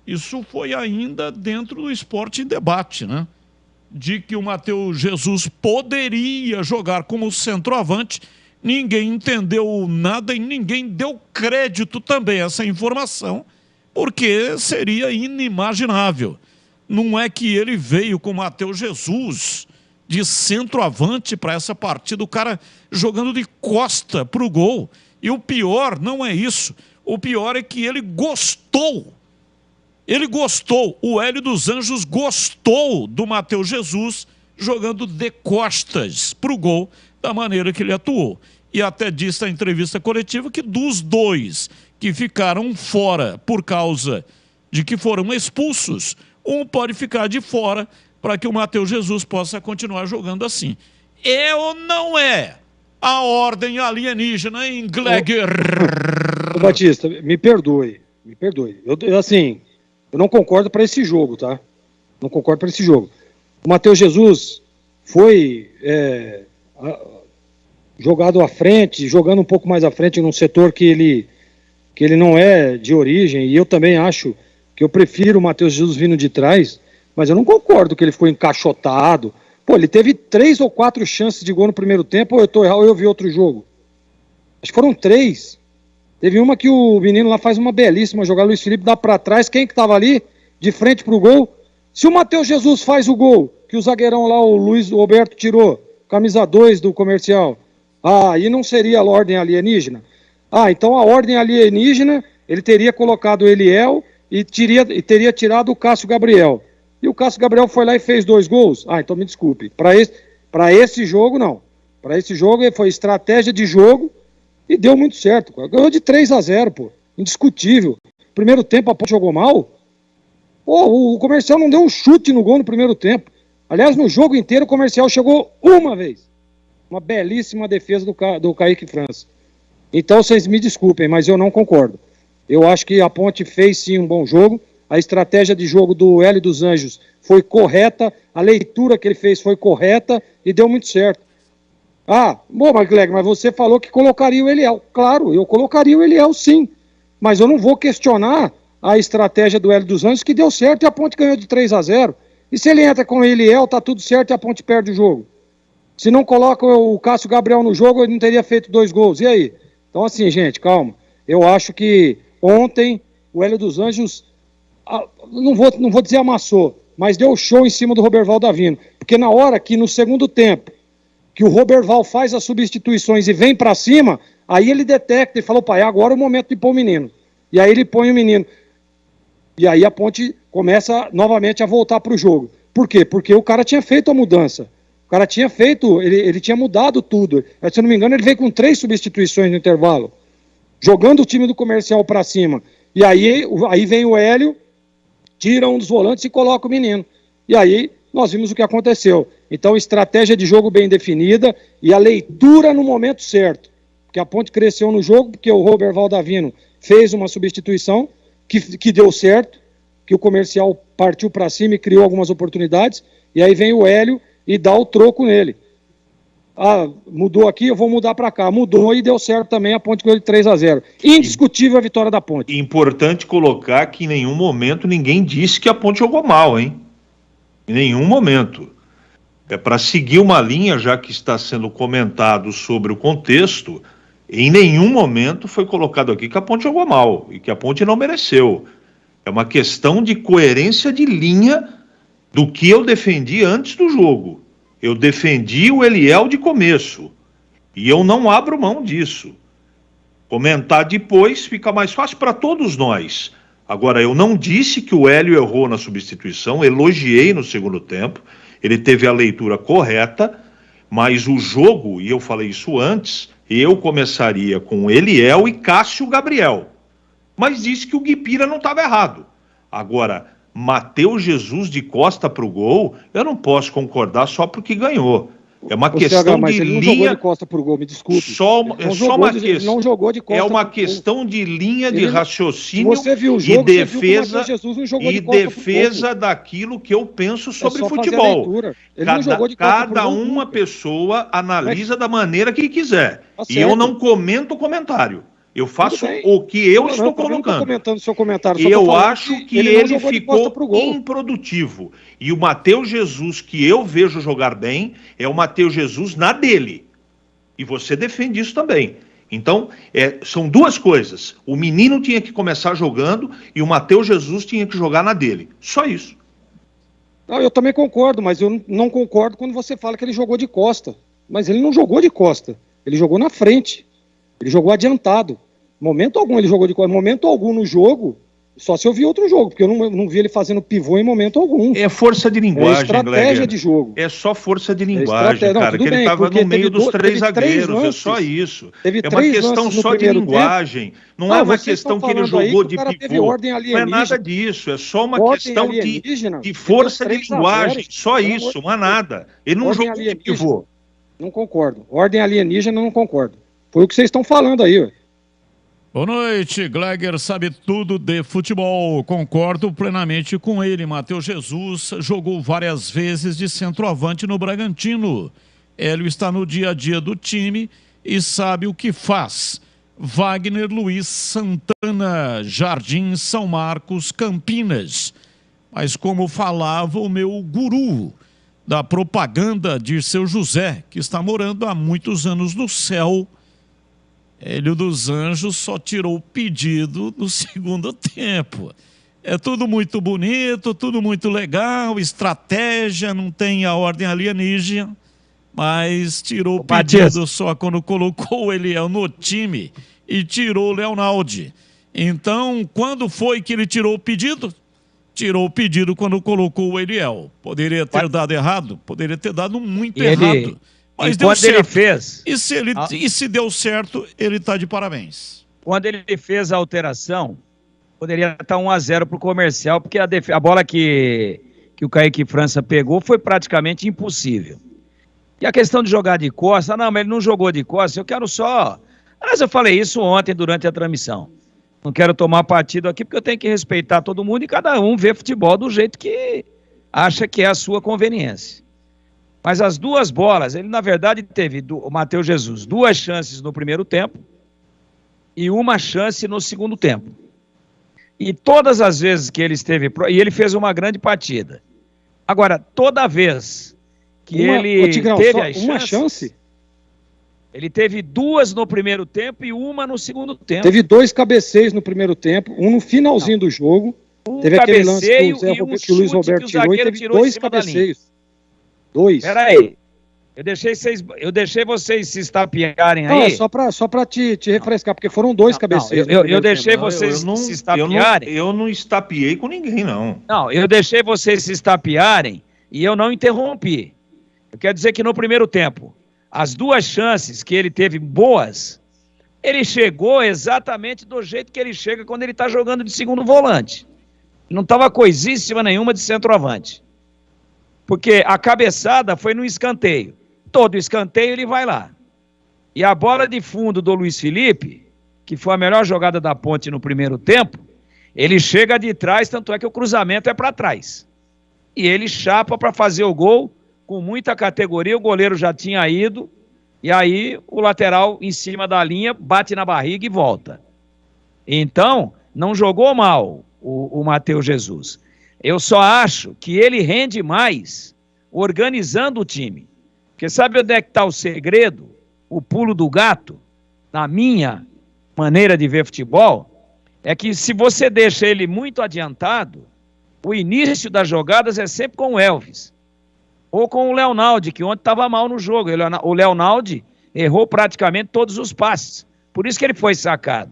isso foi ainda dentro do Esporte em Debate, né? De que o Matheus Jesus poderia jogar como centroavante, ninguém entendeu nada e ninguém deu crédito também a essa informação, porque seria inimaginável. Não é que ele veio com o Matheus Jesus de centroavante para essa partida, o cara jogando de costa para o gol. E o pior não é isso. O pior é que ele gostou. Ele gostou. O Hélio dos Anjos gostou do Matheus Jesus jogando de costas para o gol, da maneira que ele atuou. E até disse na entrevista coletiva que dos dois que ficaram fora por causa de que foram expulsos, um pode ficar de fora para que o Matheus Jesus possa continuar jogando assim. É ou não é a ordem alienígena em Glegger? Ô Batista, me perdoe. Eu não concordo para esse jogo, tá? Não concordo para esse jogo. O Matheus Jesus foi jogado à frente, jogando um pouco mais à frente num setor que ele não é de origem, e eu também acho que eu prefiro o Matheus Jesus vindo de trás, mas eu não concordo que ele ficou encaixotado. Pô, ele teve 3 ou 4 chances de gol no primeiro tempo, ou eu tô errado, ou eu vi outro jogo. Acho que foram 3. Teve uma que o menino lá faz uma belíssima jogada, Luiz Felipe dá pra trás, quem que tava ali, de frente pro gol? Se o Matheus Jesus faz o gol, que o zagueirão lá, o Luiz Roberto tirou, camisa 2 do Comercial, aí não seria a ordem alienígena? Então a ordem alienígena, ele teria colocado o Eliel e teria tirado o Cássio Gabriel. E o Cássio Gabriel foi lá e fez 2 gols? Então me desculpe. Para esse jogo, não. Para esse jogo foi estratégia de jogo e deu muito certo. Ganhou de 3-0, pô. Indiscutível. Primeiro tempo a Ponte jogou mal. Pô, o Comercial não deu um chute no gol no primeiro tempo. Aliás, no jogo inteiro o Comercial chegou uma vez. Uma belíssima defesa do Kaique França. Então vocês me desculpem, mas eu não concordo. Eu acho que a Ponte fez sim um bom jogo. A estratégia de jogo do Hélio dos Anjos foi correta, a leitura que ele fez foi correta e deu muito certo. Bom, mas você falou que colocaria o Eliel. Claro, eu colocaria o Eliel sim, mas eu não vou questionar a estratégia do Hélio dos Anjos, que deu certo e a Ponte ganhou de 3-0. E se ele entra com o Eliel, tá tudo certo e a Ponte perde o jogo. Se não coloca o Cássio Gabriel no jogo, ele não teria feito 2 gols. E aí? Então assim, gente, calma. Eu acho que ontem o Hélio dos Anjos, não vou dizer amassou, mas deu show em cima do Roberval Davino. Porque na hora que, no segundo tempo, que o Roberval faz as substituições e vem pra cima, aí ele detecta e fala, pai, agora é o momento de pôr o menino. E aí ele põe o menino. E aí a Ponte começa novamente a voltar pro jogo. Por quê? Porque o cara tinha feito a mudança. O cara tinha feito, ele tinha mudado tudo. Se eu não me engano, ele veio com 3 substituições no intervalo, jogando o time do Comercial pra cima. E aí vem o Hélio, tira um dos volantes e coloca o menino. E aí nós vimos o que aconteceu. Então, estratégia de jogo bem definida e a leitura no momento certo. Porque a Ponte cresceu no jogo, porque o Roberval Davino fez uma substituição que deu certo, que o Comercial partiu para cima e criou algumas oportunidades, e aí vem o Hélio e dá o troco nele. Mudou aqui, eu vou mudar para cá. Mudou e deu certo também, a Ponte ganhou de 3-0. Indiscutível a vitória da Ponte. Importante colocar que em nenhum momento ninguém disse que a Ponte jogou mal, hein? Em nenhum momento. É para seguir uma linha, já que está sendo comentado sobre o contexto, em nenhum momento foi colocado aqui que a Ponte jogou mal e que a Ponte não mereceu. É uma questão de coerência de linha do que eu defendi antes do jogo. Eu defendi o Eliel de começo e eu não abro mão disso. Comentar depois fica mais fácil para todos nós. Agora, eu não disse que o Hélio errou na substituição, elogiei no segundo tempo, ele teve a leitura correta, mas o jogo, e eu falei isso antes, eu começaria com Eliel e Cássio Gabriel. Mas disse que o Guipira não estava errado. Agora, Matheus Jesus de costa para o gol, eu não posso concordar só porque ganhou. É uma questão de ele não linha. Jogou de costa pro gol, me desculpe. Ele não jogou de costa. É uma questão de linha de raciocínio você viu o jogo, e defesa, Jesus não jogou de defesa daquilo que eu penso sobre futebol. Cada uma pessoa analisa da maneira que quiser. E eu não comento o comentário. Eu faço o que eu estou colocando. Comentando seu comentário. Eu acho que ele ficou improdutivo. E o Matheus Jesus que eu vejo jogar bem é o Matheus Jesus na dele. E você defende isso também. Então, são duas coisas. O menino tinha que começar jogando e o Matheus Jesus tinha que jogar na dele. Só isso. Não, eu também concordo, mas eu não concordo quando você fala que ele jogou de costa. Mas ele não jogou de costa. Ele jogou na frente. Ele jogou adiantado. Momento algum ele jogou de costa. Momento algum no jogo, só se eu vi outro jogo, porque eu não vi ele fazendo pivô em momento algum. É força de linguagem, estratégia Gleger. de jogo. É só força de linguagem, cara, que ele estava no meio dos três zagueiros, é só isso. É uma questão só de linguagem. Não é uma questão que ele jogou de pivô. Não é nada disso, é só uma questão de força de linguagem, só isso, não há nada. Ele não jogou de pivô. Não concordo. Ordem alienígena, não concordo. Foi o que vocês estão falando aí, ué. Boa noite, Gleger sabe tudo de futebol, concordo plenamente com ele. Matheus Jesus jogou várias vezes de centroavante no Bragantino. Hélio está no dia a dia do time e sabe o que faz. Wagner Luiz Santana, Jardim São Marcos, Campinas. Mas como falava o meu guru da propaganda, Dirceu José, que está morando há muitos anos no céu, Hélio dos Anjos só tirou o pedido no segundo tempo. É tudo muito bonito, tudo muito legal, estratégia, não tem a ordem alienígena, mas tirou o pedido só quando colocou o Eliel no time e tirou o Leonaldi. Então, quando foi que ele tirou o pedido? Tirou o pedido quando colocou o Eliel. Poderia ter dado errado? Poderia ter dado muito errado. Mas deu certo. Ele fez. E se deu certo, ele está de parabéns. Quando ele fez a alteração, poderia estar 1-0 para o Comercial, porque a bola que o Kaique França pegou foi praticamente impossível. E a questão de jogar de costa, não, mas ele não jogou de costa, eu quero só... Aliás, eu falei isso ontem durante a transmissão. Não quero tomar partido aqui, porque eu tenho que respeitar todo mundo e cada um vê futebol do jeito que acha que é a sua conveniência. Mas as duas bolas, ele na verdade teve, o Matheus Jesus, 2 chances no primeiro tempo e 1 chance no segundo tempo. E todas as vezes que ele esteve... E ele fez uma grande partida. Agora, toda vez que ele teve as chances... Uma chance? Ele teve 2 no primeiro tempo e 1 no segundo tempo. Teve 2 cabeceios no primeiro tempo, um no finalzinho do jogo. Teve aquele lance que o Luiz Roberto tirou e teve 2 cabeceios. 2. Peraí, eu deixei vocês se estapearem aí. Não, só pra te refrescar, porque foram 2 cabeceios. Eu deixei vocês se estapearem. Eu não estapeei com ninguém, não. Não, eu deixei vocês se estapearem e eu não interrompi. Eu quero dizer que no primeiro tempo, as 2 chances que ele teve boas, ele chegou exatamente do jeito que ele chega quando ele está jogando de segundo volante. Não estava coisíssima nenhuma de centroavante. Porque a cabeçada foi no escanteio. Todo escanteio ele vai lá. E a bola de fundo do Luiz Felipe, que foi a melhor jogada da Ponte no primeiro tempo, ele chega de trás, tanto é que o cruzamento é para trás. E ele chapa para fazer o gol com muita categoria, o goleiro já tinha ido, e aí o lateral em cima da linha bate na barriga e volta. Então, não jogou mal o Matheus Jesus. Eu só acho que ele rende mais organizando o time. Porque sabe onde é que está o segredo? O pulo do gato, na minha maneira de ver futebol, é que se você deixa ele muito adiantado, o início das jogadas é sempre com o Elvis. Ou com o Leonaldi, que ontem estava mal no jogo. O Leonaldi errou praticamente todos os passes. Por isso que ele foi sacado.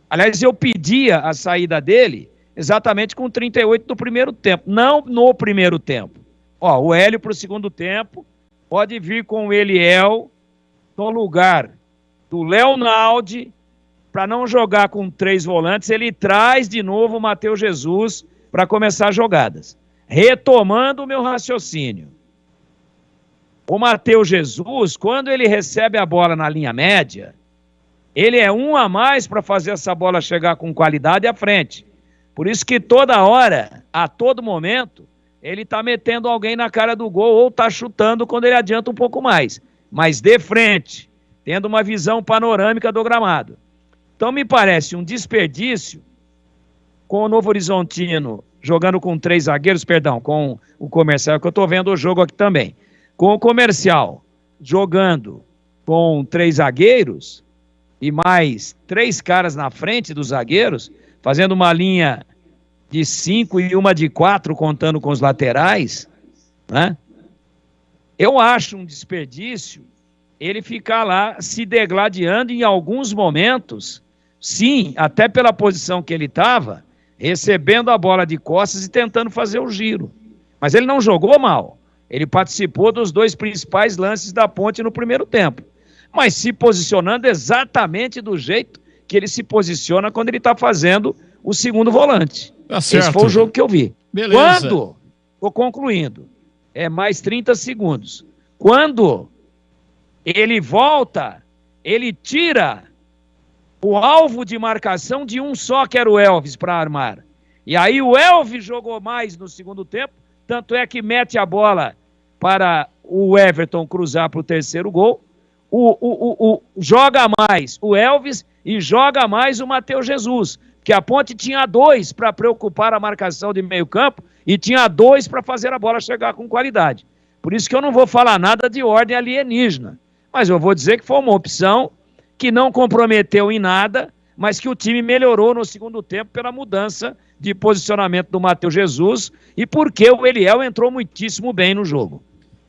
Aliás, eu pedia a saída dele exatamente com 38 do primeiro tempo, não no primeiro tempo. Ó, o Hélio para o segundo tempo pode vir com o Eliel no lugar do Leonaldi, para não jogar com 3 volantes, ele traz de novo o Matheus Jesus para começar as jogadas. Retomando o meu raciocínio. O Matheus Jesus, quando ele recebe a bola na linha média, ele é um a mais para fazer essa bola chegar com qualidade à frente. Por isso que toda hora, a todo momento, ele está metendo alguém na cara do gol ou está chutando quando ele adianta um pouco mais. Mas de frente, tendo uma visão panorâmica do gramado. Então me parece um desperdício com o Novo Horizontino jogando com 3 zagueiros, com o Comercial, que eu estou vendo o jogo aqui também. Com o Comercial jogando com 3 zagueiros e mais 3 caras na frente dos zagueiros, fazendo uma linha de 5 e uma de 4, contando com os laterais, né? Eu acho um desperdício ele ficar lá se degladiando em alguns momentos, sim, até pela posição que ele estava, recebendo a bola de costas e tentando fazer o giro. Mas ele não jogou mal. Ele participou dos 2 principais lances da Ponte no primeiro tempo, mas se posicionando exatamente do jeito que ele se posiciona quando ele está fazendo o segundo volante. Tá certo. Esse foi o jogo que eu vi. Beleza. Quando, estou concluindo, mais 30 segundos, quando ele volta, ele tira o alvo de marcação de um só, que era o Elvis, para armar. E aí o Elvis jogou mais no segundo tempo, tanto é que mete a bola para o Everton cruzar para o terceiro gol. Joga mais o Elvis e joga mais o Matheus Jesus, que a Ponte tinha 2 para preocupar a marcação de meio campo e tinha 2 para fazer a bola chegar com qualidade. Por isso que eu não vou falar nada de ordem alienígena, mas eu vou dizer que foi uma opção que não comprometeu em nada, mas que o time melhorou no segundo tempo pela mudança de posicionamento do Matheus Jesus e porque o Eliel entrou muitíssimo bem no jogo.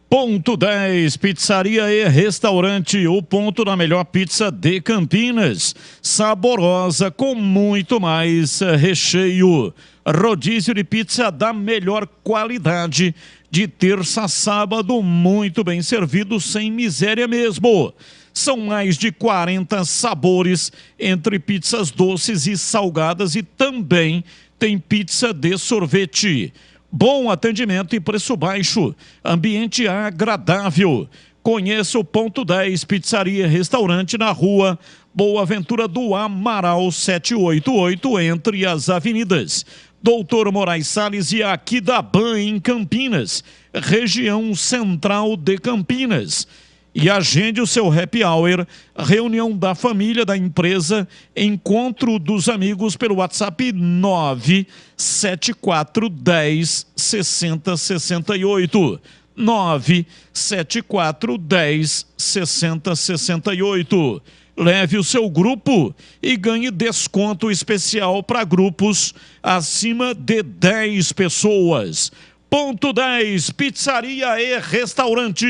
Ponto 10, pizzaria e restaurante, o ponto da melhor pizza de Campinas, saborosa com muito mais recheio, rodízio de pizza da melhor qualidade, de terça a sábado, muito bem servido, sem miséria mesmo. São mais de 40 sabores, entre pizzas doces e salgadas, e também tem pizza de sorvete. Bom atendimento e preço baixo, ambiente agradável. Conheça o Ponto 10, pizzaria e restaurante na rua Boa Ventura do Amaral 788, entre as avenidas Doutor Moraes Salles e Aquidaban, em Campinas, região central de Campinas. E agende o seu happy hour, reunião da família da empresa, encontro dos amigos pelo WhatsApp 97410 6068. 97410 6068. Leve o seu grupo e ganhe desconto especial para grupos acima de 10 pessoas. Ponto 10, pizzaria e restaurante.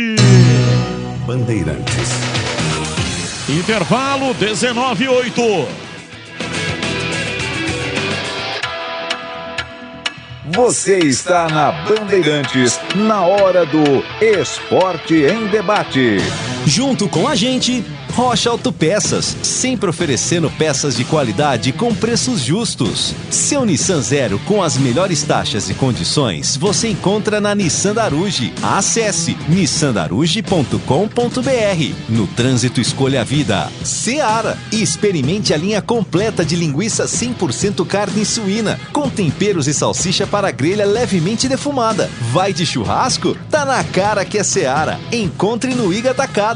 Bandeirantes. Intervalo 19:08. Você está na Bandeirantes, na hora do Esporte em Debate. Junto com a gente, Rocha Autopeças, sempre oferecendo peças de qualidade com preços justos. Seu Nissan Zero com as melhores taxas e condições você encontra na Nissan Daruge. Acesse nissandaruge.com.br. No trânsito, escolha a vida. Seara, e experimente a linha completa de linguiça 100% carne suína, com temperos e salsicha para grelha levemente defumada. Vai de churrasco? Tá na cara que é Seara. Encontre no Iga Atacado.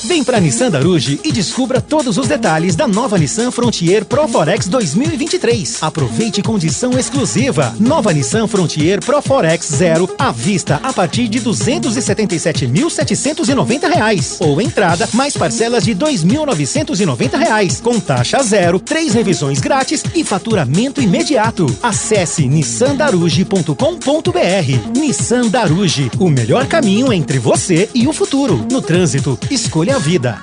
Vem pra Nissan Daruge e descubra todos os detalhes da nova Nissan Frontier Pro Forex 2023. Aproveite condição exclusiva. Nova Nissan Frontier Pro Forex Zero à vista a partir de R$ 277.790. Ou entrada mais parcelas de R$ 2.990. Com taxa zero, 3 revisões grátis e faturamento imediato. Acesse nissandaruge.com.br. Nissan Daruge, o melhor caminho entre você e o futuro. No trânsito, escolha a vida.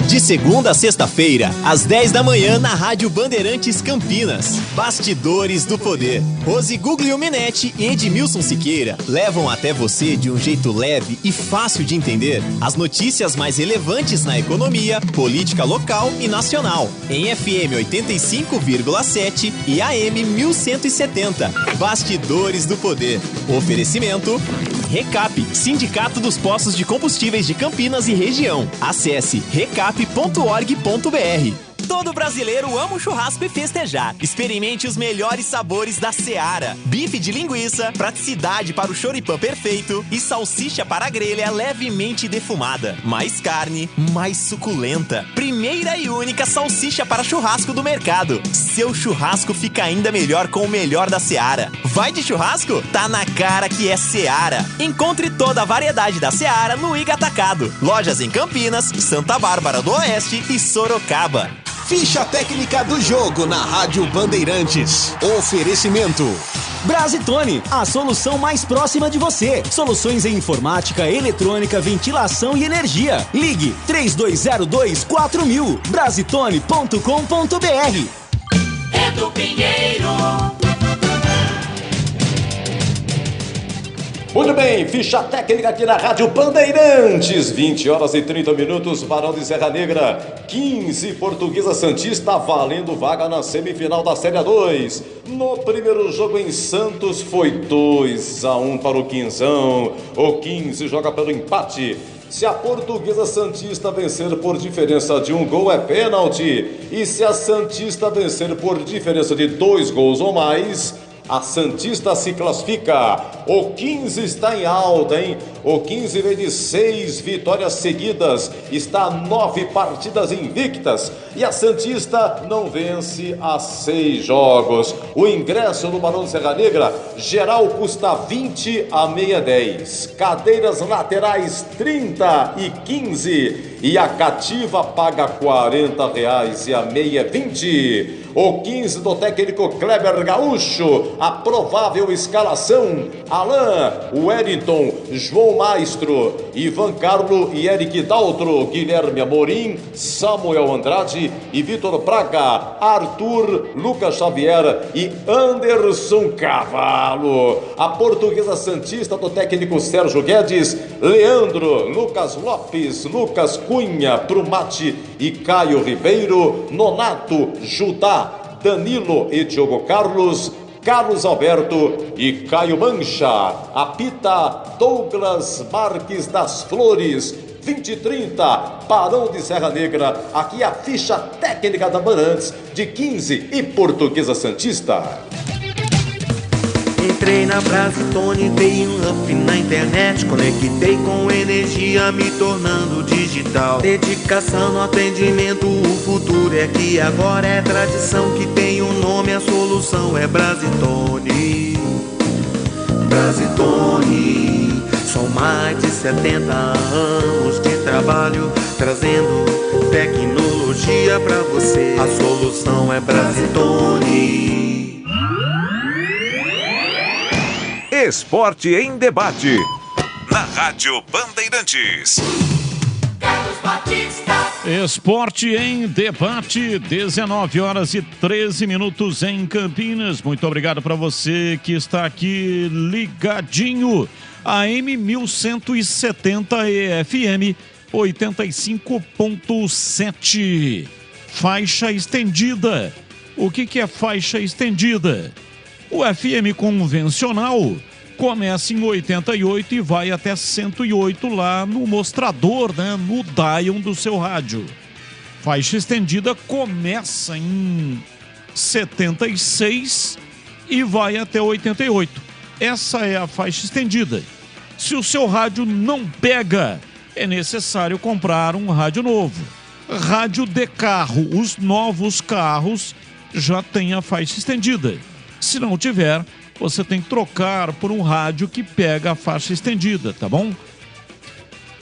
De segunda a sexta-feira, às 10 da manhã, na Rádio Bandeirantes Campinas. Bastidores do Poder. Rose Guglielminetti e Edmilson Siqueira levam até você, de um jeito leve e fácil de entender, as notícias mais relevantes na economia, política local e nacional. Em FM 85,7 e AM 1170. Bastidores do Poder. Oferecimento Recap, Sindicato dos Postos de Combustíveis de Campinas e região. Acesse recap.org.br. Todo brasileiro ama um churrasco e festejar. Experimente os melhores sabores da Seara. Bife de linguiça, praticidade para o choripã perfeito e salsicha para grelha levemente defumada. Mais carne, mais suculenta. Primeira e única salsicha para churrasco do mercado. Seu churrasco fica ainda melhor com o melhor da Seara. Vai de churrasco? Tá na cara que é Seara. Encontre toda a variedade da Seara no Iga Atacado. Lojas em Campinas, Santa Bárbara do Oeste e Sorocaba. Ficha técnica do jogo na Rádio Bandeirantes. Oferecimento Brasitone, a solução mais próxima de você. Soluções em informática, eletrônica, ventilação e energia. Ligue 3202-4000. Brasitone.com.br. Edu Pinheiro. Muito bem, ficha técnica aqui na Rádio Bandeirantes, 20 horas e 30 minutos, Barão de Serra Negra, 15, Portuguesa Santista, valendo vaga na semifinal da Série A2. No primeiro jogo em Santos foi 2-1 para o Quinzão, o 15 joga pelo empate. Se a Portuguesa Santista vencer por diferença de 1 gol é pênalti, e se a Santista vencer por diferença de 2 gols ou mais, a Santista se classifica. O 15 está em alta, hein? O 15 vem de 6 vitórias seguidas, está a 9 partidas invictas. E a Santista não vence há 6 jogos. O ingresso no Barão de Serra Negra, geral custa 20 a meia 10. Cadeiras laterais 30 e 15. E a cativa paga R$40 e a meia 20. O 15 do técnico Kleber Gaúcho, a provável escalação: Alain, Wellington, João Maestro, Ivan Carlo e Eric Daltro, Guilherme Amorim, Samuel Andrade e Vitor Braga, Arthur, Lucas Xavier e Anderson Cavalo. A Portuguesa Santista do técnico Sérgio Guedes, Leandro, Lucas Lopes, Lucas Cunha, Prumati e Caio Ribeiro, Nonato, Judá, Danilo e Diogo Carlos, Carlos Alberto e Caio Mancha. Apita Douglas Marques das Flores. 20 e 30, Barão de Serra Negra. Aqui a ficha técnica da Bandeirantes de 15 e Portuguesa Santista. Entrei na Brasitone, dei um up na internet, conectei com energia, me tornando digital. Dedicação no atendimento, o futuro é que agora é tradição, que tem um nome, a solução é Brasitone. Brasitone, são mais de 70 anos de trabalho, trazendo tecnologia pra você. A solução é Brasitone. Esporte em Debate, na Rádio Bandeirantes. Esporte em Debate, 19 horas e 13 minutos em Campinas. Muito obrigado para você que está aqui ligadinho. AM 1170 e FM 85.7. Faixa estendida. O que é faixa estendida? O FM convencional começa em 88 e vai até 108 lá no mostrador, né, no dial do seu rádio. Faixa estendida começa em 76 e vai até 88. Essa é a faixa estendida. Se o seu rádio não pega, é necessário comprar um rádio novo. Rádio de carro, os novos carros já têm a faixa estendida. Se não tiver, você tem que trocar por um rádio que pega a faixa estendida, tá bom?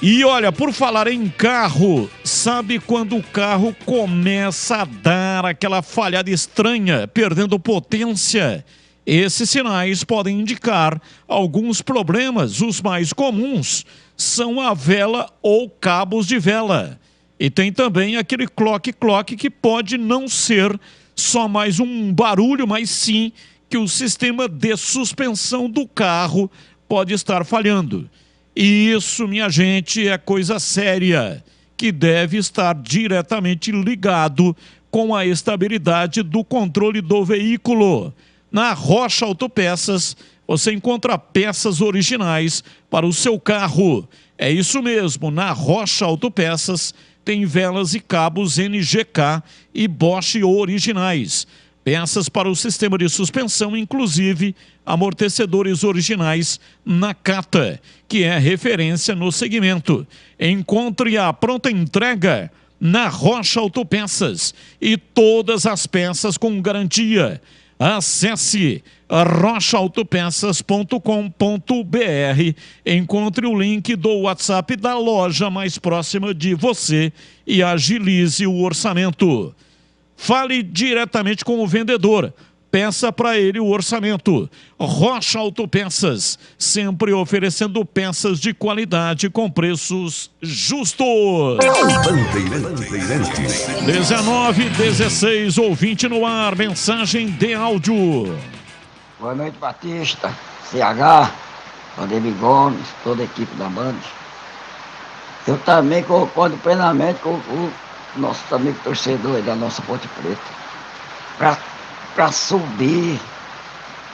E olha, por falar em carro, sabe quando o carro começa a dar aquela falhada estranha, perdendo potência? Esses sinais podem indicar alguns problemas. Os mais comuns são a vela ou cabos de vela. E tem também aquele cloque-cloque que pode não ser só mais um barulho, mas sim que o sistema de suspensão do carro pode estar falhando. E isso, minha gente, é coisa séria, que deve estar diretamente ligado com a estabilidade do controle do veículo. Na Rocha Autopeças, você encontra peças originais para o seu carro. É isso mesmo, na Rocha Autopeças tem velas e cabos NGK e Bosch originais. Peças para o sistema de suspensão, inclusive amortecedores originais Nakata, que é referência no segmento. Encontre a pronta entrega na Rocha Autopeças e todas as peças com garantia. Acesse rochaautopeças.com.br, encontre o link do WhatsApp da loja mais próxima de você e agilize o orçamento. Fale diretamente com o vendedor. Peça para ele o orçamento. Rocha Autopeças, sempre oferecendo peças de qualidade com preços justos. 19:16, ouvinte no ar, mensagem de áudio. Boa noite, Batista, CH, Valdemir Gomes, toda a equipe da Band. Eu também concordo plenamente com o nosso amigo torcedor da nossa Ponte Preta. Para subir,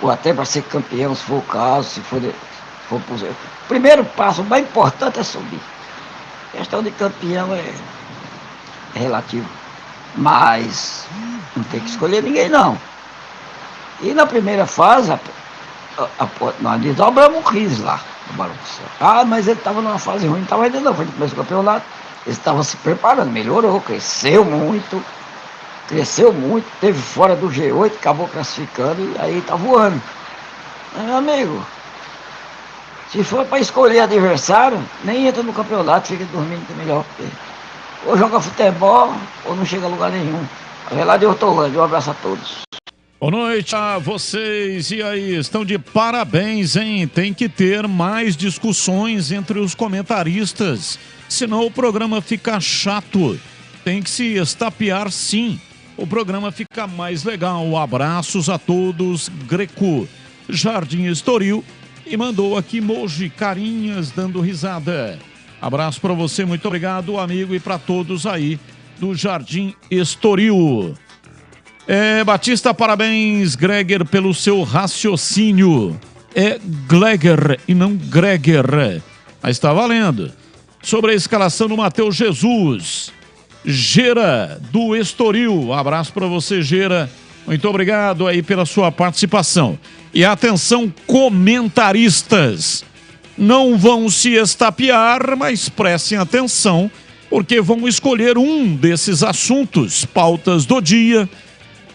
ou até para ser campeão, se for o caso, se for o primeiro passo, o mais importante é subir. A questão de campeão é relativo, mas não tem que escolher ninguém, não. E na primeira fase, nós desdobramos o Cris lá, no Barão do Céu. Ah, mas ele estava numa fase ruim, não estava ainda não, foi no começo do campeonato. Ele estava se preparando, melhorou, cresceu muito, teve fora do G8, acabou classificando e aí tá voando. Mas, meu amigo, se for para escolher adversário, nem entra no campeonato, fica dormindo que é melhor, porque ou joga futebol ou não chega a lugar nenhum. Vai lá de Hortolândia, um abraço a todos. Boa noite a vocês, e aí, estão de parabéns, hein? Tem que ter mais discussões entre os comentaristas, senão o programa fica chato. Tem que se estapear, sim. O programa fica mais legal. Abraços a todos. Greco, Jardim Estoril, e mandou aqui emoji, carinhas, dando risada. Abraço para você, muito obrigado, amigo, e para todos aí do Jardim Estoril. Batista, parabéns, Greger, pelo seu raciocínio. É Gleger e não Greger. Mas está valendo. Sobre a escalação do Matheus Jesus. Gera, do Estoril. Abraço para você, Gera. Muito obrigado aí pela sua participação. E atenção, comentaristas. Não vão se estapear, mas prestem atenção, porque vão escolher um desses assuntos, pautas do dia,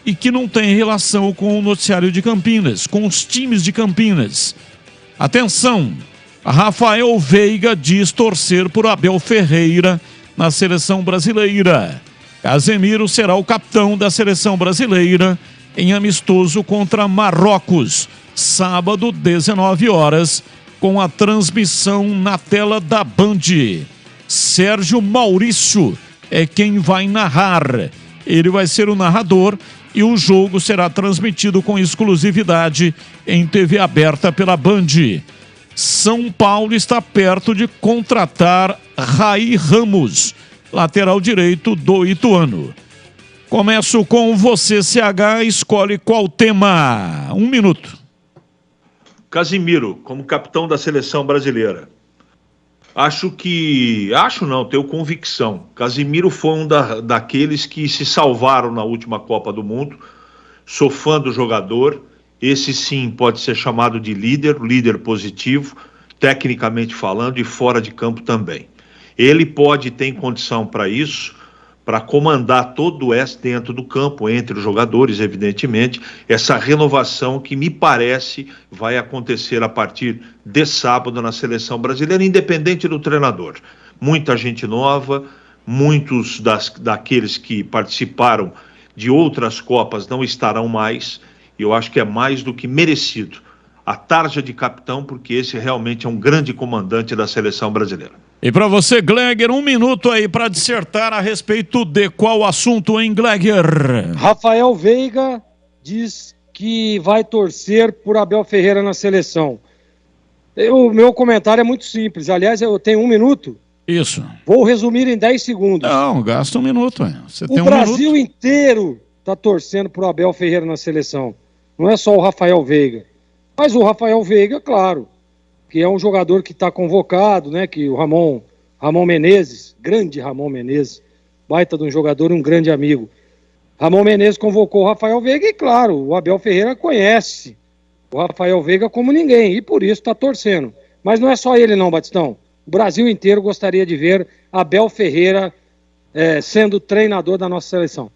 e que não tem relação com o noticiário de Campinas, com os times de Campinas. Atenção, Rafael Veiga diz torcer por Abel Ferreira na seleção brasileira. Casemiro será o capitão da seleção brasileira em amistoso contra Marrocos, sábado, 19 horas, com a transmissão na tela da Band. Sérgio Maurício é quem vai narrar. Ele vai ser o narrador e o jogo será transmitido com exclusividade em TV aberta pela Band. São Paulo está perto de contratar Raí Ramos, lateral direito do Ituano. Começo com você, CH, escolhe qual tema. 1 minuto. Casimiro, como capitão da seleção brasileira. Tenho convicção. Casimiro foi um daqueles que se salvaram na última Copa do Mundo. Sou fã do jogador. Esse sim pode ser chamado de líder positivo, tecnicamente falando, e fora de campo também. Ele tem condição para isso, para comandar todo o dentro do campo, entre os jogadores, evidentemente, essa renovação que me parece vai acontecer a partir de sábado na seleção brasileira, independente do treinador. Muita gente nova, muitos daqueles que participaram de outras Copas não estarão mais, e eu acho que é mais do que merecido a tarja de capitão, porque esse realmente é um grande comandante da seleção brasileira. E para você, Gleger, 1 minuto aí para dissertar a respeito de qual assunto, hein, Gleger? Rafael Veiga diz que vai torcer por Abel Ferreira na seleção. O meu comentário é muito simples. Aliás, eu tenho 1 minuto. Isso. Vou resumir em 10 segundos. Não, gasta 1 minuto. Você tem o Brasil inteiro está torcendo por Abel Ferreira na seleção. Não é só o Rafael Veiga. Mas o Rafael Veiga, claro, que é um jogador que está convocado, né? Que o Ramon Menezes, grande Ramon Menezes, baita de um jogador e um grande amigo. Ramon Menezes convocou o Rafael Veiga e, claro, o Abel Ferreira conhece o Rafael Veiga como ninguém e por isso está torcendo. Mas não é só ele não, Batistão. O Brasil inteiro gostaria de ver Abel Ferreira sendo treinador da nossa seleção.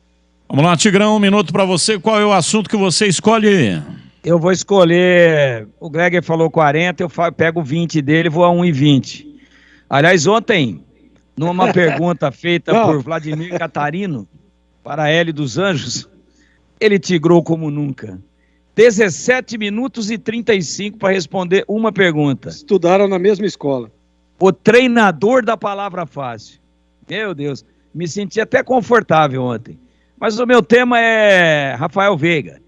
Vamos lá, Tigrão, 1 minuto para você. Qual é o assunto que você escolhe? Eu vou escolher, o Gregor falou 40, eu pego 20 dele e vou a 1,20. Aliás, ontem, numa pergunta feita por Vladimir Catarino para Hélio dos Anjos, ele tigrou como nunca. 17 minutos e 35 para responder uma pergunta. Estudaram na mesma escola. O treinador da palavra fácil. Meu Deus, me senti até confortável ontem. Mas o meu tema é Rafael Veiga.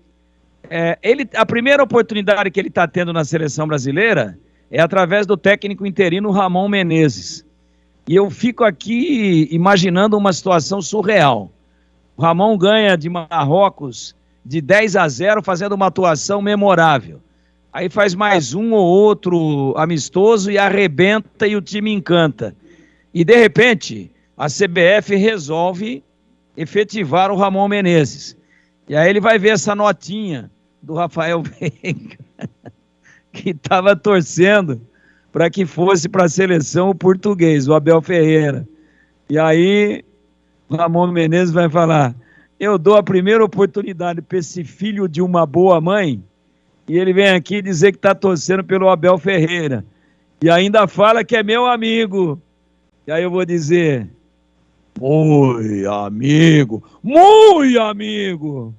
A primeira oportunidade que ele está tendo na seleção brasileira é através do técnico interino Ramon Menezes. E eu fico aqui imaginando uma situação surreal. O Ramon ganha de Marrocos de 10-0, fazendo uma atuação memorável. Aí faz mais um ou outro amistoso e arrebenta e o time encanta. E de repente, a CBF resolve efetivar o Ramon Menezes. E aí ele vai ver essa notinha do Rafael Veiga, que estava torcendo para que fosse para a seleção o português, o Abel Ferreira. E aí o Ramon Menezes vai falar: eu dou a primeira oportunidade para esse filho de uma boa mãe, e ele vem aqui dizer que está torcendo pelo Abel Ferreira. E ainda fala que é meu amigo. E aí eu vou dizer: muito amigo, muito amigo.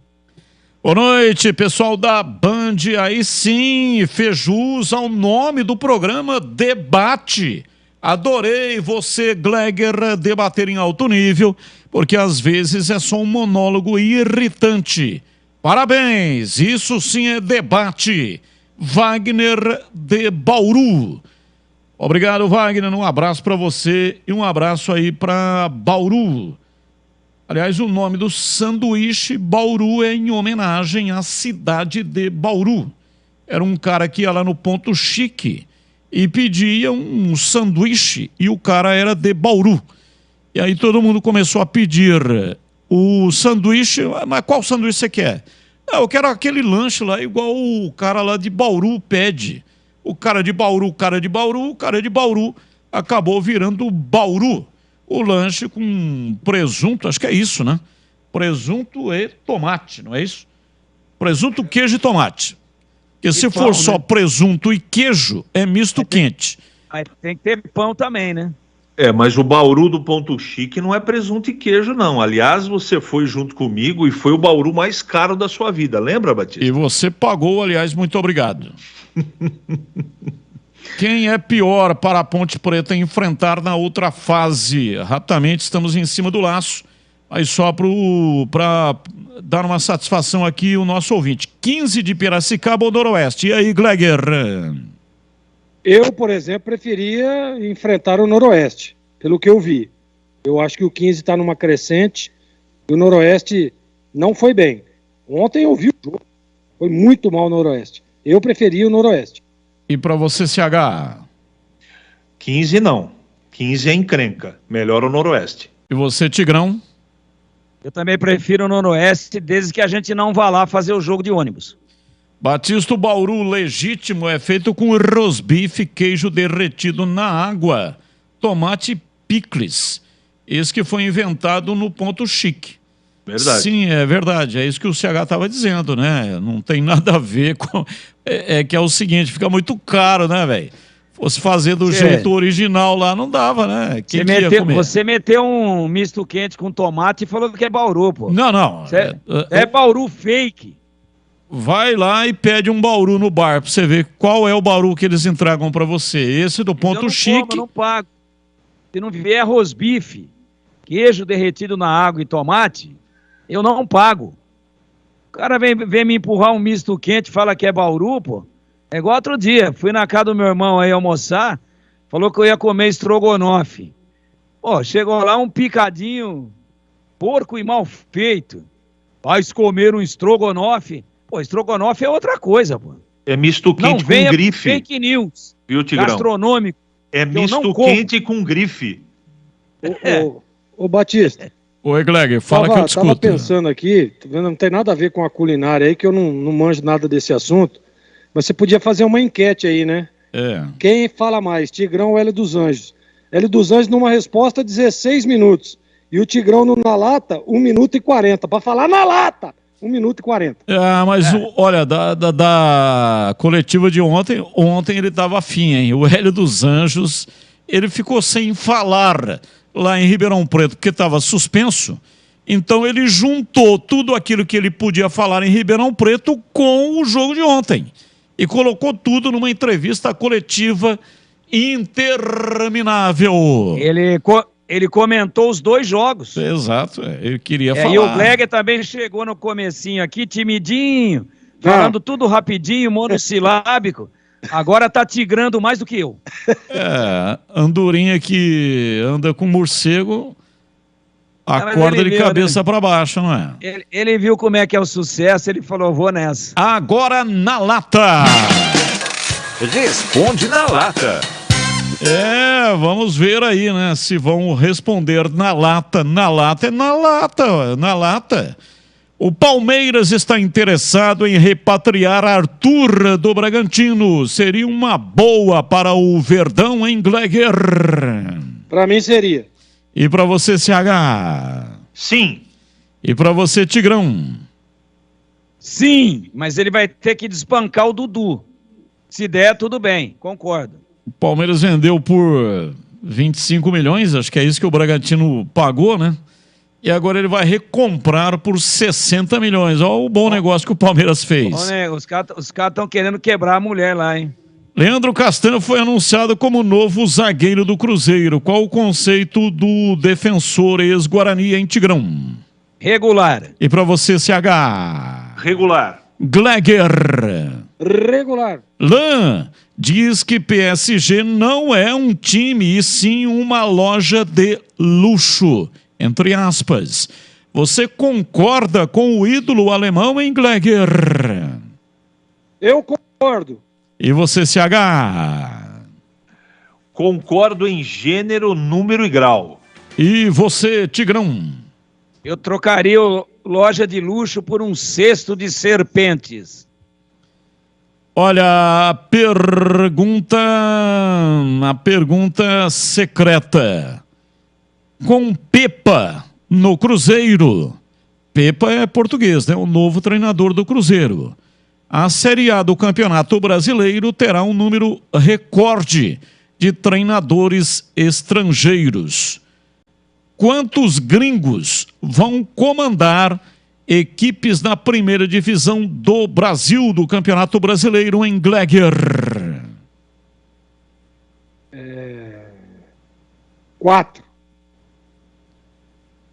Boa noite, pessoal da Band. Aí sim, fez jus ao nome do programa, Debate. Adorei você, Glegger, debater em alto nível, porque às vezes é só um monólogo irritante. Parabéns, isso sim é debate. Wagner de Bauru. Obrigado, Wagner, um abraço para você e um abraço aí para Bauru. Aliás, o nome do sanduíche Bauru é em homenagem à cidade de Bauru. Era um cara que ia lá no Ponto Chique e pedia um sanduíche e o cara era de Bauru. E aí todo mundo começou a pedir o sanduíche. Mas qual sanduíche você quer? Eu quero aquele lanche lá igual o cara lá de Bauru pede. O cara de Bauru acabou virando Bauru. O lanche com presunto, acho que é isso, né? Presunto e tomate, não é isso? Presunto, queijo e tomate. Porque se for só presunto e queijo, é misto quente. Mas tem que ter pão também, né? Mas o Bauru do Ponto Chique não é presunto e queijo, não. Aliás, você foi junto comigo e foi o Bauru mais caro da sua vida, lembra, Batista? E você pagou, aliás, muito obrigado. Quem é pior para a Ponte Preta enfrentar na outra fase? Rapidamente, estamos em cima do laço. Aí só para dar uma satisfação aqui o nosso ouvinte. 15 de Piracicaba ou Noroeste? E aí, Glegger? Eu, por exemplo, preferia enfrentar o Noroeste, pelo que eu vi. Eu acho que o 15 está numa crescente e o Noroeste não foi bem. Ontem eu vi o jogo, foi muito mal o Noroeste. Eu preferia o Noroeste. E para você, CH? 15 não. 15 é encrenca. Melhor o Noroeste. E você, Tigrão? Eu também prefiro o Noroeste, desde que a gente não vá lá fazer o jogo de ônibus. Batista, o Bauru legítimo é feito com rosbife, queijo derretido na água, tomate e picles. Esse que foi inventado no Ponto Chique. Verdade. Sim, é verdade. É isso que o CH estava dizendo, né? Não tem nada a ver com... que é o seguinte, fica muito caro, né, velho? Fosse fazer do jeito original lá, não dava, né? Você meteu um misto quente com tomate e falou que é Bauru, pô. Não. É Bauru fake. Vai lá e pede um Bauru no bar pra você ver qual é o Bauru que eles entregam pra você. Esse do Ponto Chique. Eu não pago. Se não vier rosbife, queijo derretido na água e tomate, eu não pago. O cara vem me empurrar um misto quente e fala que é Bauru, pô. É igual outro dia, fui na casa do meu irmão aí almoçar, falou que eu ia comer estrogonofe. Pô, chegou lá um picadinho, porco e mal feito. Vais comer um estrogonofe? Pô, estrogonofe é outra coisa, pô. É misto quente com grife. Fake news. Viu, Tigrão? Gastronômico. É misto quente com grife. Ô, Batista, Oi, Gleger, fala que eu te escuto. Tava pensando aqui, não tem nada a ver com a culinária aí, que eu não manjo nada desse assunto, mas você podia fazer uma enquete aí, né? Quem fala mais, Tigrão ou Hélio dos Anjos? Hélio dos Anjos numa resposta 16 minutos, e o Tigrão na lata 1 minuto e 40, para falar na lata, 1 minuto e 40. Mas olha, da coletiva de ontem ele tava afim, hein? O Hélio dos Anjos, ele ficou sem falar lá em Ribeirão Preto, porque estava suspenso. Então ele juntou tudo aquilo que ele podia falar em Ribeirão Preto com o jogo de ontem. E colocou tudo numa entrevista coletiva interminável. Ele comentou os 2 jogos. Exato, ele queria falar. E o Gleger também chegou no comecinho aqui, timidinho, falando tudo rapidinho, monossilábico. Agora tá tigrando mais do que eu. Andorinha que anda com morcego, acorda de cabeça para baixo, não é? Ele viu como é que é o sucesso, ele falou, vou nessa. Agora na lata. Responde na lata. Vamos ver aí, né, se vão responder na lata. Na lata é na lata, na lata. O Palmeiras está interessado em repatriar Arthur do Bragantino. Seria uma boa para o Verdão, hein, Gleger? Para mim seria. E para você, CH? Sim. E para você, Tigrão? Sim, mas ele vai ter que desbancar o Dudu. Se der, tudo bem, concordo. O Palmeiras vendeu por 25 milhões, acho que é isso que o Bragantino pagou, né? E agora ele vai recomprar por 60 milhões. Olha o bom negócio que o Palmeiras fez. Os caras estão querendo quebrar a mulher lá, hein? Leandro Castanho foi anunciado como novo zagueiro do Cruzeiro. Qual o conceito do defensor ex-Guarani em Tigrão? Regular. E para você, CH? Regular. Gleger? Regular. Lan diz que PSG não é um time, e sim uma loja de luxo. Entre aspas. Você concorda com o ídolo alemão, hein, Gleger? Eu concordo. E você, CH? Concordo em gênero, número e grau. E você, Tigrão? Eu trocaria loja de luxo por um cesto de serpentes. Olha, a pergunta secreta. Com Pepa no Cruzeiro. Pepa é português, né? O novo treinador do Cruzeiro. A Série A do Campeonato Brasileiro terá um número recorde de treinadores estrangeiros. Quantos gringos vão comandar equipes na primeira divisão do Brasil do Campeonato Brasileiro em Gleger? 4.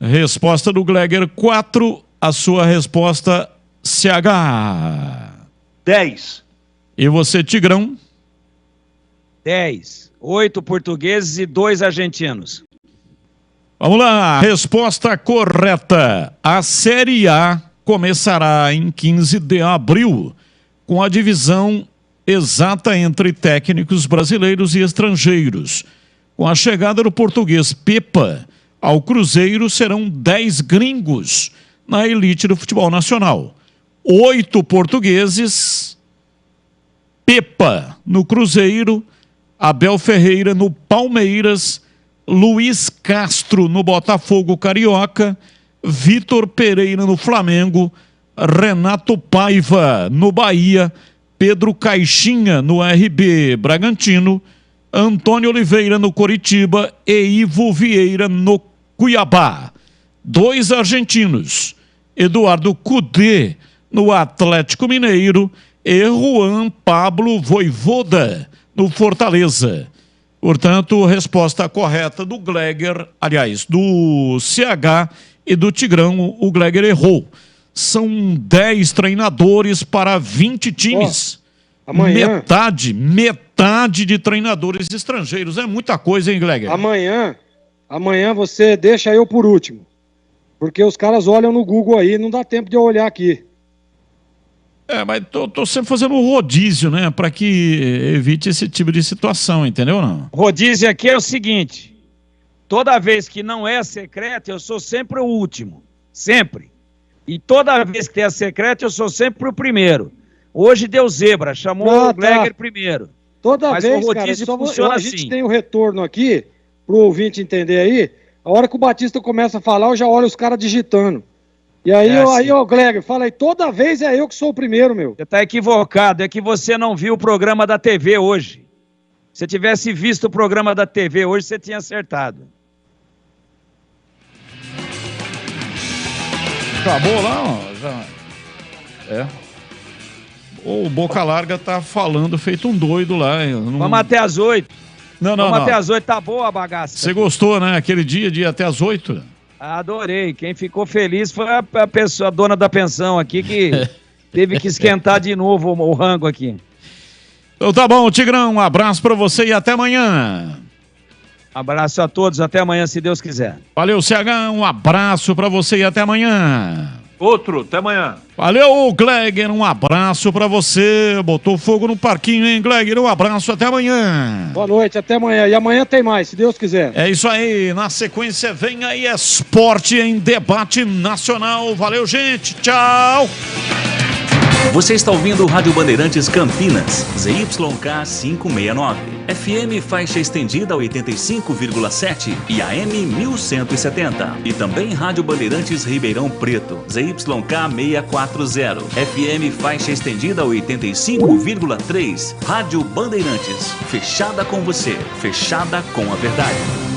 Resposta do Gleger, 4. A sua resposta, CH? 10. E você, Tigrão? 10. 8 portugueses e 2 argentinos. Vamos lá, resposta correta. A Série A começará em 15 de abril, com a divisão exata entre técnicos brasileiros e estrangeiros. Com a chegada do português Pepa ao Cruzeiro, serão 10 gringos na elite do futebol nacional. 8 portugueses, Pepa no Cruzeiro, Abel Ferreira no Palmeiras, Luiz Castro no Botafogo Carioca, Vitor Pereira no Flamengo, Renato Paiva no Bahia, Pedro Caixinha no RB Bragantino, Antônio Oliveira no Coritiba e Ivo Vieira no Cuiabá. 2 argentinos, Eduardo Cudê no Atlético Mineiro e Juan Pablo Voivoda no Fortaleza. Portanto, resposta correta do Gleger, aliás, do CH e do Tigrão, o Gleger errou. São 10 treinadores para 20 times. Amanhã... Metade de treinadores estrangeiros. É muita coisa, hein, Gleger? Amanhã você deixa eu por último. Porque os caras olham no Google aí, não dá tempo de eu olhar aqui. Mas tô sempre fazendo um rodízio, né? Para que evite esse tipo de situação, entendeu ou não? Rodízio aqui é o seguinte: Toda vez que não é secreto, eu sou sempre o último. Sempre. E toda vez que tem a secreta, eu sou sempre o primeiro. Hoje deu zebra, chamou o Gleger primeiro. Toda Mas vez, o cara, rodízio funciona a assim. gente tem o retorno aqui, pro ouvinte entender aí, a hora que o Batista começa a falar, eu já olho os caras digitando. E aí, ô Gleger, fala aí, toda vez é eu que sou o primeiro, meu. Você tá equivocado, é que você não viu o programa da TV hoje. Se tivesse visto o programa da TV hoje, você tinha acertado. Acabou lá, ó, já. É. O Boca Larga tá falando feito um doido lá. Não... Vamos até às 8. Não. Até às 8, tá boa a bagaça. Você gostou, né? Aquele dia de ir até às 8? Adorei. Quem ficou feliz foi a pessoa, a dona da pensão aqui, que teve que esquentar de novo o rango aqui. Então tá bom, Tigrão. Um abraço pra você e até amanhã. Abraço a todos, até amanhã, se Deus quiser. Valeu, CH. Um abraço pra você e até amanhã. Outro, até amanhã. Valeu, Gleger, um abraço pra você. Botou fogo no parquinho, hein, Gleger? Um abraço, até amanhã. Boa noite, até amanhã. E amanhã tem mais, se Deus quiser. É isso aí, na sequência vem aí Esporte em Debate Nacional. Valeu, gente, tchau. Você está ouvindo o Rádio Bandeirantes Campinas, ZYK 569, FM faixa estendida 85,7 e AM 1170. E também Rádio Bandeirantes Ribeirão Preto, ZYK 640, FM faixa estendida 85,3. Rádio Bandeirantes, fechada com você, fechada com a verdade.